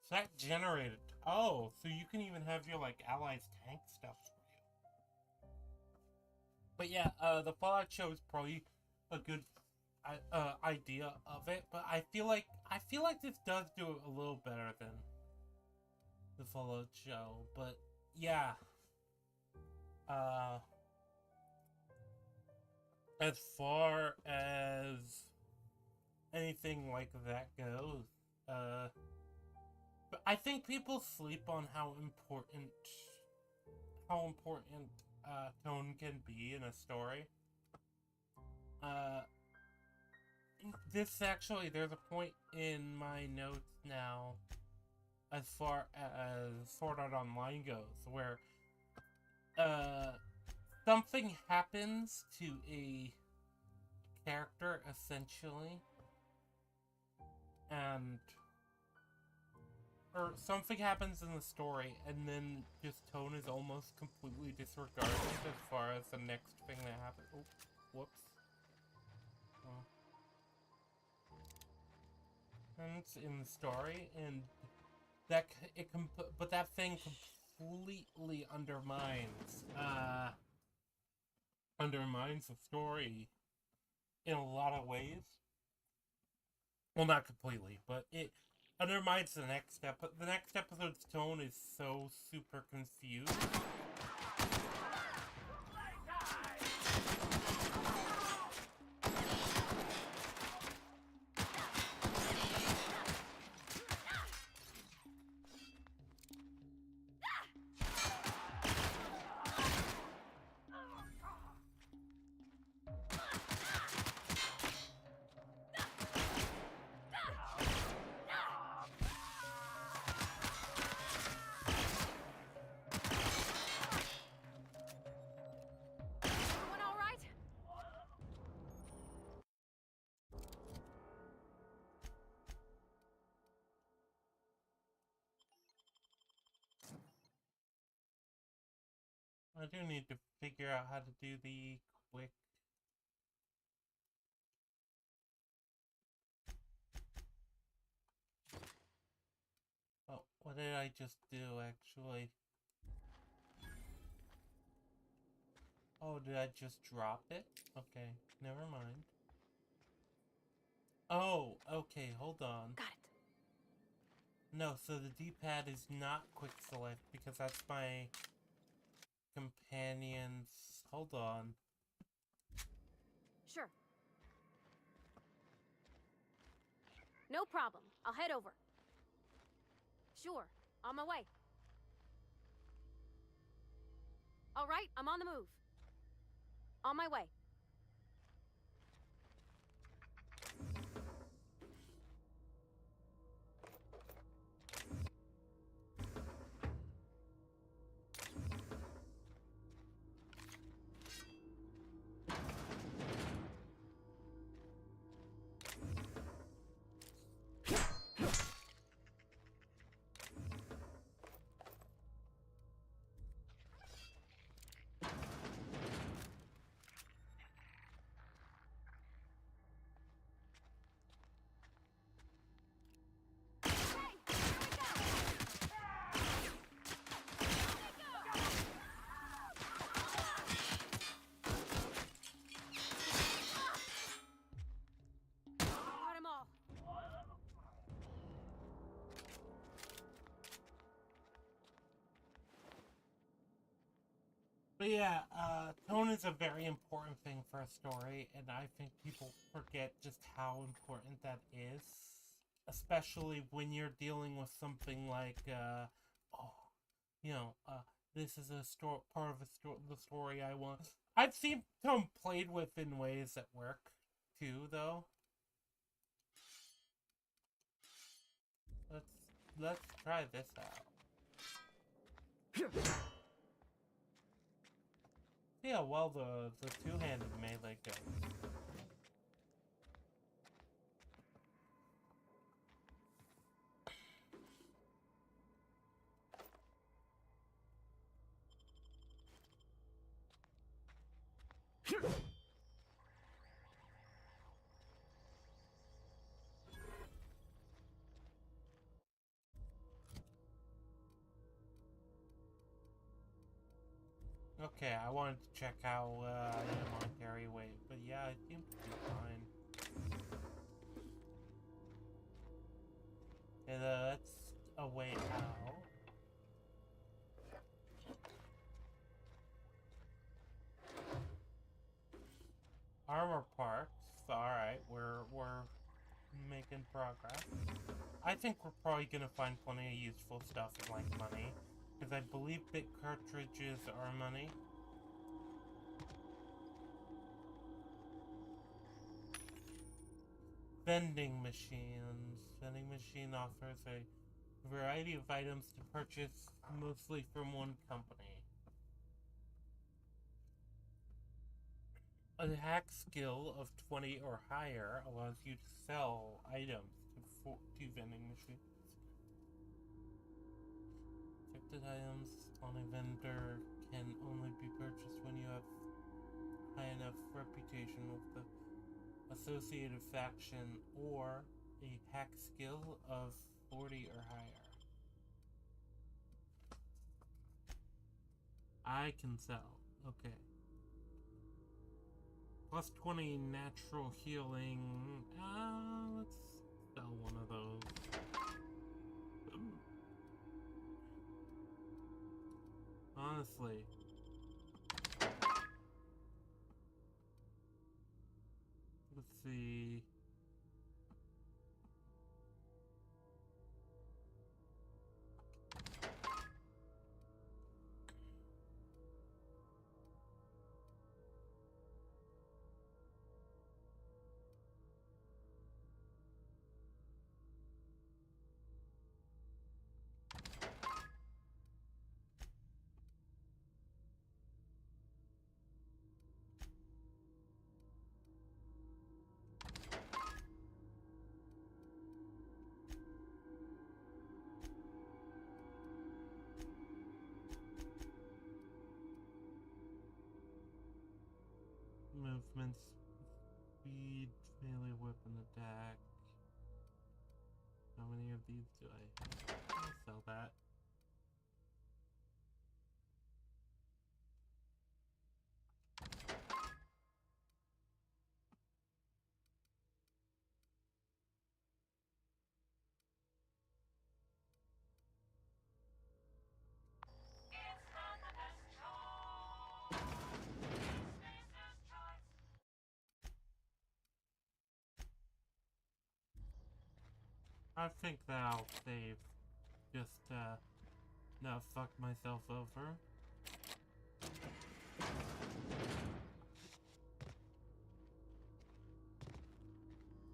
That generated. Oh, so you can even have your like allies tank stuff for you. But yeah, the Fallout show is probably a good idea of it, but I feel like this does do it a little better than the Fallout show. But yeah, as far as anything like that goes, but I think people sleep on how important tone can be in a story. This actually, there's a point in my notes now, as far as Sword Art Online goes, where something happens to a character essentially, and or something happens in the story, and then just tone is almost completely disregarded as far as the next thing that happens. Oh, whoops. Oh. And in the story, and that but that thing completely undermines the story in a lot of ways. Well, not completely, but it undermines the next step. The next episode's tone is so super confused. I do need to figure out how to do the quick. Oh, what did I just do actually? Oh, did I just drop it? Okay, never mind. Oh, okay, hold on. Got it. No, so the D-pad is not quick select because that's my companions. Hold on. Sure. No problem. I'll head over. Sure. On my way. All right, I'm on the move. On my way. But yeah, tone is a very important thing for a story, and I think people forget just how important that is. Especially when you're dealing with something like, this is a part of the story I want. I've seen tone played with in ways that work, too, though. Let's try this out. See how well the two-handed melee goes. Okay, I wanted to check how I am on carry weight, but yeah, I seem to be fine. Okay, that's a way out. Armor parts. Alright, we're making progress. I think we're probably gonna find plenty of useful stuff like money, because I believe bit cartridges are money. Vending machines. Vending machine offers a variety of items to purchase, mostly from one company. A hack skill of 20 or higher allows you to sell items to vending machines. Affected items on a vendor can only be purchased when you have high enough reputation with the associated faction or a hack skill of 40 or higher. I can sell. Okay. Plus 20 natural healing. Let's sell one of those. Honestly. Let's see. Movement speed, melee weapon attack. How many of these do I have? I'll sell that. I think that I'll save. Just, not fuck myself over.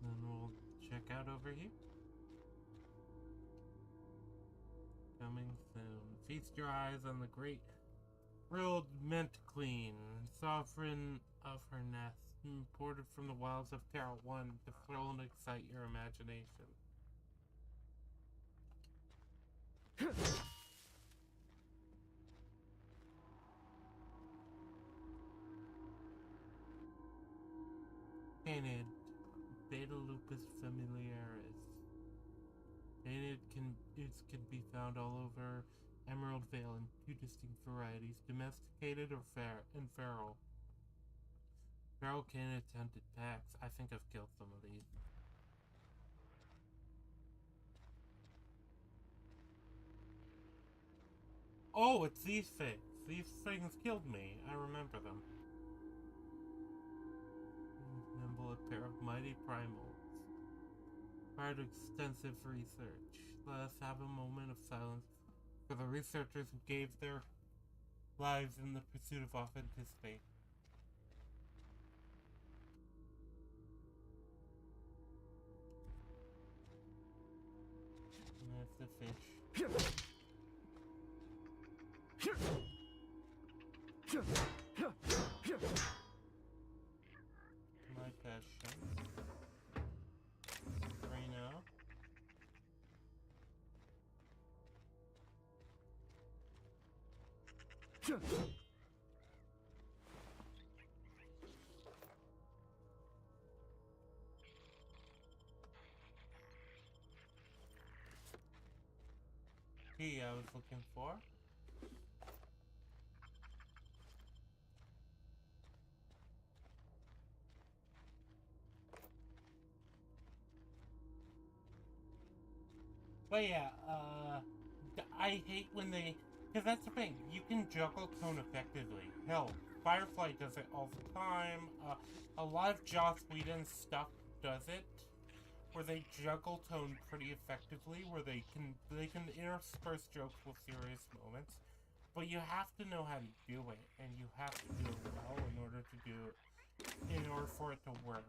Then we'll check out over here. Coming soon. Feast your eyes on the great grilled mint queen, sovereign of her nest, imported from the wilds of Terra 1 to thrill and excite your imagination. Painted Beta Lupus familiaris. Painted can be found all over Emerald Vale in two distinct varieties, domesticated or feral. Feral can attempt attacks. I think I've killed some of these. Oh, it's these things. These things killed me. I remember them. Nimble, a pair of mighty primals. Prior to extensive research, let us have a moment of silence for the researchers who gave their lives in the pursuit of authenticity. And that's the fish. My passion. Reno. Key I was looking for. But yeah, I hate when they, because that's the thing, you can juggle tone effectively. Hell, Firefly does it all the time. A lot of Joss Whedon stuff does it, where they juggle tone pretty effectively, where they can intersperse jokes with serious moments, but you have to know how to do it, and you have to do it well in order for it to work.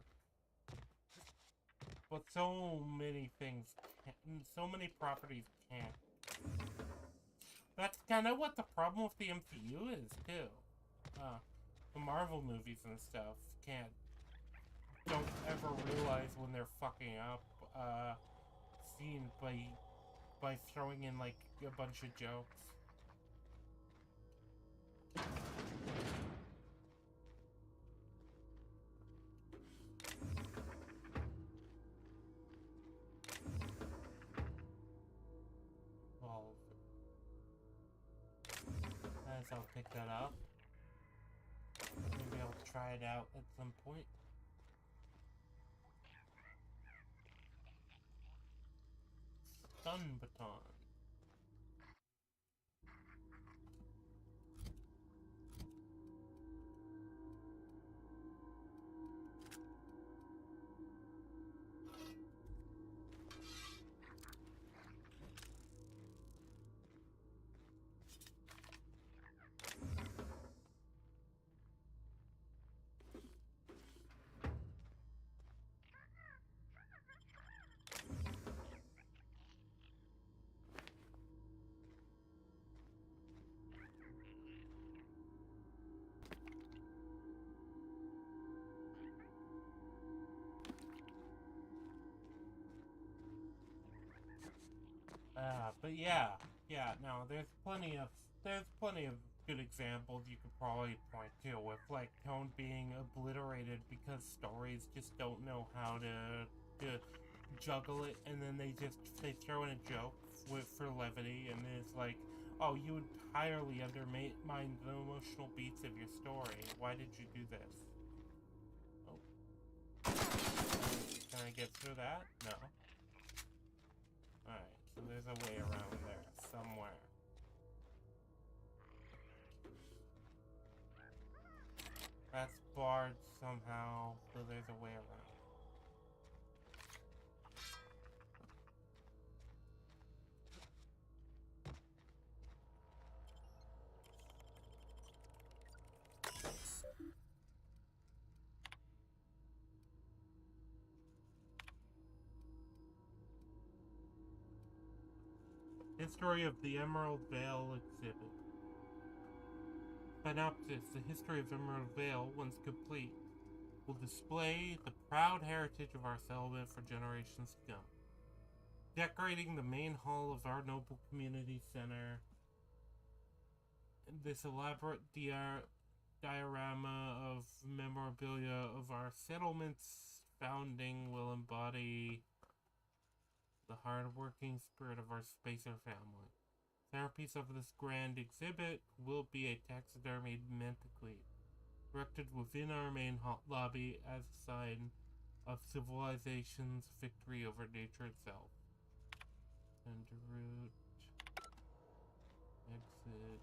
But so many things can't, so many properties can't. That's kind of what the problem with the MCU is, too. The Marvel movies and stuff don't ever realize when they're fucking up, scene by throwing in, like, a bunch of jokes. I'll pick that up. Maybe I'll try it out at some point. Stun baton. But yeah, no, there's plenty of good examples you could probably point to with, like, tone being obliterated because stories just don't know how to juggle it, and then they throw in a joke for levity, and it's like, oh, you entirely undermine the emotional beats of your story. Why did you do this? Oh. Can I get through that? No. Alright, so there's a way around there, somewhere. That's barred somehow, so there's a way around. History of the Emerald Vale exhibit. Synopsis: the history of Emerald Vale, once complete, will display the proud heritage of our settlement for generations to come. Decorating the main hall of our noble community center, this elaborate diorama of memorabilia of our settlement's founding will embody the hard-working spirit of our spacer family. Centerpiece of this grand exhibit will be a taxidermied mantiquade, erected within our main lobby as a sign of civilization's victory over nature itself. And route, exit.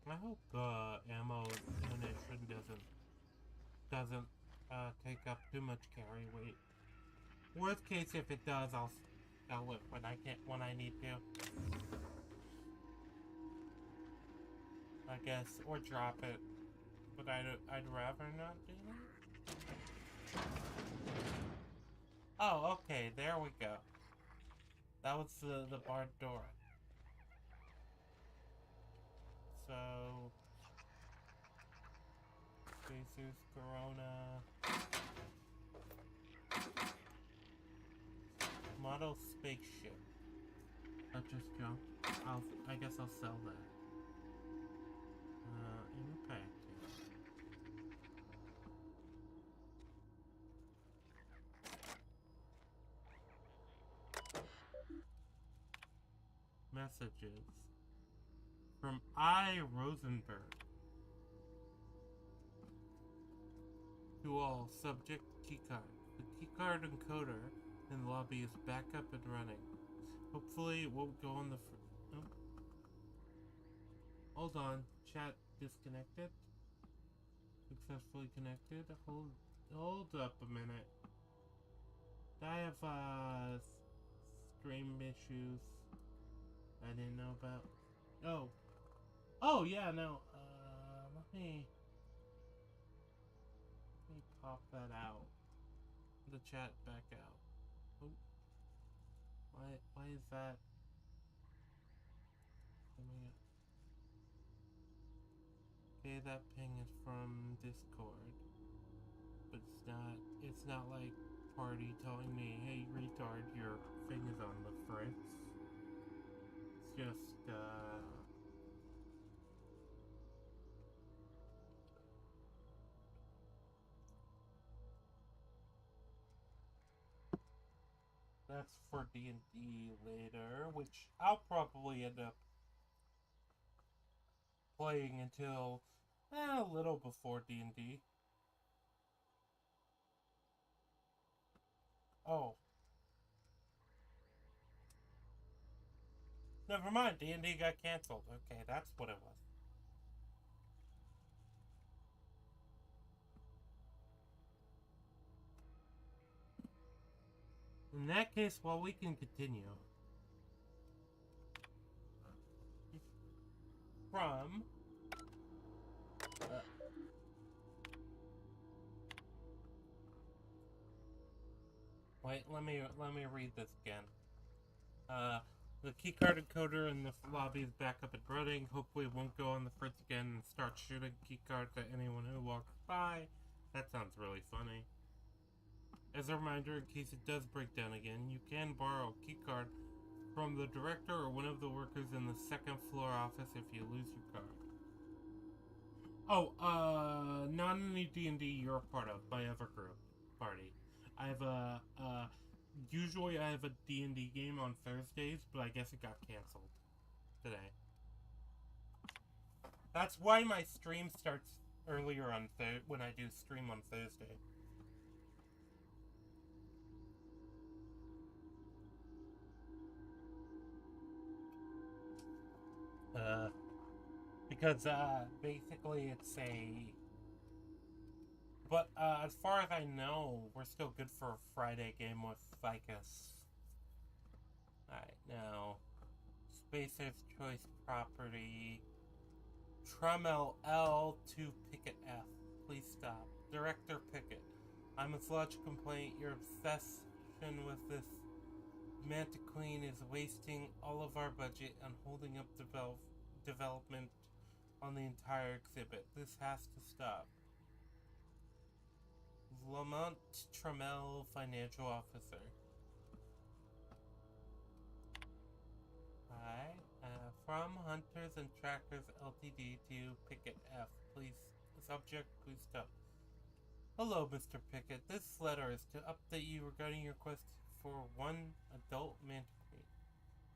I hope the ammo ammunition doesn't take up too much carry weight. Worst case, if it does, I'll sell it when I need to. I guess, or drop it. But I'd rather not do that. Oh, okay, there we go. That was the barred door. So, Jesus, Corona, model spaceship. Purchase junk. I guess I'll sell that. Impact. Messages from I. Rosenberg. To all, subject keycard. The keycard encoder in the lobby is back up and running. Hopefully it won't go on the oh. Hold on, chat disconnected. Successfully connected. Hold up a minute. I have stream issues I didn't know about. Oh yeah, no. Let me pop that out. The chat back out. Oh. Why is that? Okay, that ping is from Discord. But it's not like party telling me, hey retard, your thing is on the fritz. It's just that's for D&D later, which I'll probably end up playing until a little before D&D. Oh. Never mind, D&D got canceled. Okay, that's what it was. In that case, well, we can continue. From wait, let me read this again. The keycard encoder in the lobby is back up and running. Hopefully it won't go on the fritz again and start shooting keycards at anyone who walks by. That sounds really funny. As a reminder, in case it does break down again, you can borrow a keycard from the director or one of the workers in the second floor office if you lose your card. Oh, not any D&D you're a part of, my other group party. I have usually I have a D&D game on Thursdays, but I guess it got canceled today. That's why my stream starts earlier on when I do stream on Thursday. Because basically it's a... But as far as I know, we're still good for a Friday game with Vicus. Alright, now... Spacer's Choice Property... Trumel L to Pickett F. Please stop. Director Pickett. I must lodge a complaint. Your obsession with this Manta Queen is wasting all of our budget and holding up development on the entire exhibit. This has to stop. Lamont Trammell, Financial Officer. Alright. From Hunters and Trackers Ltd to Pickett F. Please, subject, please stop. Hello, Mr. Pickett. This letter is to update you regarding your quest for one adult Manta Queen.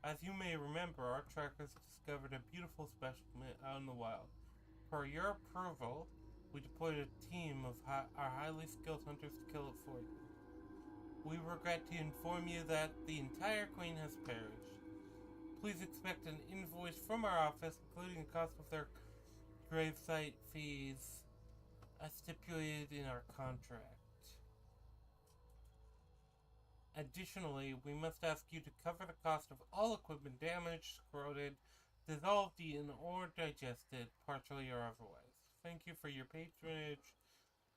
As you may remember, our trackers discovered a beautiful specimen out in the wild. Per your approval, we deployed a team of our highly skilled hunters to kill it for you. We regret to inform you that the entire queen has perished. Please expect an invoice from our office, including the cost of their gravesite fees as stipulated in our contract. Additionally, we must ask you to cover the cost of all equipment damaged, corroded, dissolved, eaten, or digested, partially or otherwise. Thank you for your patronage.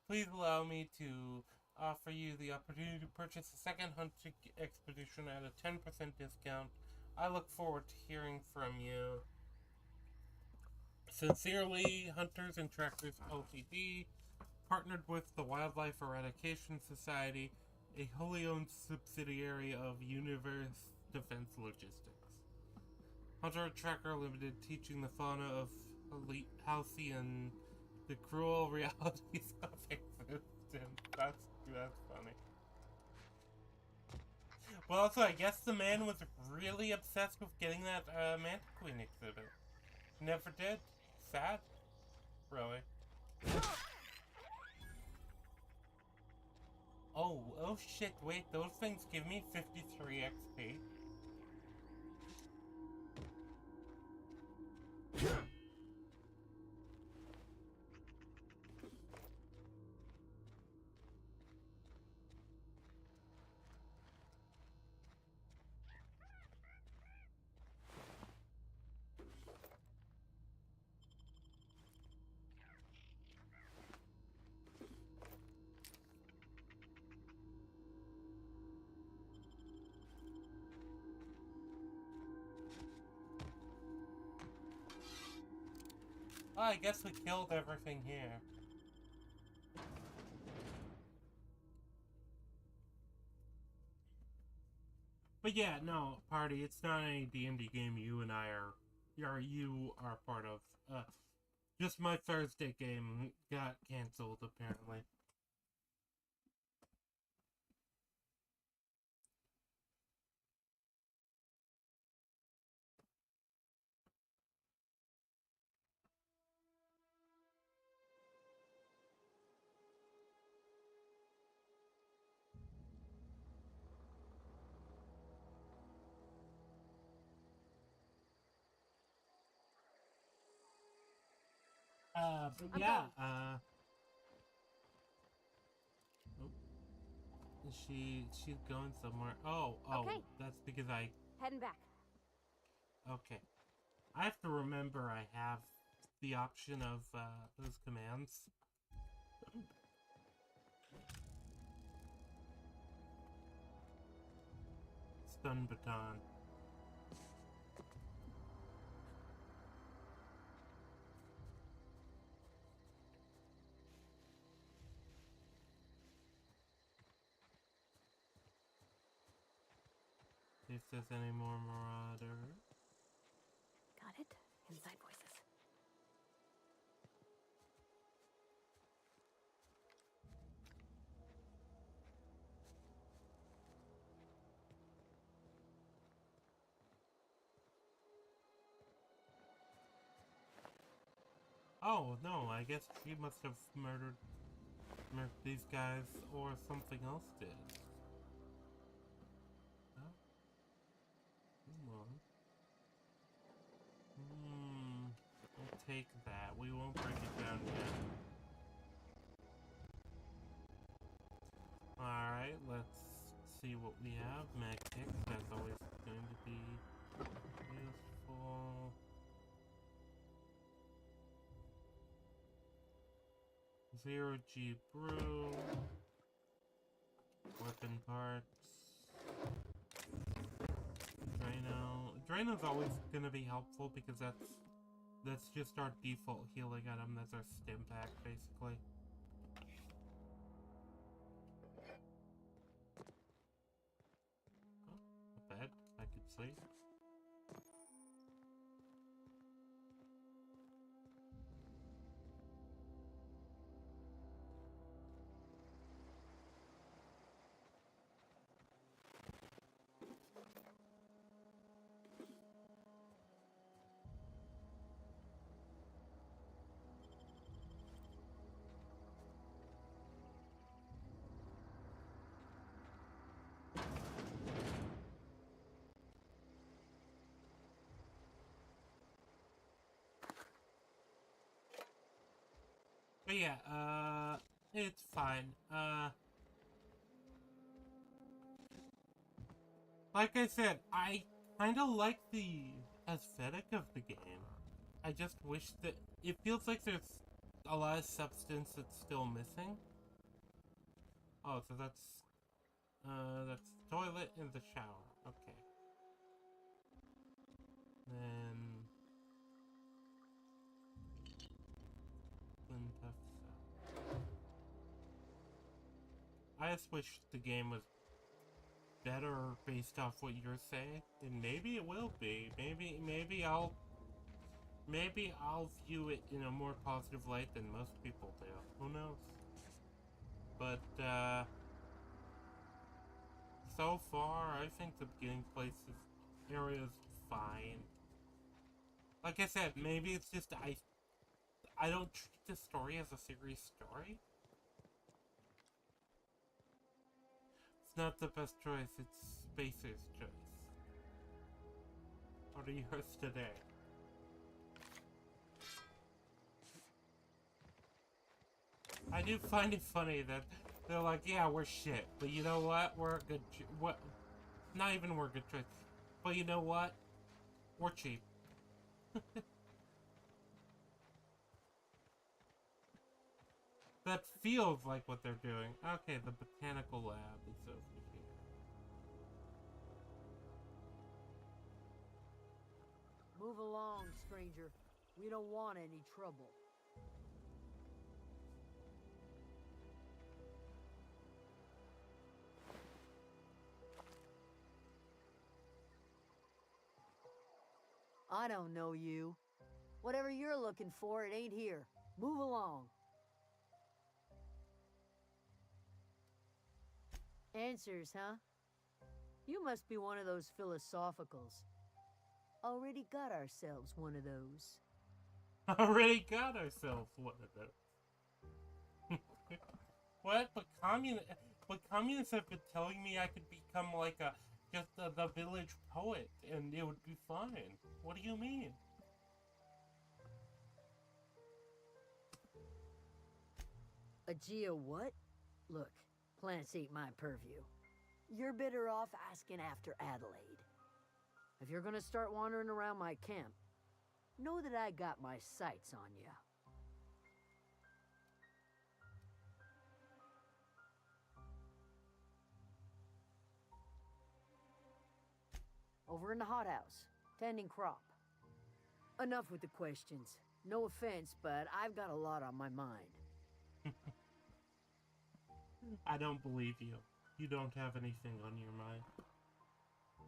Please allow me to offer you the opportunity to purchase a second hunting expedition at a 10% discount. I look forward to hearing from you. Sincerely, Hunters and Trackers Ltd., partnered with the Wildlife Eradication Society, a wholly owned subsidiary of Universe Defense Logistics. Hunter Tracker Limited, teaching the fauna of Halcyon the cruel realities of existence. That's funny. Well, also, I guess the man was really obsessed with getting that Manta Queen exhibit. Never did. Sad. Really. Oh shit, wait, those things give me 53 XP. Oh, I guess we killed everything here. But yeah, no, party, it's not any D&D game you and I are part of. Just my Thursday game got cancelled, apparently. But yeah, she's going somewhere. Oh, Okay. that's because I... Heading back. Okay. I have to remember I have the option of, those commands. Stun baton. See if there's any more marauder. Got it. Inside voices. Oh, no, I guess she must have murdered these guys, or something else did. Huh? Come on. We'll take that. We won't break it down yet. Alright, let's see what we have. Mag pick, that's always going to be useful. Zero G brew. Weapon parts. Drano. Drano's always gonna be helpful because that's just our default healing item. That's our stim pack, basically. Oh, not bad. I could sleep. But yeah, it's fine. Like I said, I kind of like the aesthetic of the game. I just wish that it feels like there's a lot of substance that's still missing. Oh, so that's the toilet and the shower. Okay. Then Lintuff cell. I just wish the game was better based off what you're saying, and maybe it will be. Maybe I'll view it in a more positive light than most people do. Who knows? But so far, I think the beginning places area is fine. Like I said, maybe it's just I don't treat the story as a serious story. It's not the best choice, it's Spacer's choice. What are yours today? I do find it funny that they're like, yeah, we're shit, but you know what? We're a good what? Not even we're a good choice, but you know what? We're cheap. That feels like what they're doing. Okay, the botanical lab is over here. Move along, stranger. We don't want any trouble. I don't know you. Whatever you're looking for, it ain't here. Move along. Answers, huh? You must be one of those philosophicals. Already got ourselves one of those. Already got ourselves one of those. What? But communists have been telling me I could become like the village poet and it would be fine. What do you mean? A geo what? Look, plants ain't my purview. You're better off asking after Adelaide. If you're gonna start wandering around my camp, know that I got my sights on ya. Over in the hothouse, tending crop. Enough with the questions. No offense, but I've got a lot on my mind. I don't believe you. You don't have anything on your mind.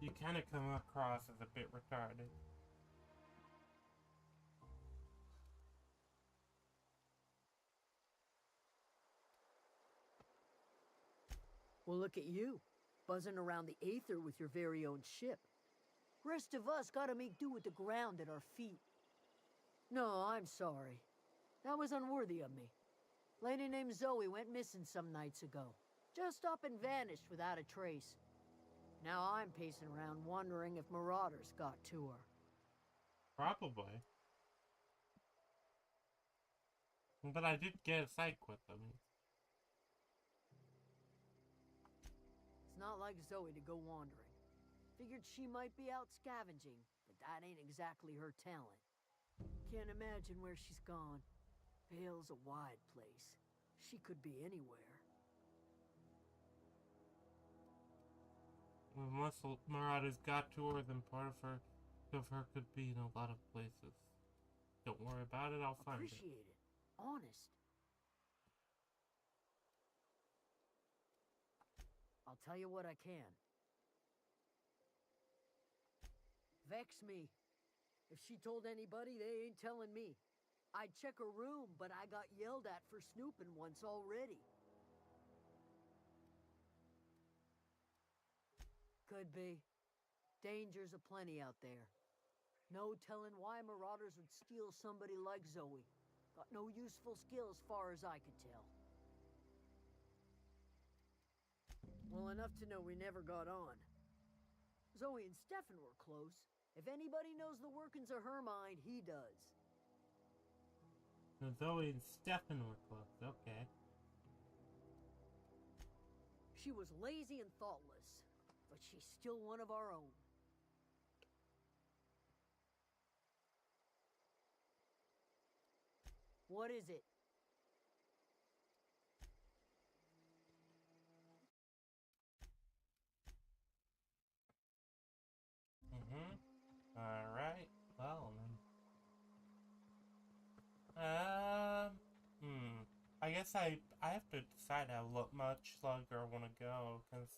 You kind of come across as a bit retarded. Well, look at you, buzzing around the Aether with your very own ship. Rest of us gotta make do with the ground at our feet. No, I'm sorry. That was unworthy of me. Lady named Zoe went missing some nights ago. Just up and vanished without a trace. Now I'm pacing around wondering if marauders got to her. Probably. But I did get a psych with them. It's not like Zoe to go wandering. Figured she might be out scavenging, but that ain't exactly her talent. Can't imagine where she's gone. Vale's a wide place. She could be anywhere. Unless marauders got to her, then part of her could be in a lot of places. Don't worry about it, I'll find it. Appreciate it. Honest. I'll tell you what I can. Vex me. If she told anybody, they ain't telling me. I'd check her room, but I got yelled at for snooping once already. Could be. Dangers aplenty out there. No telling why marauders would steal somebody like Zoe. Got no useful skills far as I could tell. Well, enough to know we never got on. Zoe and Stefan were close. If anybody knows the workings of her mind, he does. No, Zoe and Stefan were close. Okay. She was lazy and thoughtless, but she's still one of our own. What is it? Alright. Well, then. I guess I have to decide how much longer I want to go, because...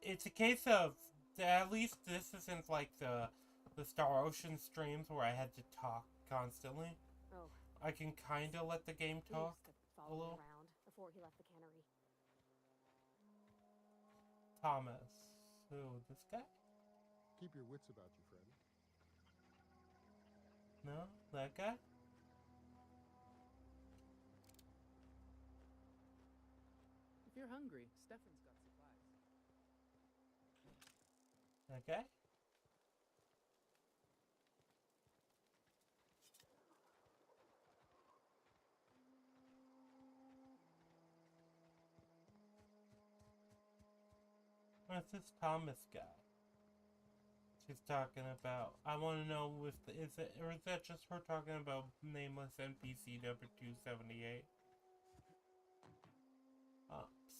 it's a case of... At least this isn't like the Star Ocean streams where I had to talk constantly. Oh. I can kind of let the game talk a little. Around before he left the cannery. Thomas. Who? This guy? Keep your wits about you, friend. No? That guy? If you're hungry, Stefan's got supplies. That guy? What's this Thomas guy? She's talking about. I want to know if is that just her talking about nameless NPC number 278?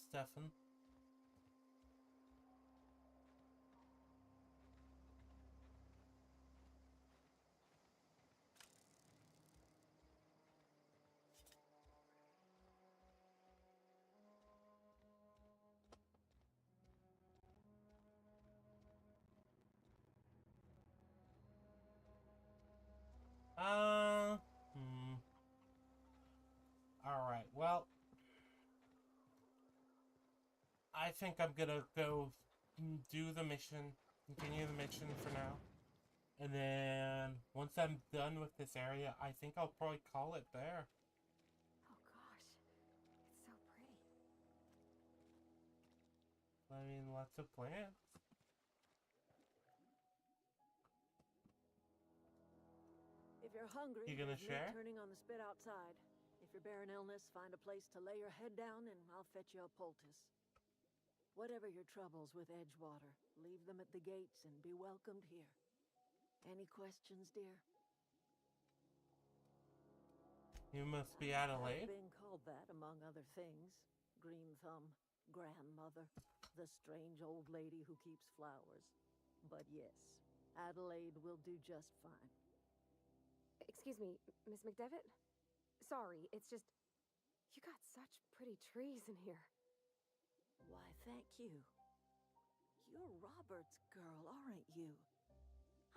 Stefan. Alright, well, I think I'm gonna go do the mission, continue the mission for now. And then, once I'm done with this area, I think I'll probably call it there. Oh gosh, it's so pretty. I mean, lots of plants. If you're hungry, You gonna there's share? meat turning on the spit outside. If you're bearing illness, find a place to lay your head down and I'll fetch you a poultice. Whatever your troubles with Edgewater, leave them at the gates and be welcomed here. Any questions, dear? You must be Adelaide. I've been called that, among other things. Green Thumb, grandmother, the strange old lady who keeps flowers. But yes, Adelaide will do just fine. Excuse me, Miss McDevitt? Sorry, it's just... You got such pretty trees in here. Why, thank you. You're Robert's girl, aren't you?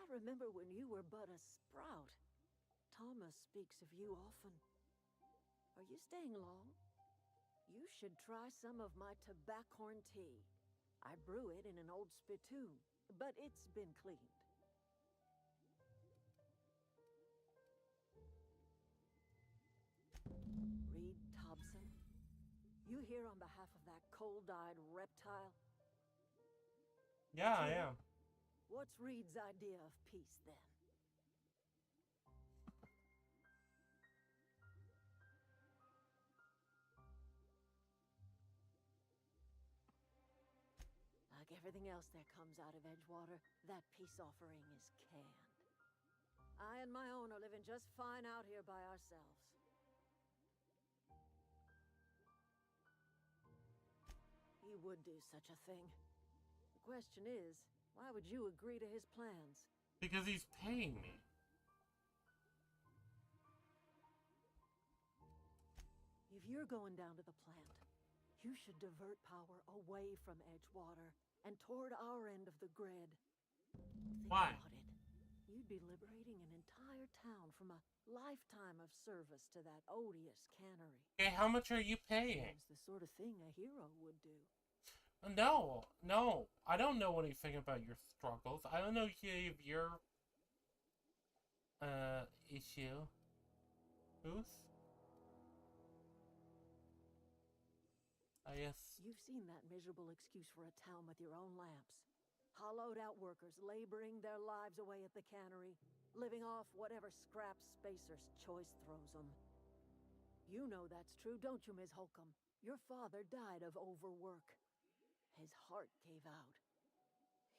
I remember when you were but a sprout. Thomas speaks of you often. Are you staying long? You should try some of my tobaccorn tea. I brew it in an old spittoon, but it's been cleaned. Reed Thompson? You here on behalf of that cold-eyed reptile? Yeah, I am. What's Reed's idea of peace, then? Like everything else that comes out of Edgewater, that peace offering is canned. I and my own are living just fine out here by ourselves. He would do such a thing. The question is, why would you agree to his plans? Because he's paying me. If you're going down to the plant, you should divert power away from Edgewater and toward our end of the grid. Think Why? about it. You'd be liberating an entire town from a lifetime of service to that odious cannery. Okay, how much are you paying? It's the sort of thing a hero would do. No, I don't know anything about your struggles. I don't know any of your, issue. Who's? I guess. You've seen that miserable excuse for a town with your own lamps. Hollowed out workers laboring their lives away at the cannery. living off whatever scraps Spacer's Choice throws them. You know that's true, don't you, Ms. Holcomb? Your father died of overwork. His heart gave out.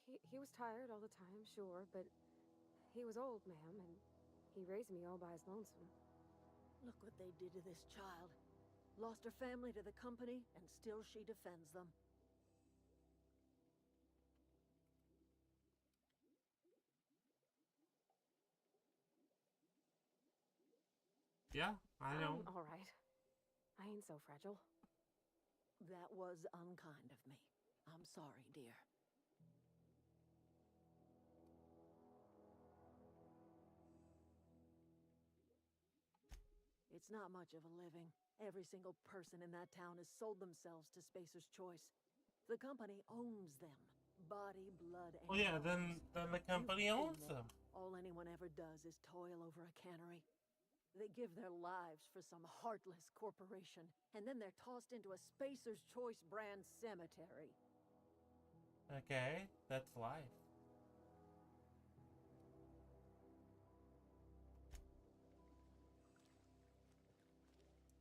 He was tired all the time, sure, but he was old, ma'am, and he raised me all by his lonesome. Look what they did to this child. Lost her family to the company, and still she defends them. Yeah, I know. I'm all right. I ain't so fragile. That was unkind of me. I'm sorry, dear. It's not much of a living. Every single person in that town has sold themselves to Spacer's Choice. The company owns them. Body, blood, and Well, yeah, bones. then the company You've owns been there. them. All anyone ever does is toil over a cannery. They give their lives for some heartless corporation, and then they're tossed into a Spacer's Choice brand cemetery. Okay, that's life.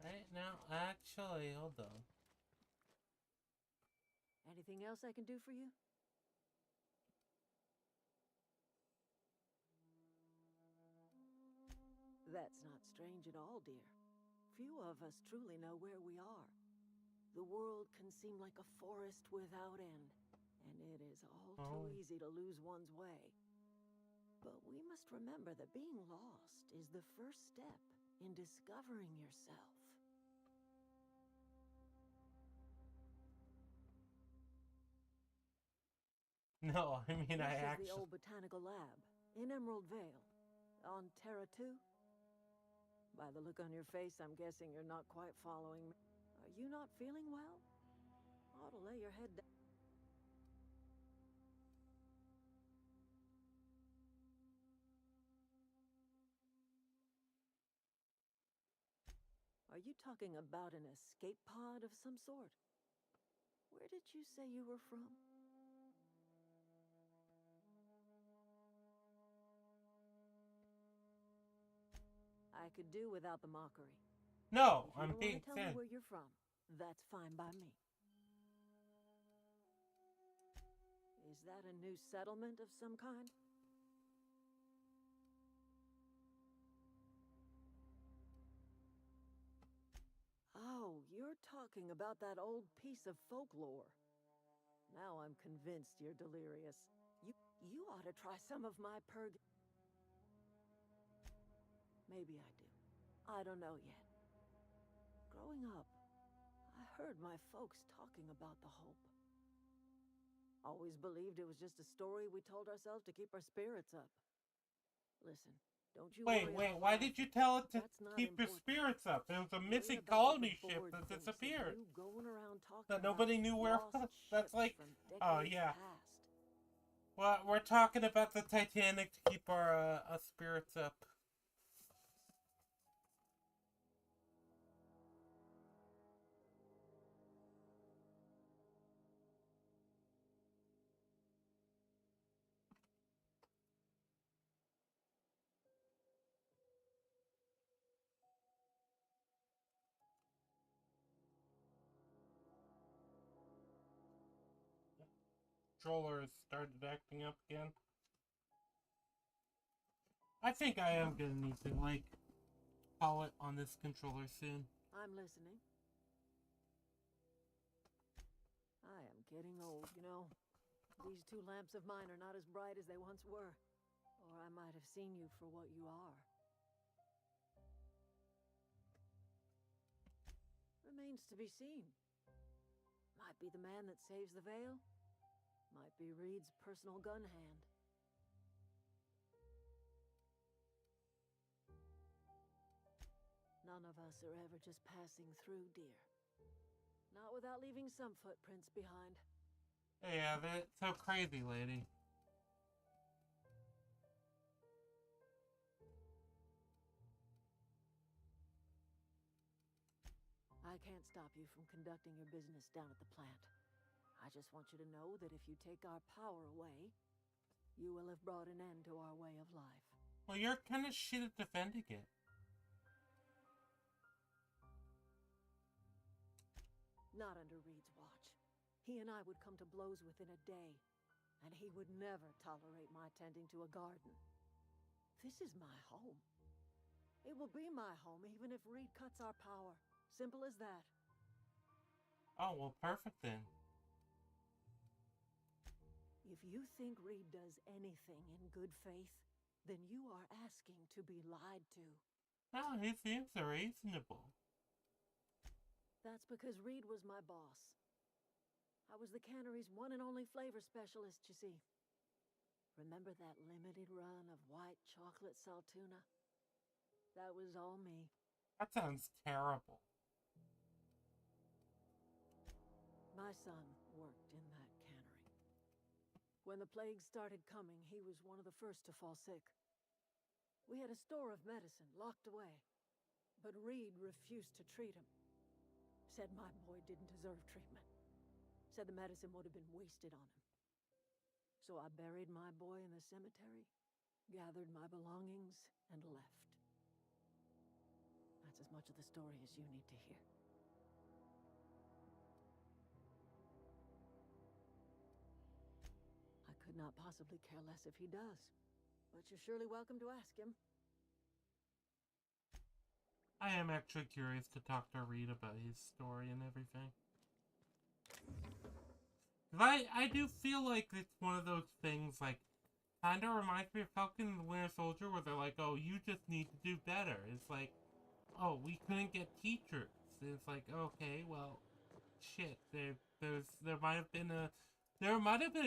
Right now, actually, hold on. Anything else I can do for you? That's not strange at all, dear. Few of us truly know where we are. The world can seem like a forest without end, and it is all too easy to lose one's way. But we must remember that being lost is the first step in discovering yourself. No, I mean, This I is actually... the old botanical lab in Emerald Vale, on Terra 2. By the look on your face, I'm guessing you're not quite following me. Are you not feeling well? Ought to lay your head down. Are you talking about an escape pod of some sort? Where did you say you were from? I could do without the mockery. No, if you I'm don't being want to tell me where you're from, that's fine by me. Is that a new settlement of some kind? Oh, you're talking about that old piece of folklore. Now I'm convinced you're delirious. You ought to try some of my Maybe I do. I don't know yet. Growing up, I heard my folks talking about the hope. Always believed it was just a story we told ourselves to keep our spirits up. Listen, don't you Wait, why did you tell it to keep your spirits up? There was a missing colony ship that disappeared. That nobody knew where it was. That's like, oh yeah. Well, we're talking about the Titanic to keep our spirits up. Controller has started acting up again. I think I am gonna need to, like, call it on this controller soon. I'm listening. I am getting old, you know. These two lamps of mine are not as bright as they once were. Or I might have seen you for what you are. Remains to be seen. Might be the man that saves the veil. Might be Reed's personal gun hand. None of us are ever just passing through, dear. Not without leaving some footprints behind. Yeah, that's so crazy, lady. I can't stop you from conducting your business down at the plant. I just want you to know that if you take our power away, you will have brought an end to our way of life. Well, you're kind of shit at defending it. Not under Reed's watch. He and I would come to blows within a day, and he would never tolerate my tending to a garden. This is my home. It will be my home even if Reed cuts our power. Simple as that. Oh, well, perfect then. If you think Reed does anything in good faith, then you are asking to be lied to. No, he seems reasonable. That's because Reed was my boss. I was the cannery's one and only flavor specialist, you see. Remember that limited run of white chocolate saltuna? That was all me. That sounds terrible. My son worked in that cannery. When the plague started coming, he was one of the first to fall sick. We had a store of medicine locked away, but Reed refused to treat him. Said my boy didn't deserve treatment. Said the medicine would have been wasted on him. So I buried my boy in the cemetery, gathered my belongings, and left. That's as much of the story as you need to hear. I could not possibly care less if he does, but you're surely welcome to ask him. I am actually curious to talk to Reed about his story and everything. I do feel like it's one of those things, like, kind of reminds me of Falcon and the Winter Soldier, where they're like, oh, you just need to do better. It's like, oh, we couldn't get teachers. It's like, okay, well, shit, there might have been a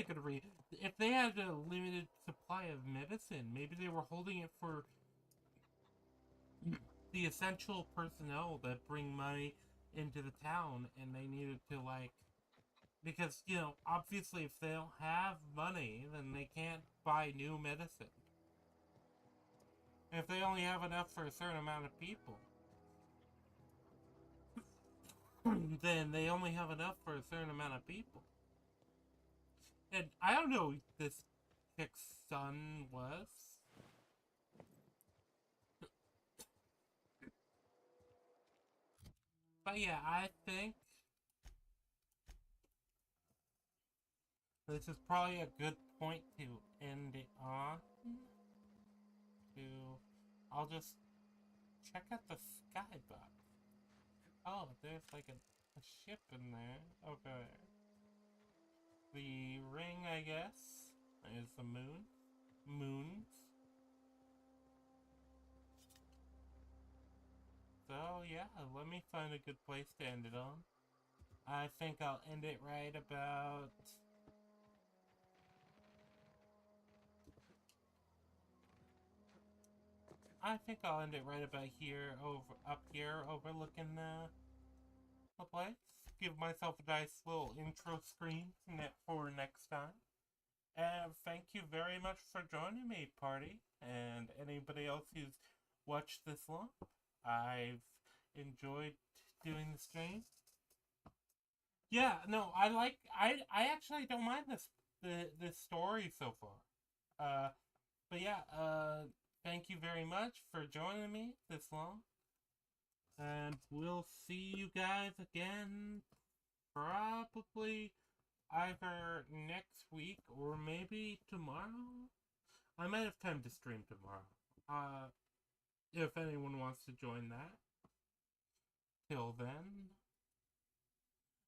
good reason. If they had a limited supply of medicine, maybe they were holding it for the essential personnel that bring money into the town, and they needed to, like, because, you know, obviously if they don't have money, then they can't buy new medicine. If they only have enough for a certain amount of people, then they only have enough for a certain amount of people. And I don't know who this chick's son was. But yeah, I think this is probably a good point to end it on. I'll just check out the skybox. Oh, there's like a ship in there. Okay. The ring, I guess, is the moon. Moons. So, yeah, let me find a good place to end it on. I think I'll end it right about... I think I'll end it right about here, up here, overlooking the place. Give myself a nice little intro screen for next time. And thank you very much for joining me, party, and anybody else who's watched this long. I've enjoyed doing the stream. Yeah, no, I actually don't mind this story so far. But yeah, thank you very much for joining me this long. And we'll see you guys again probably either next week or maybe tomorrow. I might have time to stream tomorrow. If anyone wants to join that. Till then.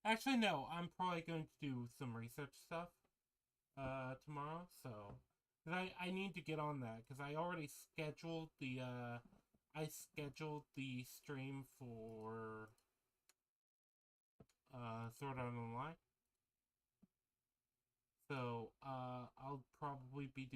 Actually, no, I'm probably going to do some research stuff tomorrow, so... I need to get on that, because I already scheduled the, stream for, Sword Art Online. So, I'll probably be doing